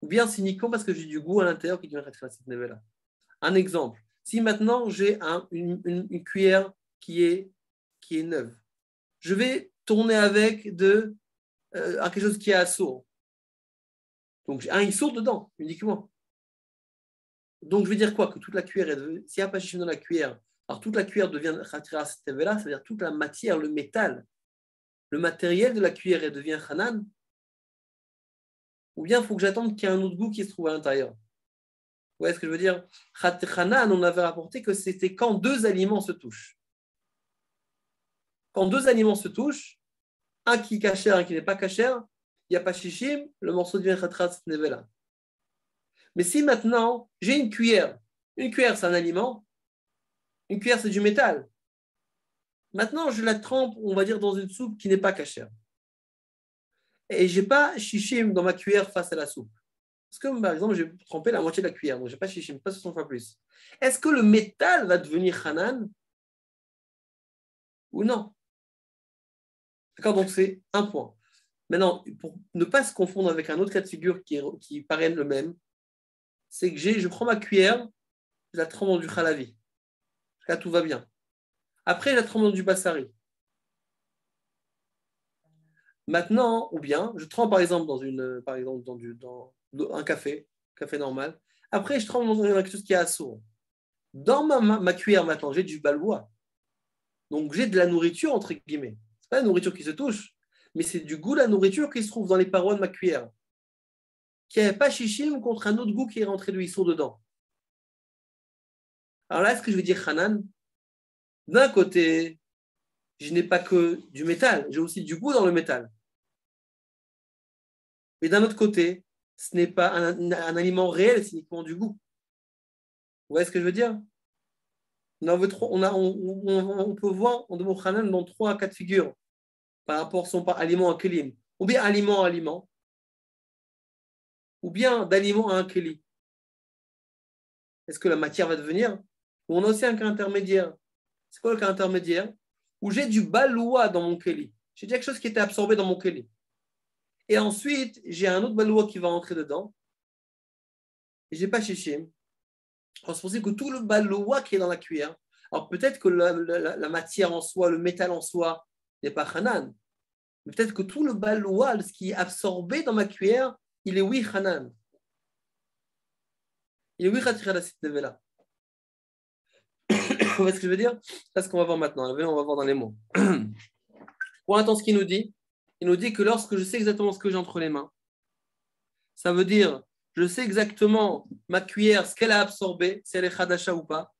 [SPEAKER 1] Ou bien c'est uniquement parce que j'ai du goût à l'intérieur qui devient chatichan asit nevela. Un exemple, si maintenant j'ai une cuillère qui est neuve, je vais tourner avec quelque chose qui est assourd. Donc j'ai un issour dedans, uniquement. Donc je vais dire quoi? Que toute la cuillère, s'il n'y a pas shishim dans la cuillère, alors toute la cuillère devient chatichan asit nevela, c'est-à-dire toute la matière, le métal, le matériel de la cuillère, elle devient chanan. Ou bien il faut que j'attende qu'il y ait un autre goût qui se trouve à l'intérieur. Vous voyez ce que je veux dire? Chanan, on avait rapporté que c'était quand deux aliments se touchent. Quand deux aliments se touchent, un qui est cachère, un qui n'est pas cachère, il n'y a pas shishim, le morceau devient chatichan asit nevela. Mais si maintenant, j'ai une cuillère c'est un aliment, une cuillère c'est du métal. Maintenant, je la trempe, on va dire, dans une soupe qui n'est pas cachère. Et je n'ai pas shishim dans ma cuillère face à la soupe. Parce que, par exemple, j'ai trempé la moitié de la cuillère, donc je n'ai pas shishim, pas 60 fois plus. Est-ce que le métal va devenir chanan ou non? D'accord, donc c'est un point. Maintenant, pour ne pas se confondre avec un autre cas de figure qui paraît le même, c'est que je prends ma cuillère, je la trempe dans du khalavi. Là, tout va bien. Après, je la trempe dans du bassari. Maintenant, ou bien, je trempe par exemple dans un café normal. Après, je trempe dans quelque chose qui est assourd. Dans ma cuillère maintenant, j'ai du balwa. Donc j'ai de la nourriture, entre guillemets. Ce n'est pas la nourriture qui se touche, mais c'est du goût de la nourriture qui se trouve dans les parois de ma cuillère. Qui n'y avait pas chichim contre un autre goût qui est rentré de l'huisseau dedans. Alors là, est-ce que je vais dire Hanan? D'un côté, je n'ai pas que du métal, j'ai aussi du goût dans le métal. Mais d'un autre côté, ce n'est pas un aliment réel, c'est uniquement du goût. Vous voyez ce que je veux dire? On peut voir en demande Hanan dans 3 cas de figure par rapport à son aliment à kelim. Ou bien aliment à aliment, ou bien d'aliment à un keli. Est-ce que la matière va devenir? Ou on a aussi un cas intermédiaire. C'est quoi le cas intermédiaire? Où j'ai du baloua dans mon keli. J'ai quelque chose qui était absorbé dans mon keli. Et ensuite, j'ai un autre baloua qui va entrer dedans. Et je n'ai pas chichim. On se pensait que tout le baloua qui est dans la cuillère, alors peut-être que la matière en soi, le métal en soi, n'est pas Hanan. Mais peut-être que tout le baloua, ce qui est absorbé dans ma cuillère, il est oui Hanan. Il est oui Khatira cette là. Vous voyez ce que je veux dire? C'est ce qu'on va voir maintenant. On va voir dans les mots. Pour l'instant, ce qu'il nous dit, il nous dit que lorsque je sais exactement ce que j'ai entre les mains, ça veut dire, je sais exactement ma cuillère, ce qu'elle a absorbé, si elle est Khadasha ou pas.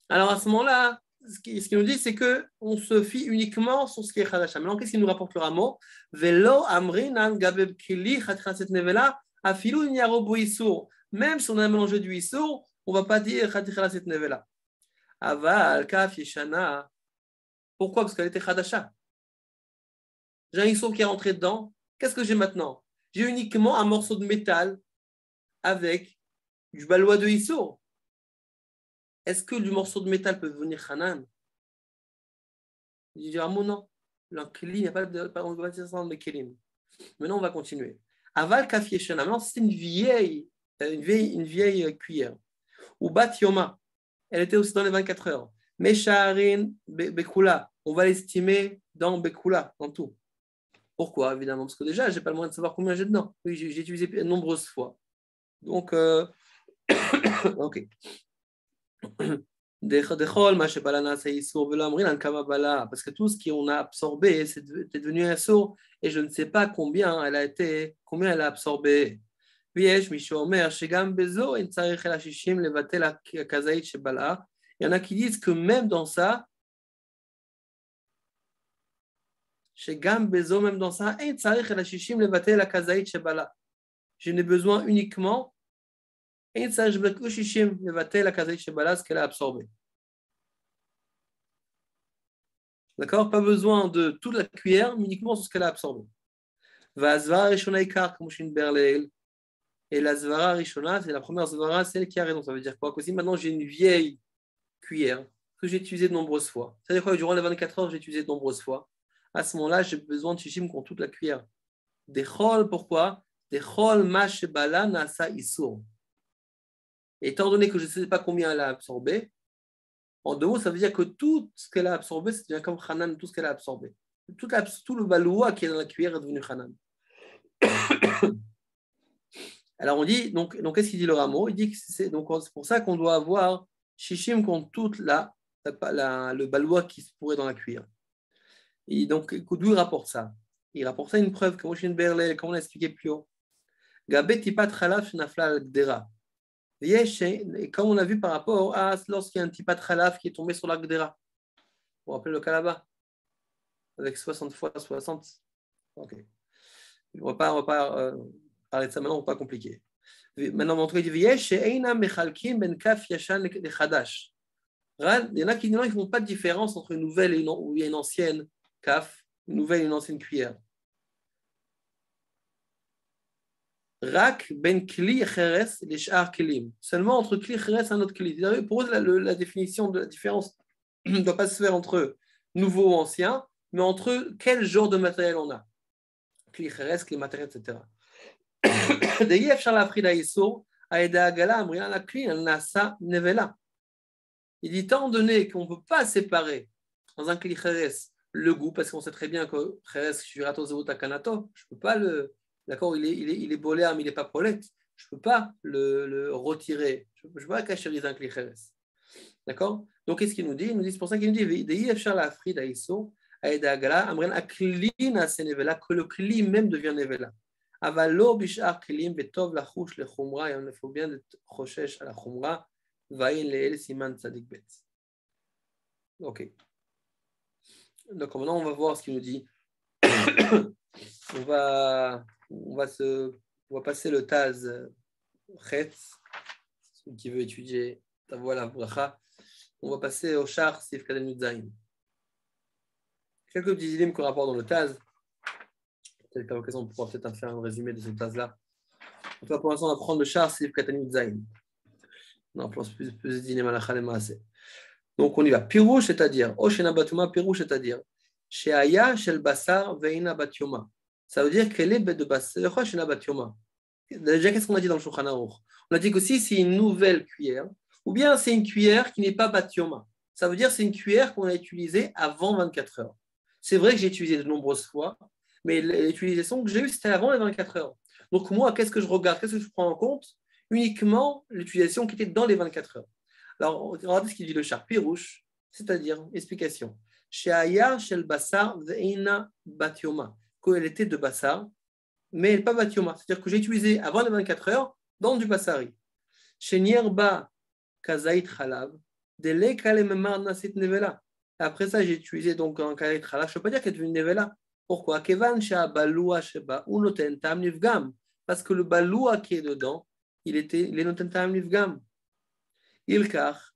[SPEAKER 1] Alors à ce moment-là, ce qu'il nous dit, c'est qu'on se fie uniquement sur ce qui est Khadasha. Maintenant, qu'est-ce qu'il nous rapporte le rameau? Velo amrinan gabeb kili khatira cette nevela afilu nyaro boissour. Même si on a mélangé du issour, on ne va pas dire khatira cette nevela. Aval, kaf, yeshana. Pourquoi? Parce qu'elle était Khadasha. J'ai un issour qui est rentré dedans. Qu'est-ce que j'ai maintenant? J'ai uniquement un morceau de métal avec du balois de issour. Est-ce que du morceau de métal peut devenir Hanan? Il dit, non. Il n'y a pas de. On va dire ça dans le kelim. Maintenant, on va continuer. Aval, kaf, yeshana. Maintenant, c'est une vieille cuillère. Ou bat yoma. Elle était aussi dans les 24 heures. Mesharin Bekula, on va l'estimer dans Bekula, dans tout. Pourquoi? Évidemment, parce que déjà, je n'ai pas le moyen de savoir combien j'ai dedans. Oui, j'ai utilisé de nombreuses fois. Donc, ok. Parce que tout ce qu'on a absorbé, c'est devenu un sourd, et je ne sais pas combien elle a absorbé. Il y en a qui disent que même dans ça, même dans ça, je n'ai besoin uniquement ce qu'elle a absorbé. D'accord? Pas besoin de toute la cuillère, mais uniquement sur ce qu'elle a absorbé. Et la zvara rishona, c'est la première zvara, celle qui a raison. Ça veut dire quoi? Que si maintenant j'ai une vieille cuillère que j'ai utilisée de nombreuses fois, c'est-à-dire quoi? Durant les 24 heures, j'ai utilisé de nombreuses fois. À ce moment-là, j'ai besoin de shishim contre toute la cuillère. Dechol, pourquoi? Dechol mashebala nasa isur. Étant donné que je ne sais pas combien elle a absorbé, en 2 mots, ça veut dire que tout ce qu'elle a absorbé, c'est bien comme Hanan, tout ce qu'elle a absorbé. Tout le baloua qui est dans la cuillère est devenu Hanan. Alors on dit, donc qu'est-ce qu'il dit le rameau? Il dit que c'est pour ça qu'on doit avoir shishim contre toute le baloua qui se pourrait dans la cuillère. Et donc, d'où il rapporte ça? Il rapporte ça une preuve, comme on l'a expliqué plus haut. Gabet tipat chalaf shenafla al-gdera. Et comme on a vu par rapport à lorsqu'il y a un tipat chalaf qui est tombé sur la gdera. Vous vous rappelez le cas là-bas? Avec 60 fois 60. Ok. On va pas parler de ça maintenant, on va pas compliquer. Maintenant, on dit il y en a qui ne font pas de différence entre une nouvelle et une ancienne kaf, une nouvelle et une ancienne cuillère. Rak ben kli cheres les shar kelim. Seulement entre kli cheres et un autre kli. Pour eux, la définition de la différence ne doit pas se faire entre nouveau ou ancien, mais entre quel genre de matériel on a. Kli cheres, kli matériel, etc. D'ailleurs, Charles Frida Issou a aidé à Gala à la kli, elle n'a sa nevela. Il dit, étant donné qu'on ne peut pas séparer dans un kli cheres le goût, parce qu'on sait très bien que cheres shirato zevut kanato, je ne peux pas le. D'accord, il est boléa, mais il n'est pas prolète. Je ne peux pas le retirer. Je ne peux pas cacheriser un kli cheres. D'accord? Donc, qu'est-ce qu'il nous dit? Il nous dit, c'est pour ça qu'il nous dit, que le kli même devient nevela. Avalo bishar klim betov lachush le chumra, et il faut bien être choshesh à la chumra, vaïn leel siman tzadik bet. Ok. Donc maintenant, on va voir ce qu'il nous dit. on va passer le Taz Chetz, celui qui veut étudier Tavola Bracha. On va passer au Shar Sif Kaden Yudzaïn. Quelques petits idées qu'on rapporte dans le Taz. Peut-être qu'à l'occasion, on pourra peut-être faire un résumé de ce Taz-là. En tout cas, pour l'instant, on va prendre le Shar Sif Kaden Yudzaïn. On pense plus d'idées Malachal et Maaseh. Donc on y va. Pirouche, c'est-à-dire, Oshena Batuma, Pirouche, c'est-à-dire, Sheaya Shel Basar Veina Batioma. Ça veut dire qu'elle est de Basar, Oshena Batioma. Déjà, qu'est-ce qu'on a dit dans le Shulchan Aruch? On a dit que si c'est une nouvelle cuillère, ou bien c'est une cuillère qui n'est pas Batioma. Ça veut dire que c'est une cuillère qu'on a utilisée avant 24 heures. C'est vrai que j'ai utilisé de nombreuses fois, mais l'utilisation que j'ai eue, c'était avant les 24 heures. Donc moi, qu'est-ce que je regarde? Qu'est-ce que je prends en compte? Uniquement l'utilisation qui était dans les 24 heures. Alors, regardez ce qu'il dit le Shar Pirouche, c'est-à-dire, explication. Sheaya shel basar ve'ina batioma. Qu'elle était de basar, mais elle n'est pas batioma. C'est-à-dire que j'ai utilisé avant les 24 heures dans du basari. Shenierba kazait chalav, dele kalememar nasit nevela. Après ça, j'ai utilisé donc un kazait chalav. Je ne peux pas dire qu'elle est devenue nevela. Pourquoi? Kevan sha balua sheba unoten tam nivgam. Parce que le balua qui est dedans, il est noten tam nivgam. Ilkar,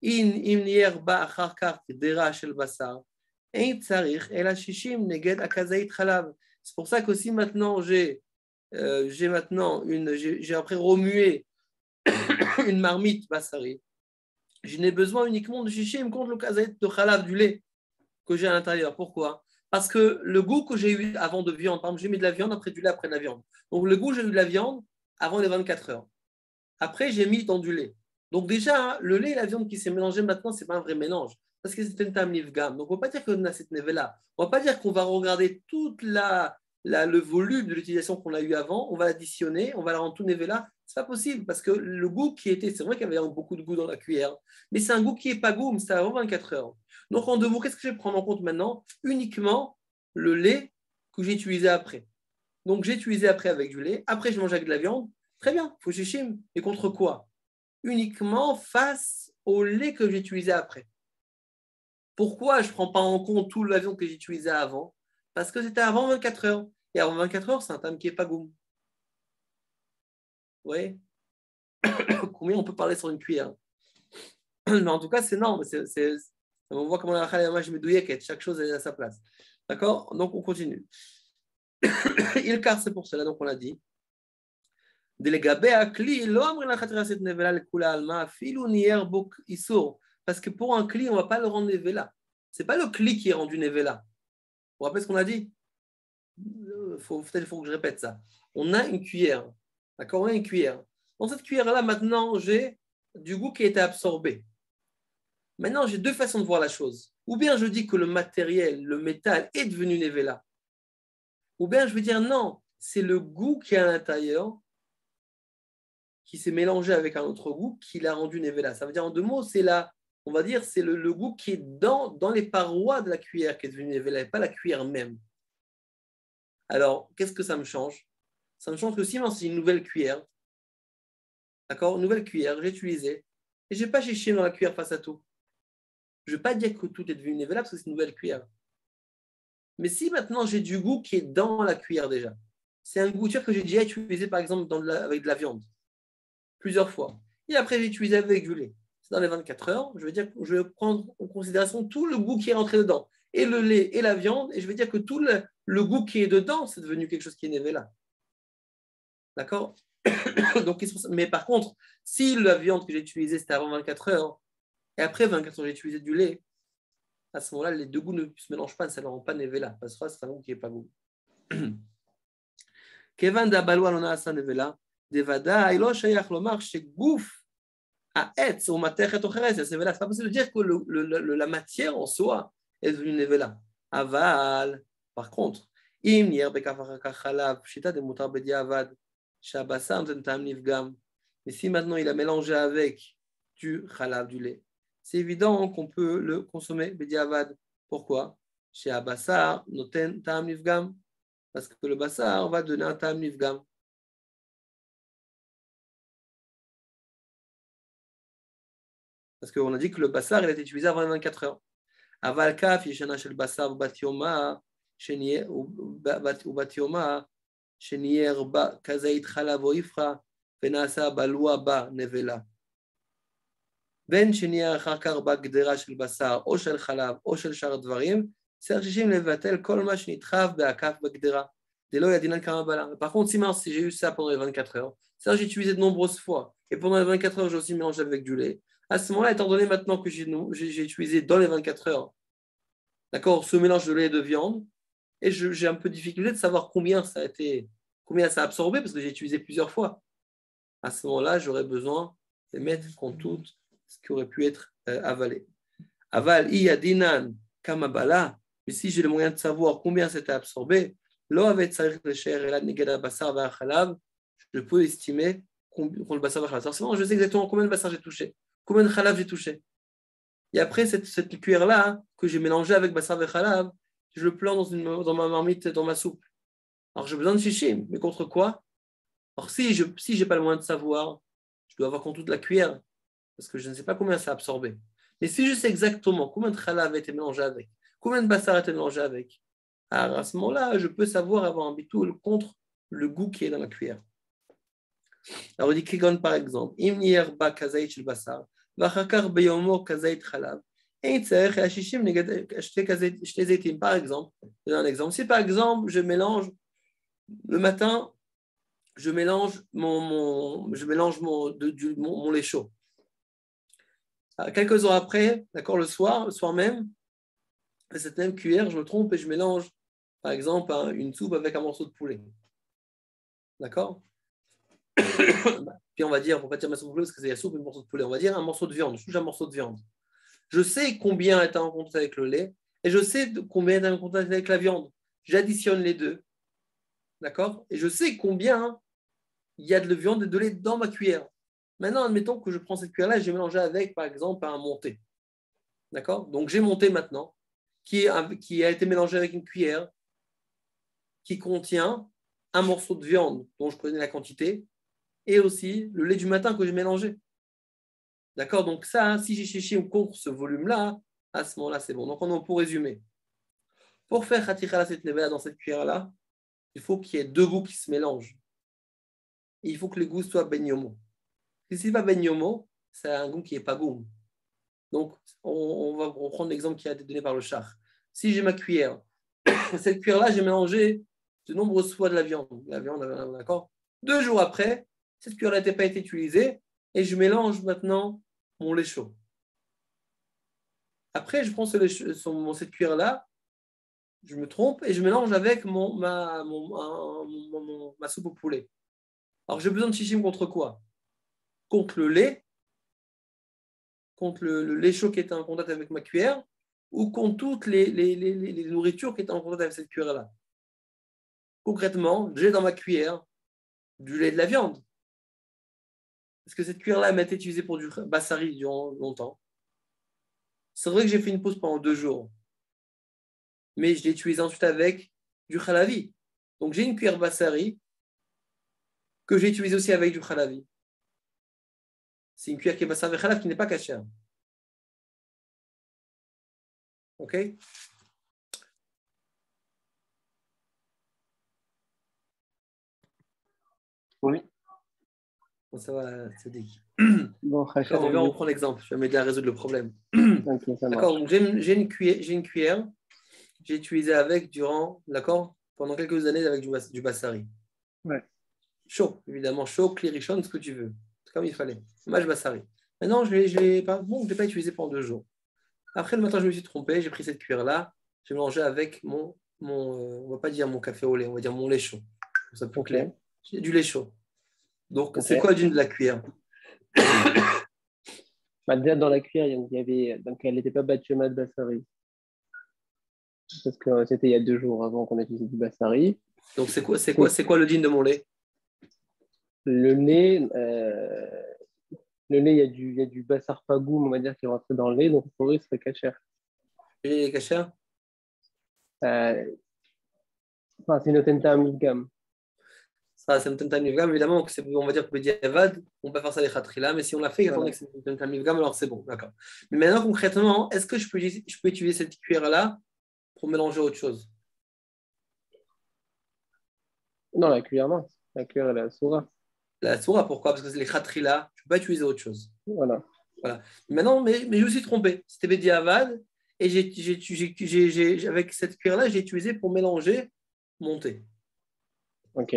[SPEAKER 1] im nierba achar kar dera shel basar, ein tzarich el hashishim neged akazait chalav. C'est pour ça que si maintenant j'ai après remué une marmite basari, je n'ai besoin uniquement de shishim contre le kazait de chalav, du lait que j'ai à l'intérieur. Pourquoi? Parce que le goût que j'ai eu avant de viande, par exemple, j'ai mis de la viande, après du lait, après de la viande. Donc le goût, j'ai eu de la viande avant les 24 heures. Après, j'ai mis dans du lait. Donc déjà, le lait et la viande qui s'est mélangé maintenant, ce n'est pas un vrai mélange. Parce que c'est une tam nivgam. Donc on ne va pas dire qu'on a cette nevela. On ne va pas dire qu'on va regarder toute le volume de l'utilisation qu'on a eu avant. On va l'additionner, on va la rendre tout nevela. Ce n'est pas possible parce que le goût qui était, c'est vrai qu'il y avait beaucoup de goût dans la cuillère, mais c'est un goût qui n'est pas goût, c'est avant 24 heures. Donc en deux mots, qu'est-ce que je vais prendre en compte maintenant? Uniquement le lait que j'ai utilisé après. Donc j'ai utilisé après avec du lait. Après, je mange avec de la viande. Très bien, il faut shishim. Et contre quoi? Uniquement face au lait que j'ai utilisé après. Pourquoi je ne prends pas en compte tout la viande que j'ai utilisé avant? Parce que c'était avant 24 heures. Et avant 24 heures, c'est un tam qui n'est pas goum. Vous voyez? Combien on peut parler sur une cuillère? Mais en tout cas, c'est énorme. On voit comment la halakha me douillait, chaque chose est à sa place. D'accord? Donc on continue. Il car c'est pour cela, donc on l'a dit. Parce que pour un cli, on ne va pas le rendre nevela. Ce n'est pas le cli qui est rendu nevela. Vous vous rappelez ce qu'on a dit? Peut-être il faut que je répète ça. On a une cuillère. D'accord? On a une cuillère. Dans cette cuillère-là, maintenant, j'ai du goût qui a été absorbé. Maintenant, j'ai deux façons de voir la chose. Ou bien je dis que le matériel, le métal, est devenu nevela. Ou bien je veux dire non, c'est le goût qui est à l'intérieur qui s'est mélangé avec un autre goût qui l'a rendu nevela. Ça veut dire en deux mots, c'est on va dire, c'est le goût qui est dans les parois de la cuillère qui est devenu nevela et pas la cuillère même. Alors, qu'est-ce que ça me change? Ça me change que si c'est une nouvelle cuillère, d'accord, une nouvelle cuillère, j'ai utilisé, et je n'ai pas cherché dans la cuillère face à tout. Je ne vais pas dire que tout est devenu nevela parce que c'est une nouvelle cuillère. Mais si maintenant j'ai du goût qui est dans la cuillère déjà, c'est un goût que j'ai déjà utilisé par exemple avec de la viande, plusieurs fois. Et après j'ai utilisé avec du lait. C'est dans les 24 heures, je vais prendre en considération tout le goût qui est rentré dedans, et le lait et la viande, et je vais dire que tout le goût qui est dedans, c'est devenu quelque chose qui est nevela. D'accord? Donc, mais par contre, si la viande que j'ai utilisée c'était avant 24 heures, et après 24 heures j'ai utilisé du lait, à ce moment-là, les deux goûts ne se mélangent pas, ça ne rend pas nevela, parce que c'est un goût qui n'est pas goût. Kevan d'Abalou alona asa nevela, devada ilo shayach lomar shegouf haetz ou matechet ocheres, c'est nevela. C'est pas possible de dire que la matière en soi est devenue nevela. Aval, par contre, im nier bekafar chalav, shita de mutar bediavad, shabasar nten tam nivgam. Mais si maintenant il a mélangé avec du chalav, du lait, c'est évident qu'on peut le consommer, bediavad. Pourquoi? Chez Abassar, noten ta'am nifgam. Parce que le bassar va donner un ta'am nifgam. Parce qu'on a dit que le bassar, il a été utilisé avant les 24 heures. Aval kaf, yeshana shel bassar, ou batioma, ou batioma, shenier ba, kazait chalav o ifra, venasa balua ba nevela. בין שנהיה אחר כך בהגדרה של בשר או של חלב או של שאר הדברים, צריכים לבטל כל מה שנדחף בהקף בגדרה. זה לא ידינן כמה בלה. Par contre, si j'ai eu ça pendant les 24 heures, ça j'ai utilisé de nombreuses fois, et pendant les 24 heures, j'ai aussi mélangé avec du lait, à ce moment-là, étant donné maintenant que j'ai utilisé dans les 24 heures, d'accord, ce mélange de lait et de viande, et j'ai un peu de difficulté de savoir combien ça a absorbé, parce que j'ai utilisé plusieurs fois. À ce moment-là, j'aurais besoin de mettre compte tout ce qui aurait pu être avalé. Aval, iyadinan, kamabala, mais si j'ai le moyen de savoir combien c'était absorbé, lo avait tsarich lecher elad neged basar v'achalav, je peux estimer combien le basar v'achalav. Sinon, je sais exactement combien de basar j'ai touché, combien de chalav j'ai touché. Et après, cette cuillère-là, que j'ai mélangée avec basar v'achalav, je le plante dans ma marmite, dans ma soupe. Alors, j'ai besoin de shishim, mais contre quoi? Alors, si je n'ai pas le moyen de savoir, je dois avoir contre toute la cuillère, parce que je ne sais pas combien ça a absorbé. Mais si je sais exactement combien de chalav a été mélangé avec, combien de bassar a été mélangé avec, alors à ce moment-là, je peux savoir avoir un bitoul contre le goût qui est dans la cuillère. Alors, on dit Kligon par exemple, im nier ba kazait shel bassar, v'achakar beyomo kazait chalav, et tzarech hashishim neged shte zaitim. Par exemple, je donne un exemple. Si par exemple, je mélange le matin, je mélange mon lait chaud. Quelques heures après, d'accord, le soir même, à cette même cuillère, je me trompe et je mélange, par exemple, une soupe avec un morceau de poulet. D'accord? Puis on va dire, on va pas dire un morceau de poulet parce que c'est la soupe et un morceau de poulet. On va dire un morceau de viande. Je touche un morceau de viande. Je sais combien est en contact avec le lait et je sais combien est en contact avec la viande. J'additionne les deux. D'accord? Et je sais combien il y a de viande et de lait dans ma cuillère. Maintenant, admettons que je prends cette cuillère-là et je vais mélanger avec, par exemple, un monté. D'accord? Donc, j'ai monté maintenant, qui a été mélangé avec une cuillère qui contient un morceau de viande dont je connais la quantité et aussi le lait du matin que j'ai mélangé. D'accord? Donc, ça, si j'ai cherché contre ce volume-là, à ce moment-là, c'est bon. Donc, pour résumer, pour faire Khatikhala cette nevela dans cette cuillère-là, il faut qu'il y ait deux goûts qui se mélangent. Et il faut que les goûts soient benyomo. Si ce n'est pas benyomo, c'est un goût qui n'est pas goût. Donc, on va prendre l'exemple qui a été donné par le char. Si j'ai ma cuillère, cette cuillère-là, j'ai mélangé de nombreuses fois de la viande. D'accord? 2 jours après, cette cuillère n'a pas été utilisée et je mélange maintenant mon lait chaud. Après, je prends cette cuillère-là, je me trompe et je mélange avec ma soupe au poulet. Alors, j'ai besoin de shishim contre quoi? Contre le lait, contre le lait chaud qui était en contact avec ma cuillère, ou contre toutes les nourritures qui étaient en contact avec cette cuillère-là. Concrètement, j'ai dans ma cuillère du lait et de la viande. Parce que cette cuillère-là m'a été utilisée pour du bassari durant longtemps. C'est vrai que j'ai fait une pause pendant 2 jours, mais je l'ai utilisée ensuite avec du khalavi. Donc j'ai une cuillère bassari que j'ai utilisée aussi avec du khalavi. C'est une cuillère qui est bassar vechalav qui n'est pas cachère. Ok?
[SPEAKER 5] Oui.
[SPEAKER 1] Bon, ça va, c'est dit.
[SPEAKER 5] Bon,
[SPEAKER 1] On va reprendre l'exemple. Je vais m'aider à résoudre le problème.
[SPEAKER 5] Okay,
[SPEAKER 1] d'accord, donc j'ai une cuillère, j'ai utilisé avec pendant quelques années avec du bassari.
[SPEAKER 5] Ouais.
[SPEAKER 1] Chaud, évidemment, chaud, klirichon, ce que tu veux. C'est comme il fallait. Mâche bassari. Maintenant, je ne l'ai pas utilisé pendant 2 jours. Après, le matin, je me suis trompé, j'ai pris cette cuillère-là, j'ai mélangé avec on ne va pas dire mon café au lait, on va dire mon lait chaud. Ça peut clair. J'ai du lait chaud. Donc, c'est quoi d'une de la cuillère?
[SPEAKER 5] Déjà, dans la cuillère, il y avait, donc elle n'était pas Batchemat Bassari. Parce que c'était il y a 2 jours avant qu'on utilisé du Bassari.
[SPEAKER 1] Donc, c'est quoi le din de mon lait?
[SPEAKER 5] Le lait, le lait, il y a du bassar pagoum, on va dire, qui est rentré dans le lait, donc pour eux, ce serait kasher.
[SPEAKER 1] Le lait est kasher?
[SPEAKER 5] Enfin, c'est une otenta amigam.
[SPEAKER 1] Ça, c'est un Tentan Mivgam, évidemment, on va dire que Bediavad, on peut faire ça les Khatrila, mais si on l'a fait, étant donné que c'est un Tentan Mivgam, alors c'est bon, d'accord. Mais maintenant, concrètement, est-ce que je peux utiliser cette cuillère-là pour mélanger autre chose?
[SPEAKER 5] Non, la cuillère, non. La cuillère, elle est à soura.
[SPEAKER 1] La Soura, pourquoi? Parce que c'est les Khatrila, je ne peux pas utiliser autre chose.
[SPEAKER 5] Voilà.
[SPEAKER 1] Maintenant, mais je me suis trompé. C'était Bediavad, et avec cette cuillère-là, j'ai utilisé pour mélanger mon thé.
[SPEAKER 5] Ok.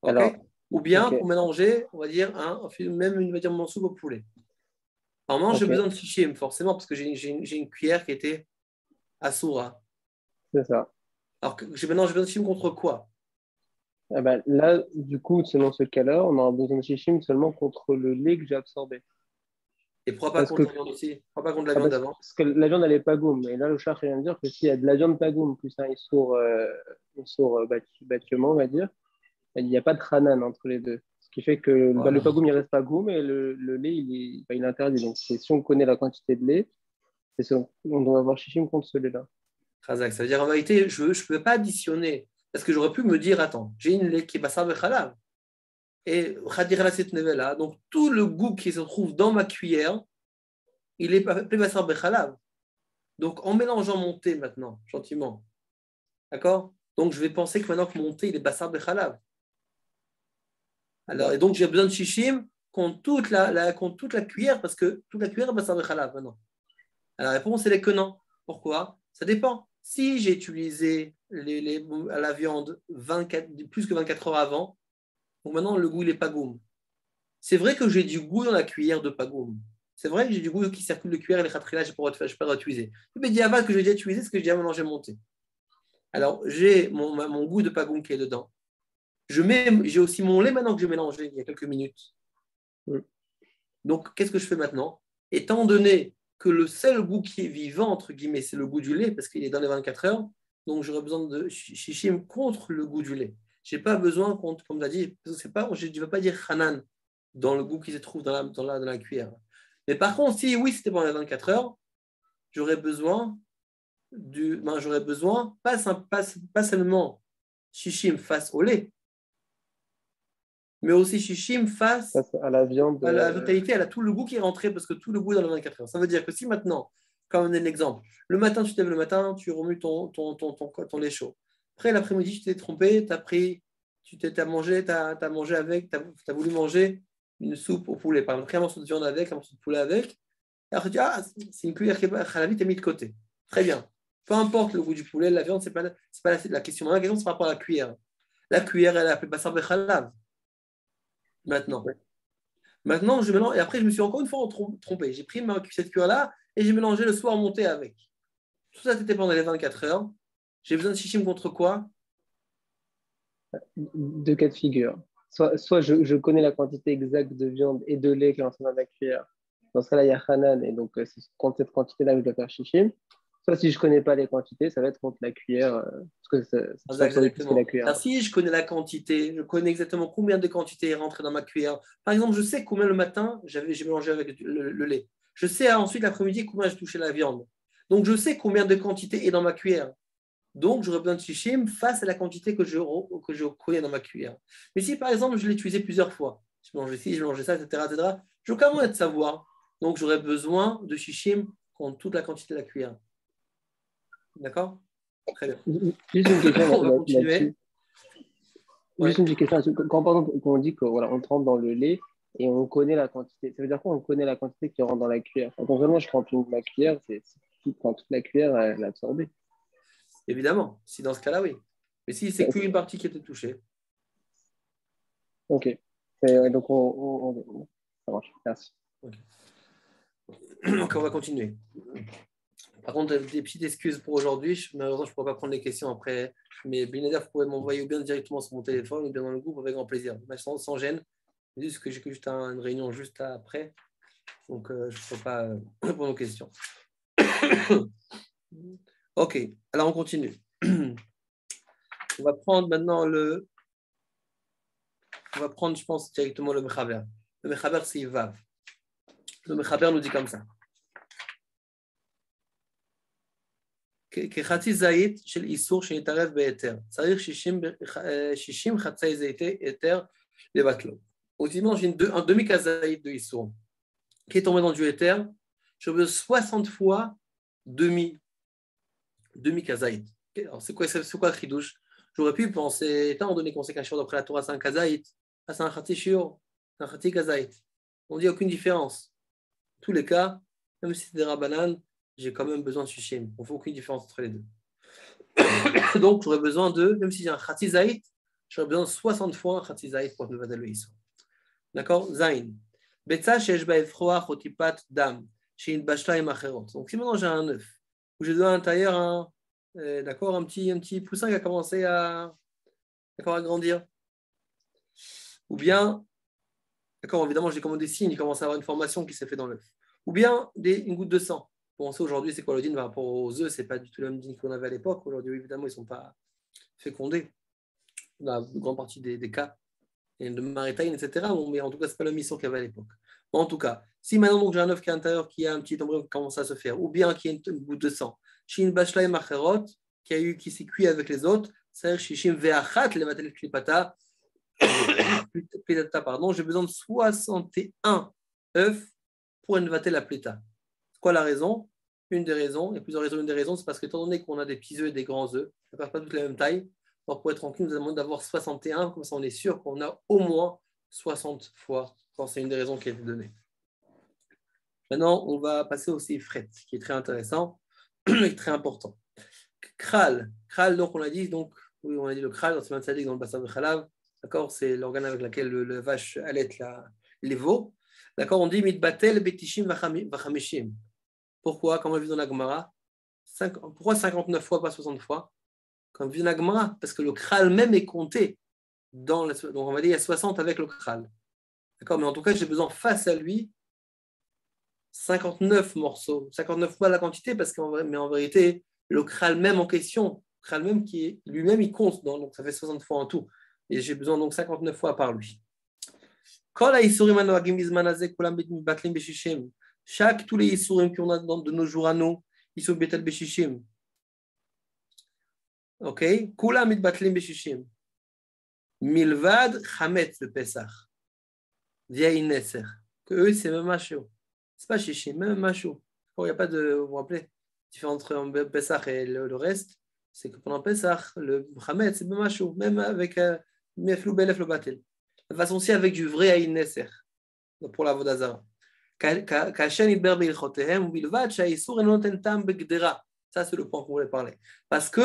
[SPEAKER 1] Okay.
[SPEAKER 5] Alors,
[SPEAKER 1] ou bien
[SPEAKER 5] okay.
[SPEAKER 1] pour mélanger, on va dire, même mon soupe au poulet. Normalement, j'ai besoin de shishim, forcément, parce que j'ai une cuillère qui était asura.
[SPEAKER 5] C'est ça.
[SPEAKER 1] Alors maintenant, j'ai besoin de shishim contre quoi?
[SPEAKER 5] Eh ben, là, du coup, selon ce cas-là, on aura besoin de shishim seulement contre le lait que j'ai absorbé.
[SPEAKER 1] Et pourquoi pas contre la viande aussi? Pourquoi pas contre la viande d'avant?
[SPEAKER 5] Parce que la viande, elle est pagoum. Et là, le char vient de dire que s'il y a de la viande pagoum plus un issour bâtiment, on va dire, il n'y a pas de hanan entre les deux. Ce qui fait que le pagoum, il reste pagoum et le lait, il est interdit. Donc, si on connaît la quantité de lait, on doit avoir shishim contre ce lait-là.
[SPEAKER 1] Khazak, ça veut dire en vérité, je ne peux pas additionner. Parce que j'aurais pu me dire, attends, j'ai une lait qui est bassar bechalav. Et khadira cette nevela, donc tout le goût qui se trouve dans ma cuillère, il est plus bassar bechalav. Donc en mélangeant mon thé maintenant, gentiment, d'accord? Donc je vais penser que maintenant que mon thé, il est bassar bechalav. Alors, et donc, j'ai besoin de shishim contre toute la cuillère, parce que toute la cuillère est bassar bechalav maintenant. Alors, la réponse, elle est que non. Pourquoi? Ça dépend. Si j'ai utilisé la viande plus que 24 heures avant, donc maintenant, le goût, il est pagoum. C'est vrai que j'ai du goût dans la cuillère de pagoum. C'est vrai que j'ai du goût qui circule de cuillère et les khatrila, je peux pas l'utiliser. Mais diavad que j'ai déjà utilisé, c'est que j'ai déjà mélangé mon thé. Alors, j'ai mon goût de pagoum qui est dedans. J'ai aussi mon lait maintenant que j'ai mélangé il y a quelques minutes. Donc, qu'est-ce que je fais maintenant? Étant donné que le seul goût qui est vivant, entre guillemets, c'est le goût du lait, parce qu'il est dans les 24 heures, donc j'aurais besoin de shishim contre le goût du lait. Je n'ai pas besoin, comme tu l'as dit, je ne veux pas dire hanan dans le goût qui se trouve dans la cuillère. Mais par contre, si oui, c'était pendant les 24 heures, j'aurais besoin, pas seulement shishim face au lait, mais aussi shishim face
[SPEAKER 5] à la viande.
[SPEAKER 1] À la totalité, elle a tout le goût qui est rentré parce que tout le goût est dans les 24 heures. Ça veut dire que si maintenant, comme on a un exemple, le matin, tu te lèves le matin, tu remues ton lait chaud. Après, l'après-midi, tu t'es trompé, tu as mangé avec, tu as voulu manger une soupe au poulet. Par exemple, un morceau de viande avec, un morceau de poulet avec. Et après, tu dis, c'est une cuillère qui est khalavi, tu as mis de côté. Très bien. Peu importe le goût du poulet, la viande, ce n'est pas la question. La question, c'est par rapport à la cuillère. La cuillère, elle est appelée bassar bechalav. Maintenant, je mélange, et après, je me suis encore une fois trompé. J'ai pris cette cuillère-là et j'ai mélangé le soir monté avec. Tout ça, c'était pendant les 24 heures. J'ai besoin de shishim contre quoi?
[SPEAKER 5] Deux cas de figure. Soit je connais la quantité exacte de viande et de lait qui est rentré dans la cuillère. Dans ce cas-là, il y a hanan, et donc c'est contre cette quantité-là que je dois faire shishim. Soit si je ne connais pas les quantités, ça va être contre la cuillère, parce que c'est plus que la cuillère.
[SPEAKER 1] Alors, si je connais la quantité, je connais exactement combien de quantité est rentrée dans ma cuillère. Par exemple, je sais combien le matin j'ai mélangé avec le lait. Je sais ensuite l'après-midi combien j'ai touché la viande. Donc, je sais combien de quantité est dans ma cuillère. Donc, j'aurais besoin de shishim face à la quantité que je connais dans ma cuillère. Mais si, par exemple, je l'ai utilisé plusieurs fois, je mangeais ci, je mangeais ça, etc., je n'ai aucun moyen de savoir. Donc, j'aurais besoin de shishim contre toute la quantité de la cuillère. D'accord? Très bien.
[SPEAKER 5] Juste une question.
[SPEAKER 1] On va continuer.
[SPEAKER 5] Juste une petite question. Quand par exemple, on dit qu'on trempe dans le lait et on connaît la quantité, ça veut dire quoi on connaît la quantité qui rentre dans la cuillère? Donc vraiment, je trempe ma cuillère, c'est quand toute la cuillère elle est absorbée.
[SPEAKER 1] Évidemment, si dans ce cas-là, oui. Mais si c'est qu'une partie qui était touchée.
[SPEAKER 5] Ok. Donc ça marche. Merci.
[SPEAKER 1] Okay. Donc on va continuer. Par contre, des petites excuses pour aujourd'hui. Malheureusement, je ne pourrai pas prendre les questions après. Mais Binader, vous pouvez m'envoyer ou bien directement sur mon téléphone ou bien dans le groupe avec grand plaisir. Sans gêne. Juste que j'ai juste une réunion juste après. Donc, je ne peux pas répondre aux questions. Ok, alors on continue. On va prendre maintenant je pense, directement le Mechaber. Le Le Mechaber, c'est Vav. Le Mechaber nous dit comme ça. כחצי זית של איסור שנתערב בהיתר. צריך 60 חצאי זיתי היתר לבטלו. Ultimement, j'ai un demi-kazaït de Issour qui est tombé dans du éther. Je veux 60 fois demi-kazaït. Alors, c'est quoi le chidouche? J'aurais pu penser, étant donné qu'on sait qu'un shiur d'après la Torah, c'est un kazaït, c'est un khati shiur, c'est un khati kazaït. On dit aucune différence. En tous les cas, même si c'est des rabbanan, j'ai quand même besoin de shishim. On ne fait aucune différence entre les deux. Donc, j'aurais besoin de, même si j'ai un khati zaït, j'aurais besoin de 60 fois un khati zaït pour me vadel le Issour. D'accord? Zain. Betza shesh ba'efroa chotipat dam, shein bashla im acherot. Donc, si maintenant j'ai un œuf, où je dois à l'intérieur d'accord, un petit poussin qui a commencé à grandir. Ou bien, d'accord, évidemment, j'ai commandé des signes, il commence à avoir une formation qui s'est faite dans l'œuf. Ou bien une goutte de sang. Bon, ça aujourd'hui, c'est quoi le din par rapport aux œufs? C'est pas du tout le même din qu'on avait à l'époque. Aujourd'hui, évidemment, ils ne sont pas fécondés. Dans la grande partie des cas. Et de maritime, etc. Mais en tout cas, ce n'est pas la mission qu'il y avait à l'époque. Bon, en tout cas, si maintenant donc, j'ai un œuf qui est à l'intérieur, qui a un petit embryon qui commence à se faire, ou bien qui a une goutte de sang, Shin Bashla et Macherot, qui s'est cuit avec les autres, c'est-à-dire Shishim Ve'achat, les Matel Klipata, pardon, j'ai besoin de 61 œufs pour invater la pléta. C'est quoi la raison? Une des raisons, il y a plusieurs raisons. Une des raisons, c'est parce qu'étant donné qu'on a des petits œufs et des grands œufs, ça ne passe pas toutes la même taille. Alors pour être tranquille, nous avons d'avoir 61, comme ça on est sûr qu'on a au moins 60 fois. C'est une des raisons qui a été donnée. Maintenant, on va passer au Seifret, qui est très intéressant et très important. Kral, donc on a dit, oui, on a dit le Kral, dans le Sadik, dans le bassin de Khalav, d'accord, c'est l'organe avec lequel la vache allait les veaux. D'accord, on dit Mitbatel Betishim Vachamishim. Pourquoi? Comme on a vu dans la Gemara, pourquoi 59 fois, pas 60 fois? Comme vu dans la Gemara, parce que le Kral même est compté. Donc on va dire il y a 60 avec le Kral. D'accord, mais en tout cas, j'ai besoin face à lui 59 morceaux, 59 fois la quantité, mais en vérité, le Kral même en question, le Kral même qui est lui-même, il compte, donc ça fait 60 fois en tout. Et j'ai besoin donc 59 fois par lui. Tous les Isurim qu'on a de nos jours à nous, ils sont Betel Beshishim. Ok? Kula mitbatlim Beshishim. Milvad Chametz le Pesach. Vieille Nesser. Que eux, c'est même macho. C'est pas Shishim, même macho. Il n'y a pas de. Vous vous rappelez? Différence entre Pesach et le reste, c'est que pendant Pesach, le Chametz, c'est même macho. Même avec Meflou Belef le Batel. De façon aussi avec du vrai Aïn Nesser. Pour la Vodazara. Kashen Idber Beilchotehem ou Bilvad, Shaïsour et Noten Tam Begdera. Ça, c'est le point qu'on voulait parler. Parce que,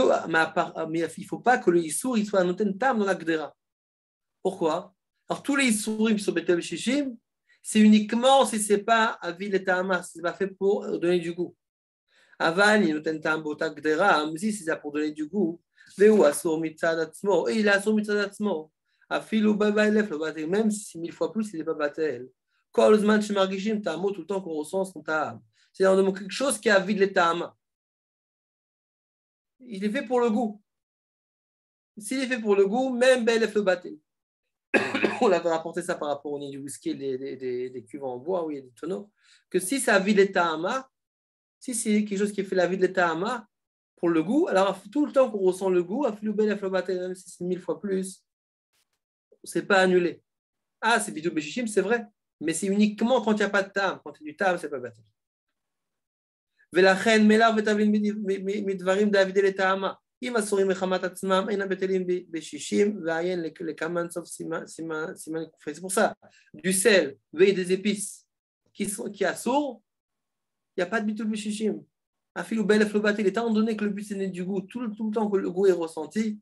[SPEAKER 1] mais il ne faut pas que le Issour il soit Noten Tam dans la Gdera. Pourquoi? Alors, tous les Issourim qui sont Betel Shishim, c'est uniquement si ce n'est pas Avil et Ta'ama, si ce n'est pas fait pour donner du goût. Aval, il Noten Tam Bota Gdera, mais si c'est pour donner du goût, Veu Asur Mitzad Atzmo, et il a Asur Mitzad Atzmo. Afilou Baba Elef, même si 1000 fois plus, il n'est pas Batel. Kol Zman Shemargishim Ta'amo, tout le temps qu'on ressent son Ta'am. C'est-à-dire quelque chose qui a Avil et Ta'ama. Il est fait pour le goût. S'il est fait pour le goût, même Belef le Batel. On avait rapporté ça par rapport au nid du whisky et des cuves en bois, oui, et des tonneaux, que si ça vide l'état ama, si c'est quelque chose qui fait la vie de l'état ama pour le goût, alors tout le temps qu'on ressent le goût, même si c'est 1000 fois plus, c'est pas annulé. Ah, c'est bidou béchichim, c'est vrai, mais c'est uniquement quand il n'y a pas de tam. Quand il y a du tam, c'est pas batel. Velachen melar vetavlin midvarim david l'état ama. אם אסורים מחמת עצמם, אינם בטלים בשישים, ועיין לכמה סוף סימן קופי. C'est pour ça, du sel et des épices qui assourent, il n'y a pas de bitul bishishim. Afilou belef le batel, étant donné que le but c'est du goût, tout le temps que le goût est ressenti,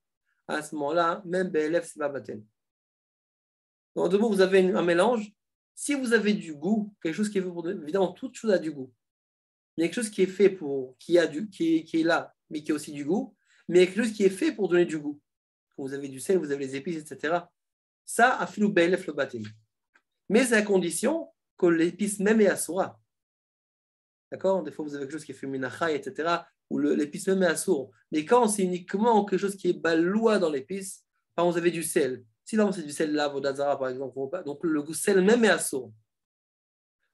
[SPEAKER 1] à ce moment-là, même belef c'est pas batel. En deux mots, vous avez un mélange. Si vous avez du goût, quelque chose qui est fait pour, évidemment, toute chose a du goût. Il y a quelque chose qui est fait pour, qui est là, mais qui a aussi du goût. Mais quelque chose qui est fait pour donner du goût. Quand vous avez du sel, vous avez les épices, etc. Ça, afilou be'elef le batel. Mais c'est à condition que l'épice même est assoura. D'accord? Des fois, vous avez quelque chose qui est fait minachai, etc. Où l'épice même est assour. Mais quand c'est uniquement quelque chose qui est baloua dans l'épice, par exemple, vous avez du sel. Si là, c'est du sel là, Vodazara par exemple, donc le sel même est assourd.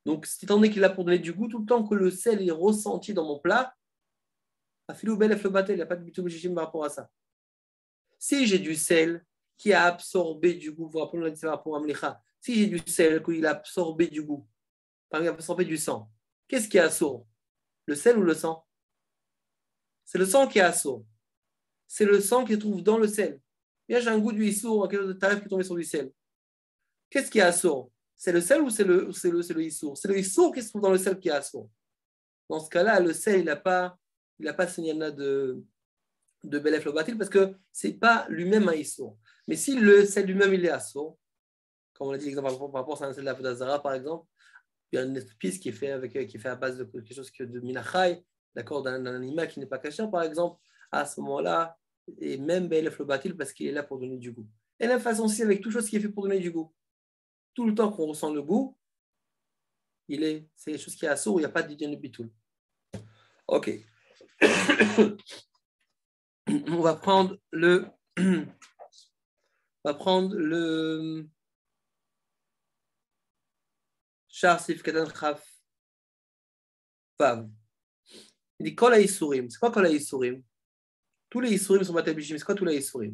[SPEAKER 1] Donc, étant donné qu'il a pour donner du goût, tout le temps que le sel est ressenti dans mon plat, il n'y a pas de bitul b'shishim par rapport à ça. Si j'ai du sel qui a absorbé du goût, vous vous rappelez, on a dit ça par rapport à Mlicha. Si j'ai du sel qui a absorbé du goût, par exemple, absorbé du sang, qu'est-ce qui est assourd? Le sel ou le sang? C'est le sang qui est assourd. C'est le sang qui se trouve dans le sel. Bien, j'ai un goût du issour, quelque chose de tarif qui est tombé sur du sel. Qu'est-ce qui est assourd? C'est le sel ou c'est le issour? C'est le issour qui se trouve dans le sel qui est assourd. Dans ce cas-là, le sel, il n'a pas ce niana de Belef le Batil parce que ce n'est pas lui-même un issour. Mais si le sel lui-même, il est assourd, comme on a dit l'exemple par rapport à un sel de la Vodazara, par exemple, il y a une épice qui est fait à base de quelque chose de minachai, d'accord, d'un animal qui n'est pas caché, par exemple, à ce moment-là, et même Belef le Batil parce qu'il est là pour donner du goût. Et de la même façon aussi avec toute chose qui est fait pour donner du goût. Tout le temps qu'on ressent le goût, c'est quelque chose qui est assourd, il n'y a pas d'hygiène de bitoul. Ok. On va prendre le Char Sif Katan Chaf Vav. Il dit Kol HaYisurim. C'est quoi Kol HaYisurim? Tous les Yisurim sont Batel Bishim. C'est quoi tous les Yisurim?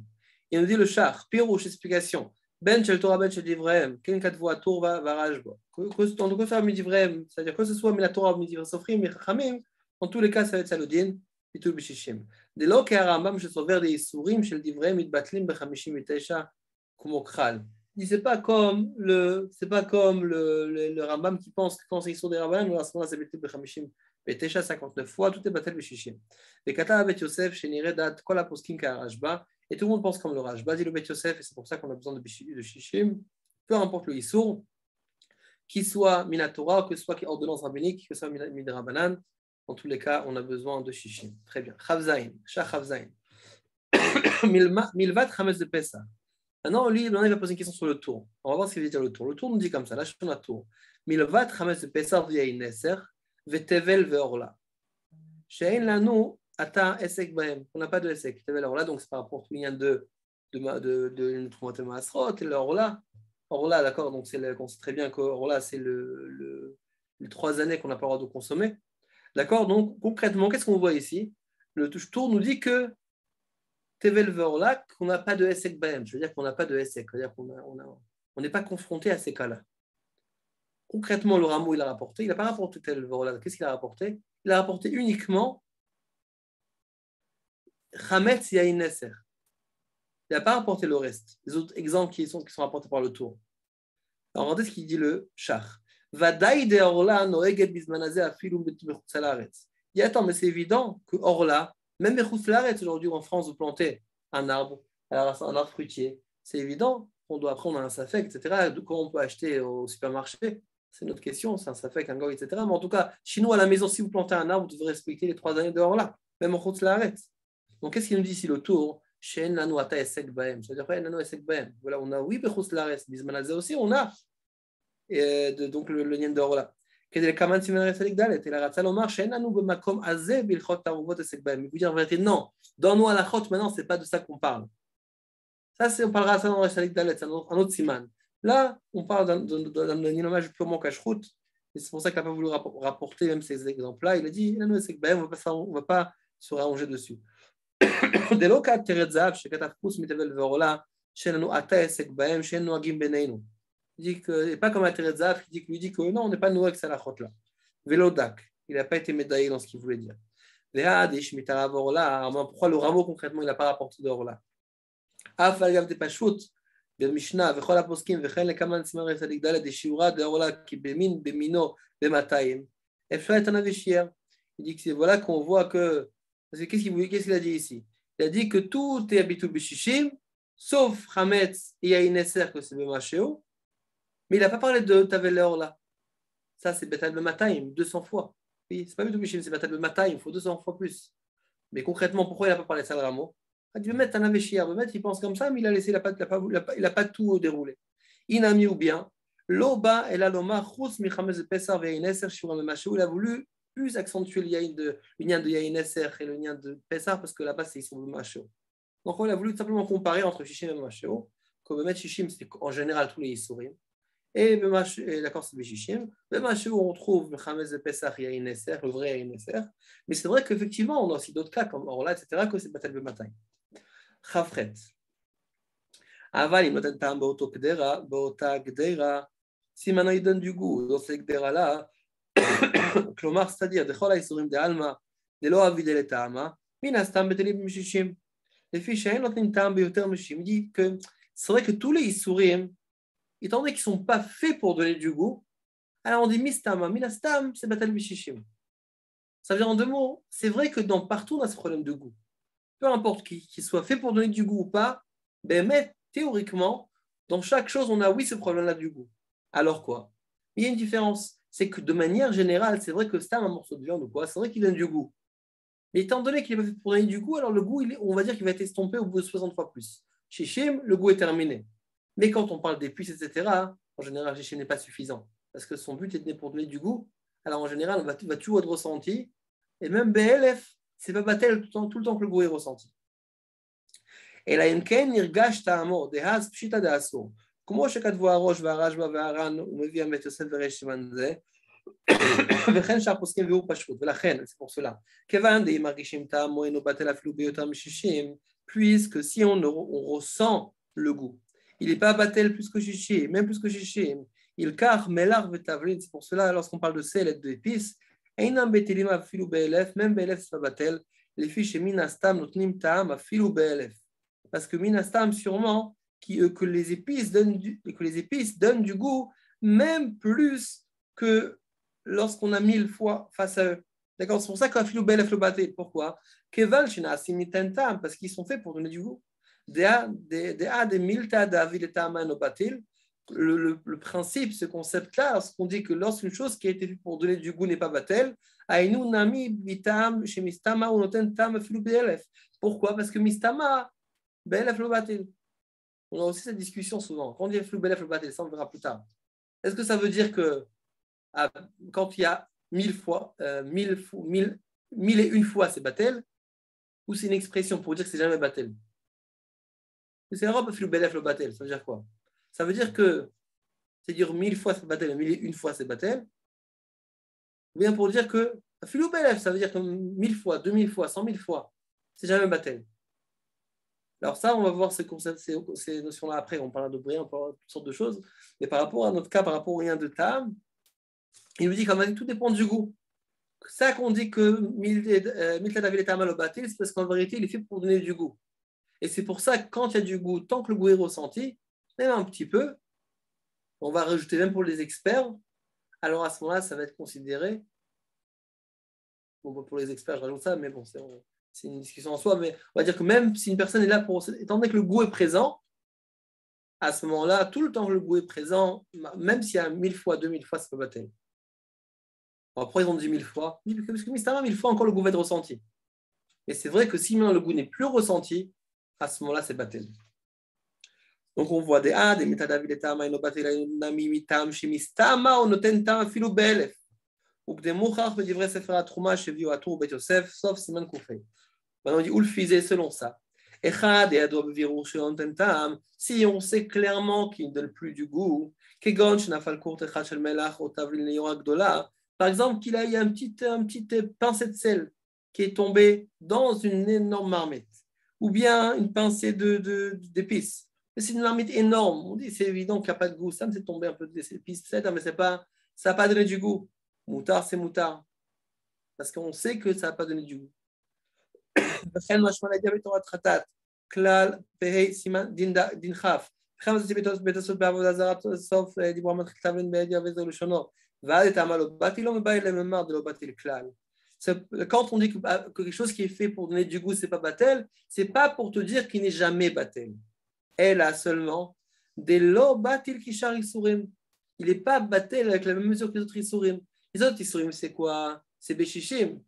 [SPEAKER 1] Il nous dit le Char, Pirouche, explication. Ben Shel Torah, Ben Shel Divrem, Ken Katvoa, Tour, Varajbo. En tout cas, Midivrem, c'est-à-dire que ce soit la Torah, Midivrem, Sofrim, Mirchamim, en tous les cas, ça va être Salodin, Bitul Bishishim. Dès lors qu'il y a un Rambam, je suis vers des Yisurim, Shel Divrem, Mitbatlim, Bechamishin, Mitesha, Kumokral. Il dit c'est pas comme le Rambam qui pense que quand c'est sur des Rambam, à ce moment-là, c'est Bitul Bechamishin. Betesha 59 fois, tout est Batel Bishishim. Les Kata Abet Yosef, Shenire Dat, Kola Poskin Karajba, et tout le monde pense comme le Rajba, dit le Bet Yosef, et c'est pour ça qu'on a besoin de Shishim, peu importe le Issour, qu'il soit Minatora, que ce soit ordonnance rabbinique, que ce soit Midrabanan, en tous les cas, on a besoin de Shishim. Très bien. Chavzain, Shah Chavzain. Milvat Chametz de Pessah. Maintenant, lui, il va poser une question sur le tour. On va voir ce qu'il veut dire le tour. Le tour nous dit comme ça, là, je suis dans le tour. Milvat Chametz de Pessah via Ineser. Vetevel veorla. Shein lanu ata esek bahem. On n'a pas de esek. Tevel orla, donc c'est par rapport au lien de notre masrot et l'orla. Orla, d'accord, donc on sait très bien que orla, c'est les 3 années qu'on n'a pas le droit de consommer. D'accord, donc concrètement, qu'est-ce qu'on voit ici? Le tour nous dit que tevel veorla, qu'on n'a pas de esek bahem. Je veux dire qu'on n'a pas de esek. C'est-à-dire qu'on n'est pas confronté à ces cas-là. Concrètement, le rameau, il a rapporté. Il n'a pas rapporté tel voilà. Qu'est-ce qu'il a rapporté? Il a rapporté uniquement Chametz Yain Neser. Il n'a pas rapporté le reste. Les autres exemples qui sont rapportés par le tour. Alors, regardez ce qu'il dit le Shach. Vadaï de Orla noeget bismanazé afilum bechutz haaretz. Il dit attends, mais c'est évident que Orla, même bechutz haaretz, aujourd'hui en France, vous plantez un arbre fruitier. C'est évident qu'on doit prendre un safek, etc. Comment on peut acheter au supermarché? C'est une autre question, c'est un safek, un goy, etc. Mais en tout cas, chez nous, à la maison, si vous plantez un arbre, vous devez respecter les 3 années dehors là, même en chutz haaretz. Donc, qu'est-ce qu'il nous dit ici le tour? She'en lanu ata esek bahem. C'est-à-dire, en lanu esek bahem. Voilà, on a, oui, bechutz haaretz, bismanazé aussi, on a. Donc, le lien dehors là. Quel est le kaman simen retzalik dalet? Et la ratzal omar, she'en lanu b'makom azeh bilchot taruvot esek bahem. Il vous dire en vérité, non, dans nous à la chot, maintenant, c'est pas de ça qu'on parle. Ça, on parlera de ça dans retzalik dalet, c'est un autre siman. Là, on parle d'un image purement cache-route, et c'est pour ça qu'il n'a pas voulu rapporter même ces exemples-là. Il a dit, on ne va pas se rallonger dessus. Il dit que n'est pas comme un Teretzav qui lui dit que non, on n'est pas noué avec Salachot là. Vélodak, il n'a pas été médaillé dans ce qu'il voulait dire. Pourquoi le rameau concrètement il n'a pas rapporté d'or là? במשנה וכל הפוסקים וכן לכמה סימן רצדיק ד' דשיעורה דאורלה כי במין במינו ב200 אפשר את הנביא שיער. Il dit que voilà qu'on voit que qu'est-ce qu'il a dit ici? Il a dit que tout est habitul bishishim sauf Chametz et Yain Neser que c'est b'masheo, mais il n'a pas parlé de tavel orla. Ça c'est betal b200 200 fois. Oui, c'est pas habitul bishishim, c'est betal b200, il faut 200 fois plus. Mais concrètement, pourquoi il n'a pas parlé de ça le rameau? Il veut mettre un avéchier, il pense comme ça, mais il a laissé, il n'a pas tout déroulé. Inami ou bien, l'oba et la loma, chus michamez de pesar ve yain shura memasheu, il a voulu plus accentuer le lien de yain et le lien de pesar parce que là-bas c'est ils sont memasheu. Donc il a voulu simplement comparer entre shishim et memasheu. comme Bemet Shishim, c'est en général tous les Issourim. Et d'accord, c'est Beshishim. Même où on trouve le Chametz de Pesach, il y a une Esser, le vrai, il y a une Esser. Mais c'est vrai qu'effectivement, on a aussi d'autres cas, comme Orla, etc., que c'est Batel Bematay. Chafret. Aval, il note un Beota Gdera. Si maintenant il donne du goût dans ces Gdera-là, Klomar, c'est-à-dire, de Chola Issourim de Alma, de Lo Avidel et Ta'ama, Minastam Betelim Meshishim. Les fiches, il dit que c'est vrai que tous les Issourim, étant donné qu'ils ne sont pas faits pour donner du goût, alors on dit Mistama, Minastam, c'est Batel Bishishim. Ça veut dire en deux mots, c'est vrai que partout on a ce problème de goût. Peu importe qu'il soit fait pour donner du goût ou pas, mais théoriquement, dans chaque chose, on a oui ce problème-là du goût. Alors quoi? Il y a une différence, c'est que de manière générale, c'est vrai que c'est un morceau de viande ou quoi, c'est vrai qu'il donne du goût. Mais étant donné qu'il n'est pas fait pour donner du goût, alors le goût, on va dire qu'il va être estompé au bout de 60 fois plus. Shishim, le goût est terminé. Mais quand on parle d'épices, etc., en général, Shishim n'est pas suffisant. Parce que son but est pour donner du goût. Alors en général, on va toujours être ressenti. Et même BLF, c'est pas batel tout le temps que le goût est ressenti. Et la Yenken, Nirgash Ta'amo, Dehaz Pshita Deaso. Comment שכתבו הראש והרשב"א והר"ן ומביא המת יוסף וריש סימן זה וכן שאר פוסקים והוא פשוט ולכן c'est pour cela כיוון דאם מרגישים טעם או אינו בטל אפילו ביותר משישים puisque si on ressent le goût il n'est pas batel plus que shishim même plus que shishim il car melar vetavlin c'est pour cela lorsqu'on parle de sel et d'épices einam betelim afilu be'elef même be'elef c'est pas batel les fiches minastam notnim ta'am afilu be'elef parce que minastam sûrement que les épices donnent du goût, même plus que lorsqu'on a 1000 fois face à eux. D'accord? C'est pour ça qu'un filou belef le batel. Pourquoi? Parce qu'ils sont faits pour donner du goût. Le principe, ce concept-là, lorsqu'on dit que lorsqu'une chose qui a été faite pour donner du goût n'est pas batel, pourquoi? Parce que mistama, belef le batel. On a aussi cette discussion souvent. Quand on dit flou belef le batel, ça on verra plus tard. Est-ce que ça veut dire que quand il y a 1000 fois, 1001 fois c'est batel, ou c'est une expression pour dire que c'est jamais batel? C'est l'Europe flou belef le batel, ça veut dire quoi? Ça veut dire que c'est dire 1000 fois c'est batel, 1001 fois c'est batel, ou bien pour dire que flou belef, ça veut dire que 1000 fois, 2000 fois, 100 000 fois, c'est jamais batel. Alors ça, on va voir ces notions-là après, on parlera de brillant, on parlera de toutes sortes de choses, mais par rapport à notre cas, par rapport au rien de Tam, il nous dit quand même tout dépend du goût. Ça qu'on dit que c'est parce qu'en vérité, il est fait pour donner du goût. Et c'est pour ça que quand il y a du goût, tant que le goût est ressenti, même un petit peu, on va rajouter même pour les experts, alors à ce moment-là, ça va être considéré, bon, pour les experts, je rajoute ça, mais bon, c'est une discussion en soi, mais on va dire que même si une personne est là étant donné que le goût est présent, à ce moment-là, tout le temps que le goût est présent, même s'il y a 1000 fois, 2000 fois, ça peut battre. Après, ils ont dit 1000 fois, parce que mystérieusement, 1000 fois, encore le goût va être ressenti. Mais c'est vrai que si maintenant le goût n'est plus ressenti, à ce moment-là, c'est battel. Donc on voit des métadaviletama, nami mitam, shemistama, on noten tam filu belef. Ou que des mouchach, mais d'ivrer sefer atrouma, cheviu atou, bet Yosef, sauf Siman Koufei. Maintenant, on dit, où le fisé selon ça. Si on sait clairement qu'il ne donne plus du goût, par exemple, qu'il a eu une petite pincée de sel qui est tombée dans une énorme marmite, ou bien une pincée d'épices. C'est une marmite énorme. On dit, c'est évident qu'il n'y a pas de goût. Ça me fait tomber un peu d'épices, mais ça n'a pas donné du goût. Moutard, c'est moutard. Parce qu'on sait que ça n'a pas donné du goût. כלל פהי סימן דין כף. בכמה זה בתוספות בעבודה זרה סוף דיבור מתחיל בין בידיע וזו לשונו. ועד את העמל לא באתי לא מבא אלה ממר דלא באתי לכלל. Quand on dit que quelque chose qui est fait pour donner du goût, c'est pas batel, c'est pas pour te dire qu'il n'est jamais batel. Elle a seulement des lo batil kishar isurim. Il n'est pas batel avec la même mesure que les autres isurim. Les autres isurim, c'est quoi? C'est beshishim.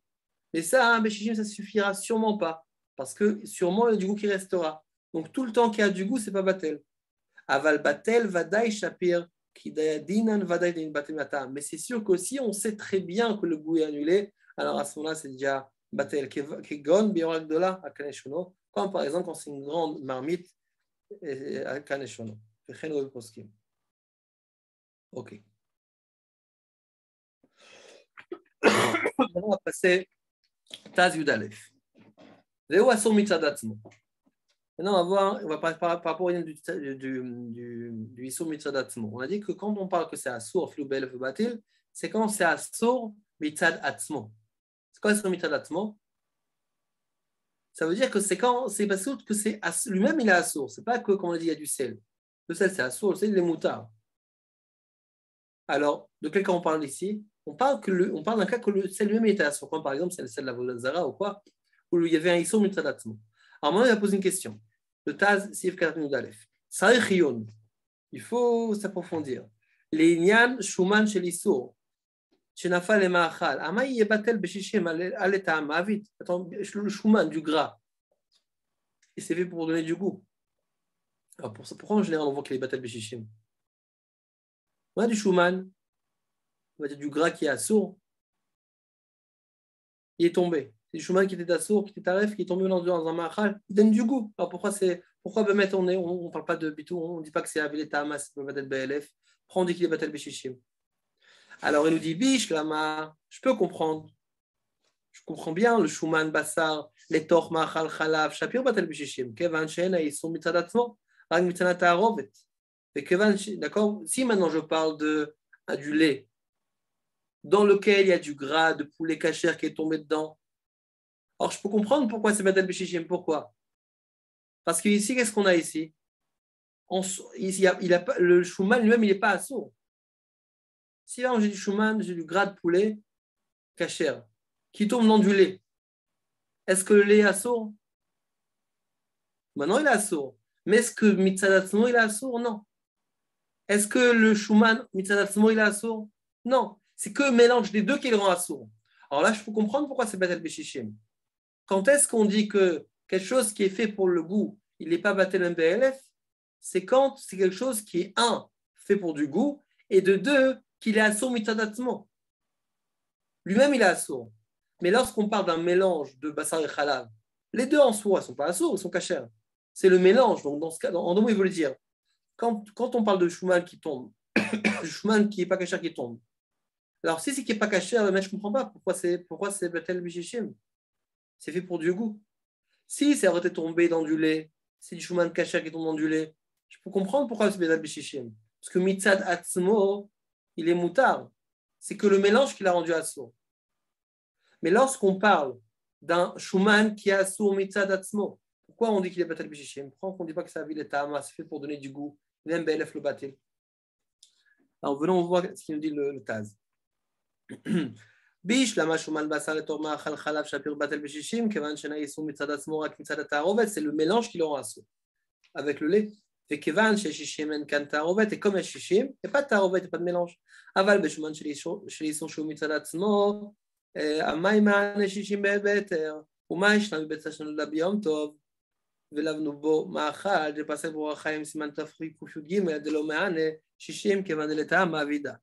[SPEAKER 1] Mais ça, beshishim, ça suffira sûrement pas. Parce que sûrement il y a du goût qui restera. Donc tout le temps qu'il y a du goût, c'est pas batel. Aval batel vadai shapir kidadinan vadai din batemata. Mais c'est sûr que si on sait très bien que le goût est annulé, alors à ce moment-là, c'est déjà batel. Kegon biorak dola akaneshuno. Comme par exemple quand c'est une grande marmite כאן לשונו, וכן הוא בפוסקים. אוקיי. On va passer Taz Yud Aleph. Zéou Assour Mitzad Atzmo. Maintenant, on va parler par rapport au du Issour Mitzad Atzmo. On a dit que quand on parle que c'est Assour, Flou Belef Batil, c'est quand c'est Assour Mitzad Atzmo. C'est quoi Assour Mitzad Atzmo? Ça veut dire que c'est quand c'est parce que c'est lui-même il est Assour. C'est pas que, comme on a dit, il y a du sel. Le sel c'est Assour, le sel il est moutard. Alors, de quel cas on parle ici? On parle d'un cas que le sel lui-même était Assour. Comme par exemple, c'est le sel de la Vodazara ou quoi, où il y avait un Issour Mitzad Atzmo. Alors maintenant, il va poser une question. Le Taz, Sif Karat Aleph. Sarich il faut s'approfondir. Les Nyan Shuman chez l'Issour. Chenafal et Ma'achal. Amaï Yebatel Beshishim Aleta Mavit. Attends, le Shuman, du gras. Et c'est fait pour donner du goût. Alors pourquoi en général on voit qu'il est Batel Beshishim? On a du Shuman, on va dire du gras qui est assourd. Il est tombé. C'est du Shuman qui était assourd, qui était taref, qui est tombé dans un Ma'achal. Il donne du goût. Alors pourquoi on ne parle pas de bitou, on ne dit pas que c'est Avileta Hamas, Batel BLF. Pourquoi on dit qu'il est Batel Beshishim? Alors il nous dit Bish, Lama, je peux comprendre. Je comprends bien le Shuman Bassar, les Toch Machal Chalav, Shapir Batel Beshishim, Kevan Shena, ils sont Mitzadatmo, Rag Mitzanata Arovet. Et Kevan, d'accord, si maintenant je parle du lait, dans lequel il y a du gras de poulet cachère qui est tombé dedans, alors je peux comprendre pourquoi c'est Batel Beshishim. Pourquoi? Parce qu'ici, qu'est-ce qu'on a ici? Le Shuman lui-même, il n'est pas assourd. Si là, j'ai du Shuman, j'ai du gras de poulet cachère qui tombe dans du lait, est-ce que le lait est assourd? Maintenant, il est assourd. Mais est-ce que Mitzadatzmo, il est assourd? Non. Est-ce que le Shuman, Mitzadatzmo, il est assourd? Non. C'est que le mélange des deux qui le rend assourd. Alors là, je peux comprendre pourquoi c'est Batel Beshishim. Quand est-ce qu'on dit que quelque chose qui est fait pour le goût, il n'est pas Batel MBLF? C'est quand c'est quelque chose qui est, un, fait pour du goût, et de deux, qu'il est assourd Mitzadatzmo. Lui-même, il est assourd. Mais lorsqu'on parle d'un mélange de Bassar et Chalav, les deux en soi ne sont pas assourds, ils sont cachers. C'est le mélange. Donc, dans ce cas, en deux mots, il veut le dire. Quand on parle de Shuman qui tombe, du Shuman qui n'est pas cacher qui tombe. Alors, si c'est qui n'est pas cacher, je ne comprends pas pourquoi c'est Batel Beshishim. C'est fait pour du goût. Si ça aurait été tombé dans du lait, c'est du Shuman cacher qui tombe dans du lait, je peux comprendre pourquoi c'est Batel Beshishim. Parce que Mitzad Atzmo, il est moutard. C'est que le mélange qui l'a rendu assourd. Mais lorsqu'on parle d'un Shuman qui est assourd Mitzad Atzmo, pourquoi on dit qu'il est Batel Beshishim? Pourquoi on ne dit pas que c'est Avileta Hamas, c'est fait pour donner du goût? Même BLF le Batel. Alors venons voir ce qu'il nous dit le Taz. Bish, lama Shuman Basar le Torma Chal Chalav Shapir Batel Beshishim, Kevan Shena Yisou Mitzad Atzmo Rak Mitzad Ta'arovet, c'est le mélange qui le rend assourd avec le lait. Et Kevan Sheshishim En Kan Ta'arovet, et comme Shishim, il n'y a pas de Ta'arovet, il n'y a pas de mélange. Aval Beshuman Shelisou Shu Mitzad Atzmo, המים הנשישים בהיתר, ומה ישנם בבית השנה ביום טוב, ולבנו בו מאכל, דפסק ברוח חיים סימן תפחי ק"ג, דלא מענה, 60 כיוון לטעם מעבידה.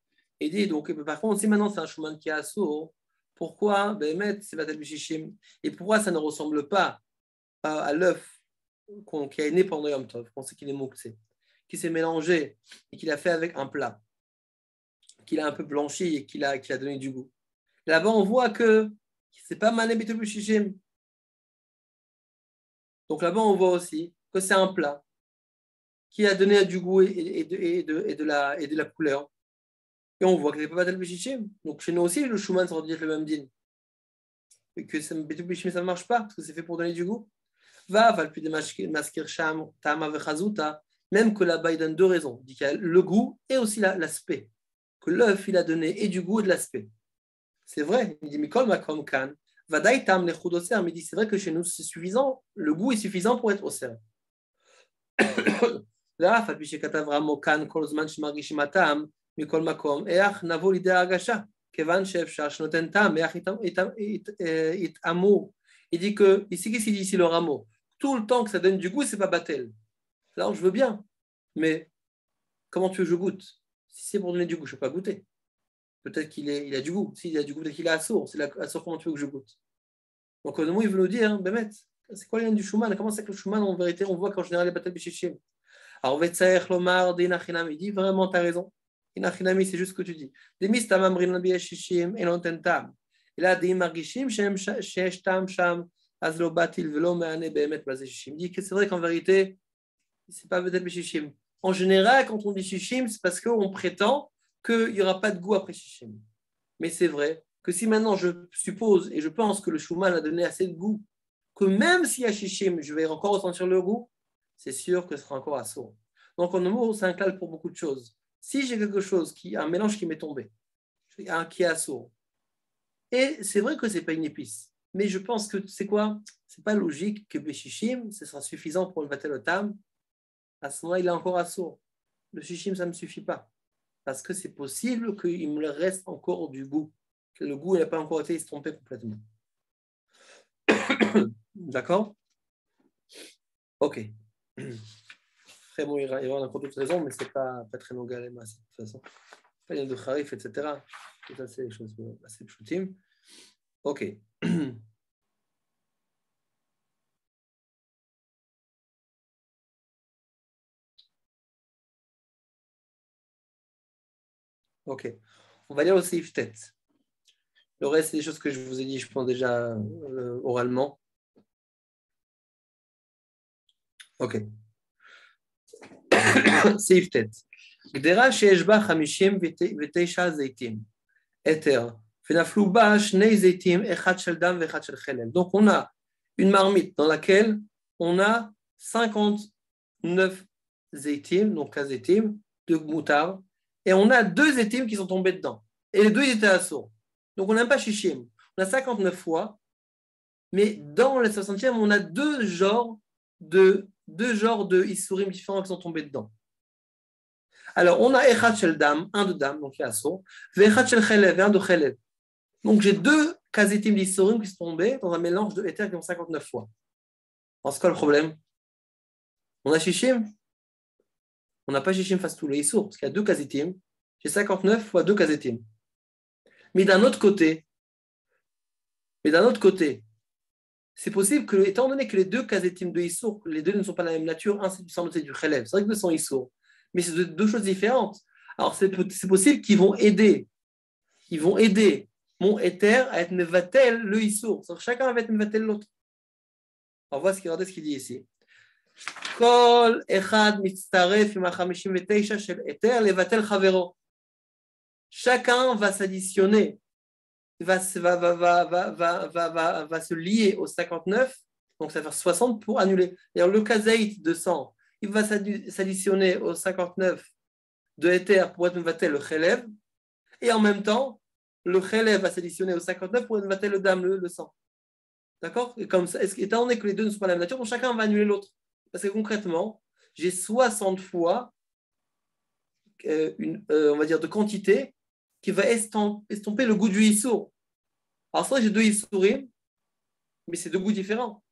[SPEAKER 1] Il dit, donc, par contre, si maintenant c'est un Shuman qui est assourd, pourquoi, c'est Batel Beshishim? Et pourquoi ça ne ressemble pas à l'œuf qui est né pendant Yom Tov, qu'on sait qu'il est mouktsé, qui s'est mélangé et qu'il a fait avec un plat, qu'il a un peu blanchi et qu'il a donné du goût. Là-bas, on voit que ce n'est pas Mané Batel Beshishim. Donc là-bas, on voit aussi que c'est un plat qui a donné du goût et de la couleur. Et on voit que ce n'est pas Batel Beshishim. Donc chez nous aussi, le Shuman, ça veut dire le même din. Et que Batel Beshishim, ça ne marche pas, parce que c'est fait pour donner du goût. Même que là-bas, il donne deux raisons. Il dit qu'il y a le goût et aussi l'aspect. Que l'œuf, il a donné et du goût et de l'aspect. C'est vrai. Il dit, Mikol Makom Kan. Vadaï Tam Lechud Oser. Mais il dit, c'est vrai que chez nous, c'est suffisant. Le goût est suffisant pour être Oser. Là, Fapiché Katav Ramo Kan, Kolzman Shimargishim Atam, Mikol Makom, Each Navo Lide Agasha, Kevan Shefshar, Shnoten Tam, Each It Amo. Il dit que, ici, qu'est-ce qu'il dit ici le rameau? Tout le temps que ça donne du goût, c'est pas Batel. Alors, je veux bien. Mais comment tu veux que je goûte? Si c'est pour donner du goût, je ne peux pas goûter. Peut-être qu'il a du goût. S'il a du goût, peut-être qu'il est assourd. C'est assourd, comment tu veux que je goûte? Donc, au moment, il veut nous dire, c'est quoi le lien du Shuman? Comment c'est que le Shuman, en vérité, on voit qu'en général, les Batel Beshishim? Alors, Vetsaech Lomar, Dinachinami, il dit vraiment, tu as raison. Dinachinami, c'est juste ce que tu dis. Demis Tamam Rinabia Shishim, et l'ontentam. Et là, Dim Margishim, Shesh Tam Sham, Azlo Batil Velo Meane Behemet Bazé Shishim. Il dit que c'est vrai qu'en vérité, c'est pas peut-être Shishim. En général, quand on dit Shishim, c'est parce qu'on prétend qu'il n'y aura pas de goût après Shishim. Mais c'est vrai que si maintenant je suppose et je pense que le Shuman a donné assez de goût, que même s'il y a Shishim, je vais encore ressentir le goût, c'est sûr que ce sera encore assourd. Donc en un mot, c'est un clal pour beaucoup de choses. Si j'ai quelque chose, un mélange qui m'est tombé, qui est assourd, et c'est vrai que ce n'est pas une épice, mais je pense que c'est quoi? Ce n'est pas logique que Béchishim, ce sera suffisant pour le Vatel Otam. À ce moment-là, il est encore assourd. Le Shishim, ça ne me suffit pas. Parce que c'est possible qu'il me reste encore du goût, que le goût n'a pas encore été estompé complètement. D'accord? Ok. Très bon, il y a encore d'autres raisons, mais ce n'est pas très long à de toute façon. Il y a de Kharif, etc. Tout ça, c'est des choses assez pshutim. Ok. Ok. On va lire le Seif tête. Le reste, c'est des choses que je vous ai dit, je pense déjà oralement. Ok. Seif tête. גדרה שיש בה 59 זיתים, היתר, ונפלו בה 2 זיתים, אחד של דם ואחד של חלב. Donc on a une marmite dans laquelle on a 59 zétim, donc zétim, de moutarde, et on a 2 zétim qui sont tombés dedans. Et les 2 ils étaient assourds. Donc on n'a pas shishim. On a 59 fois, mais dans le 60e, on a 2 genres de isurim différents qui sont tombés dedans. Alors, on a Echad Shel Dam, un de Dam, donc il y a Assour, et Echad Shel Chelev, un de Chelev. Donc, j'ai 2 kazitim d'Issorim qui sont tombés dans un mélange de éther qui ont 59 fois. Alors, c'est quoi le problème? On a Shishim? On n'a pas Shishim face à tous les Issour, parce qu'il y a 2 kazitim. J'ai 59 fois 2 kazitim. Mais d'un autre côté, c'est possible que, étant donné que les 2 kazitim de Issour, les 2 ne sont pas de la même nature, un c'est du Chelev, c'est vrai que 2 sont Issour. Mais c'est 2 choses différentes. Alors, c'est possible qu'ils vont aider mon éther à être mevatel le issour. Chacun va être mevatel l'autre. Alors, regardez ce qu'il dit ici. Kol echad mitztaref im ha-59 shel éther levatel chavero. Chacun va s'additionner, va se lier au 59, donc ça va faire 60 pour annuler. D'ailleurs, le kazaït de 100, il va s'additionner au 59 de éther pour être mevatel le chelev, et en même temps, le chelev va s'additionner au 59 pour être mevatel le dam, le sang. D'accord? Et comme ça, étant donné que les 2 ne sont pas de la même nature, donc chacun va annuler l'autre. Parce que concrètement, j'ai 60 fois on va dire de quantité qui va estomper le goût du issour. Alors ça, j'ai 2 issourim, mais c'est 2 goûts différents.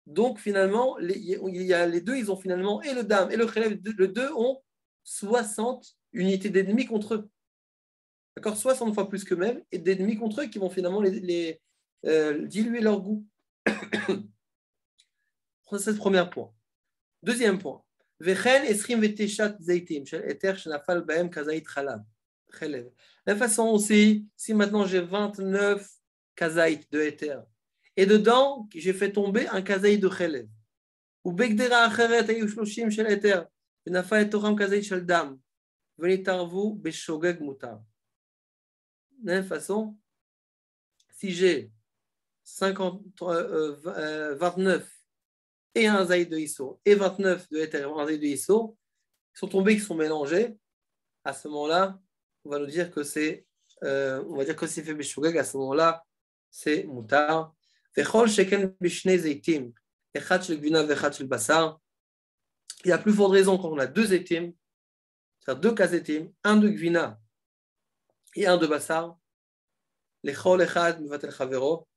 [SPEAKER 1] Donc finalement, les 2, ils ont finalement, et le dam et le chelev, les 2 ont 60 unités d'ennemis contre eux. D'accord, 60 fois plus qu'eux-mêmes, et d'ennemis contre eux qui vont finalement diluer leur goût. C'est le premier point. Deuxième point. De la façon aussi, si maintenant j'ai 29 kazaït de éther, et dedans, j'ai fait tomber un kazaït de chelev, ou begdera acheret ayu shloshim shel éther, ונפל לתוכם kazaït shel dam, ונתערבו בשוגג מותר. De la même façon, si j'ai 29 et un zaïd de Issour et 29 de Éther et un zaïd de Issour, qui sont tombés, qui sont mélangés, à ce moment-là, on va nous dire que c'est fait Beshogeg, à ce moment-là, c'est Moutar. Vechol sheken bishne zaytim, echad shel gvina vechad shel basar. Il y a plus forte raison quand on a 2 zaytim, c'est-à-dire 2 kazetim, un de gvina et un de basar, lechol echad mevatel chavero,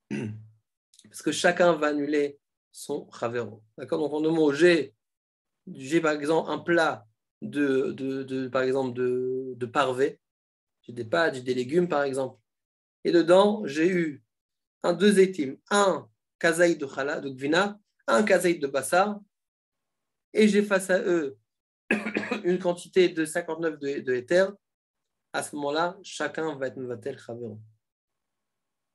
[SPEAKER 1] parce que chacun va annuler son chavero. D'accord? Donc en deux mots, j'ai par exemple un plat par exemple de parvé, j'ai des pâtes, j'ai des légumes par exemple, et dedans j'ai eu 2 zétim, un kazaïd de gvina, un kazaïd de basar, et j'ai face à eux une quantité de 59 de Ether, à ce moment-là, chacun va être Mevatel Chavero.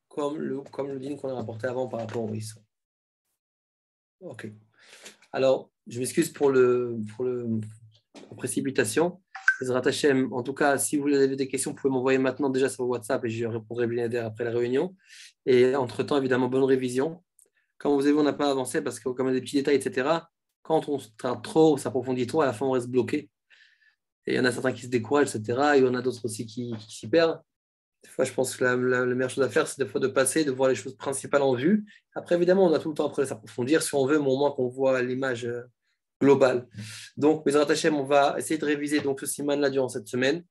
[SPEAKER 1] Comme le din qu'on a rapporté avant par rapport au Issa. Ok. Alors, je m'excuse pour la précipitation. Ezrat Hashem, en tout cas, si vous avez des questions, vous pouvez m'envoyer maintenant déjà sur WhatsApp et je répondrai bien après la réunion. Et entre-temps, évidemment, bonne révision. Comme vous avez vu, on n'a pas avancé parce que comme il y a des petits détails, etc., quand on travaille trop, s'approfondit trop, à la fin, on reste bloqué. Et il y en a certains qui se découragent, etc. Et il y en a d'autres aussi qui s'y perdent. Des fois, je pense que la meilleure chose à faire, c'est des fois de passer, de voir les choses principales en vue. Après, évidemment, on a tout le temps après s'approfondir si on veut, mais au moins qu'on voit l'image globale. Donc, Bezrat Hashem, on va essayer de réviser donc, ce siman-là durant cette semaine.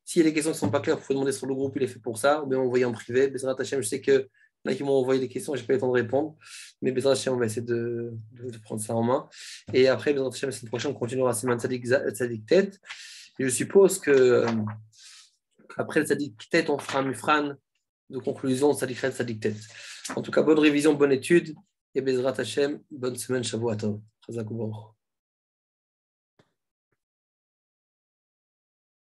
[SPEAKER 1] S'il y a des questions qui ne sont pas claires, vous pouvez demander sur le groupe, il est fait pour ça, ou bien envoyer en privé. Bezrat Hashem, je sais qu'il y en a qui m'ont envoyé des questions, je n'ai pas eu le temps de répondre. Mais Bezrat Hashem, on va essayer de prendre ça en main. Et après, Bezrat Hashem, la semaine prochaine, on continuera Siman Tzadik Tet. Et je suppose que après le Tzadik Tet, on fera un mifran de conclusion Tzadik Tet, Tzadik Tet. En tout cas, bonne révision, bonne étude. Et Bezrat Hashem, bonne semaine, Shavua Tov. Chazak u'Baruch.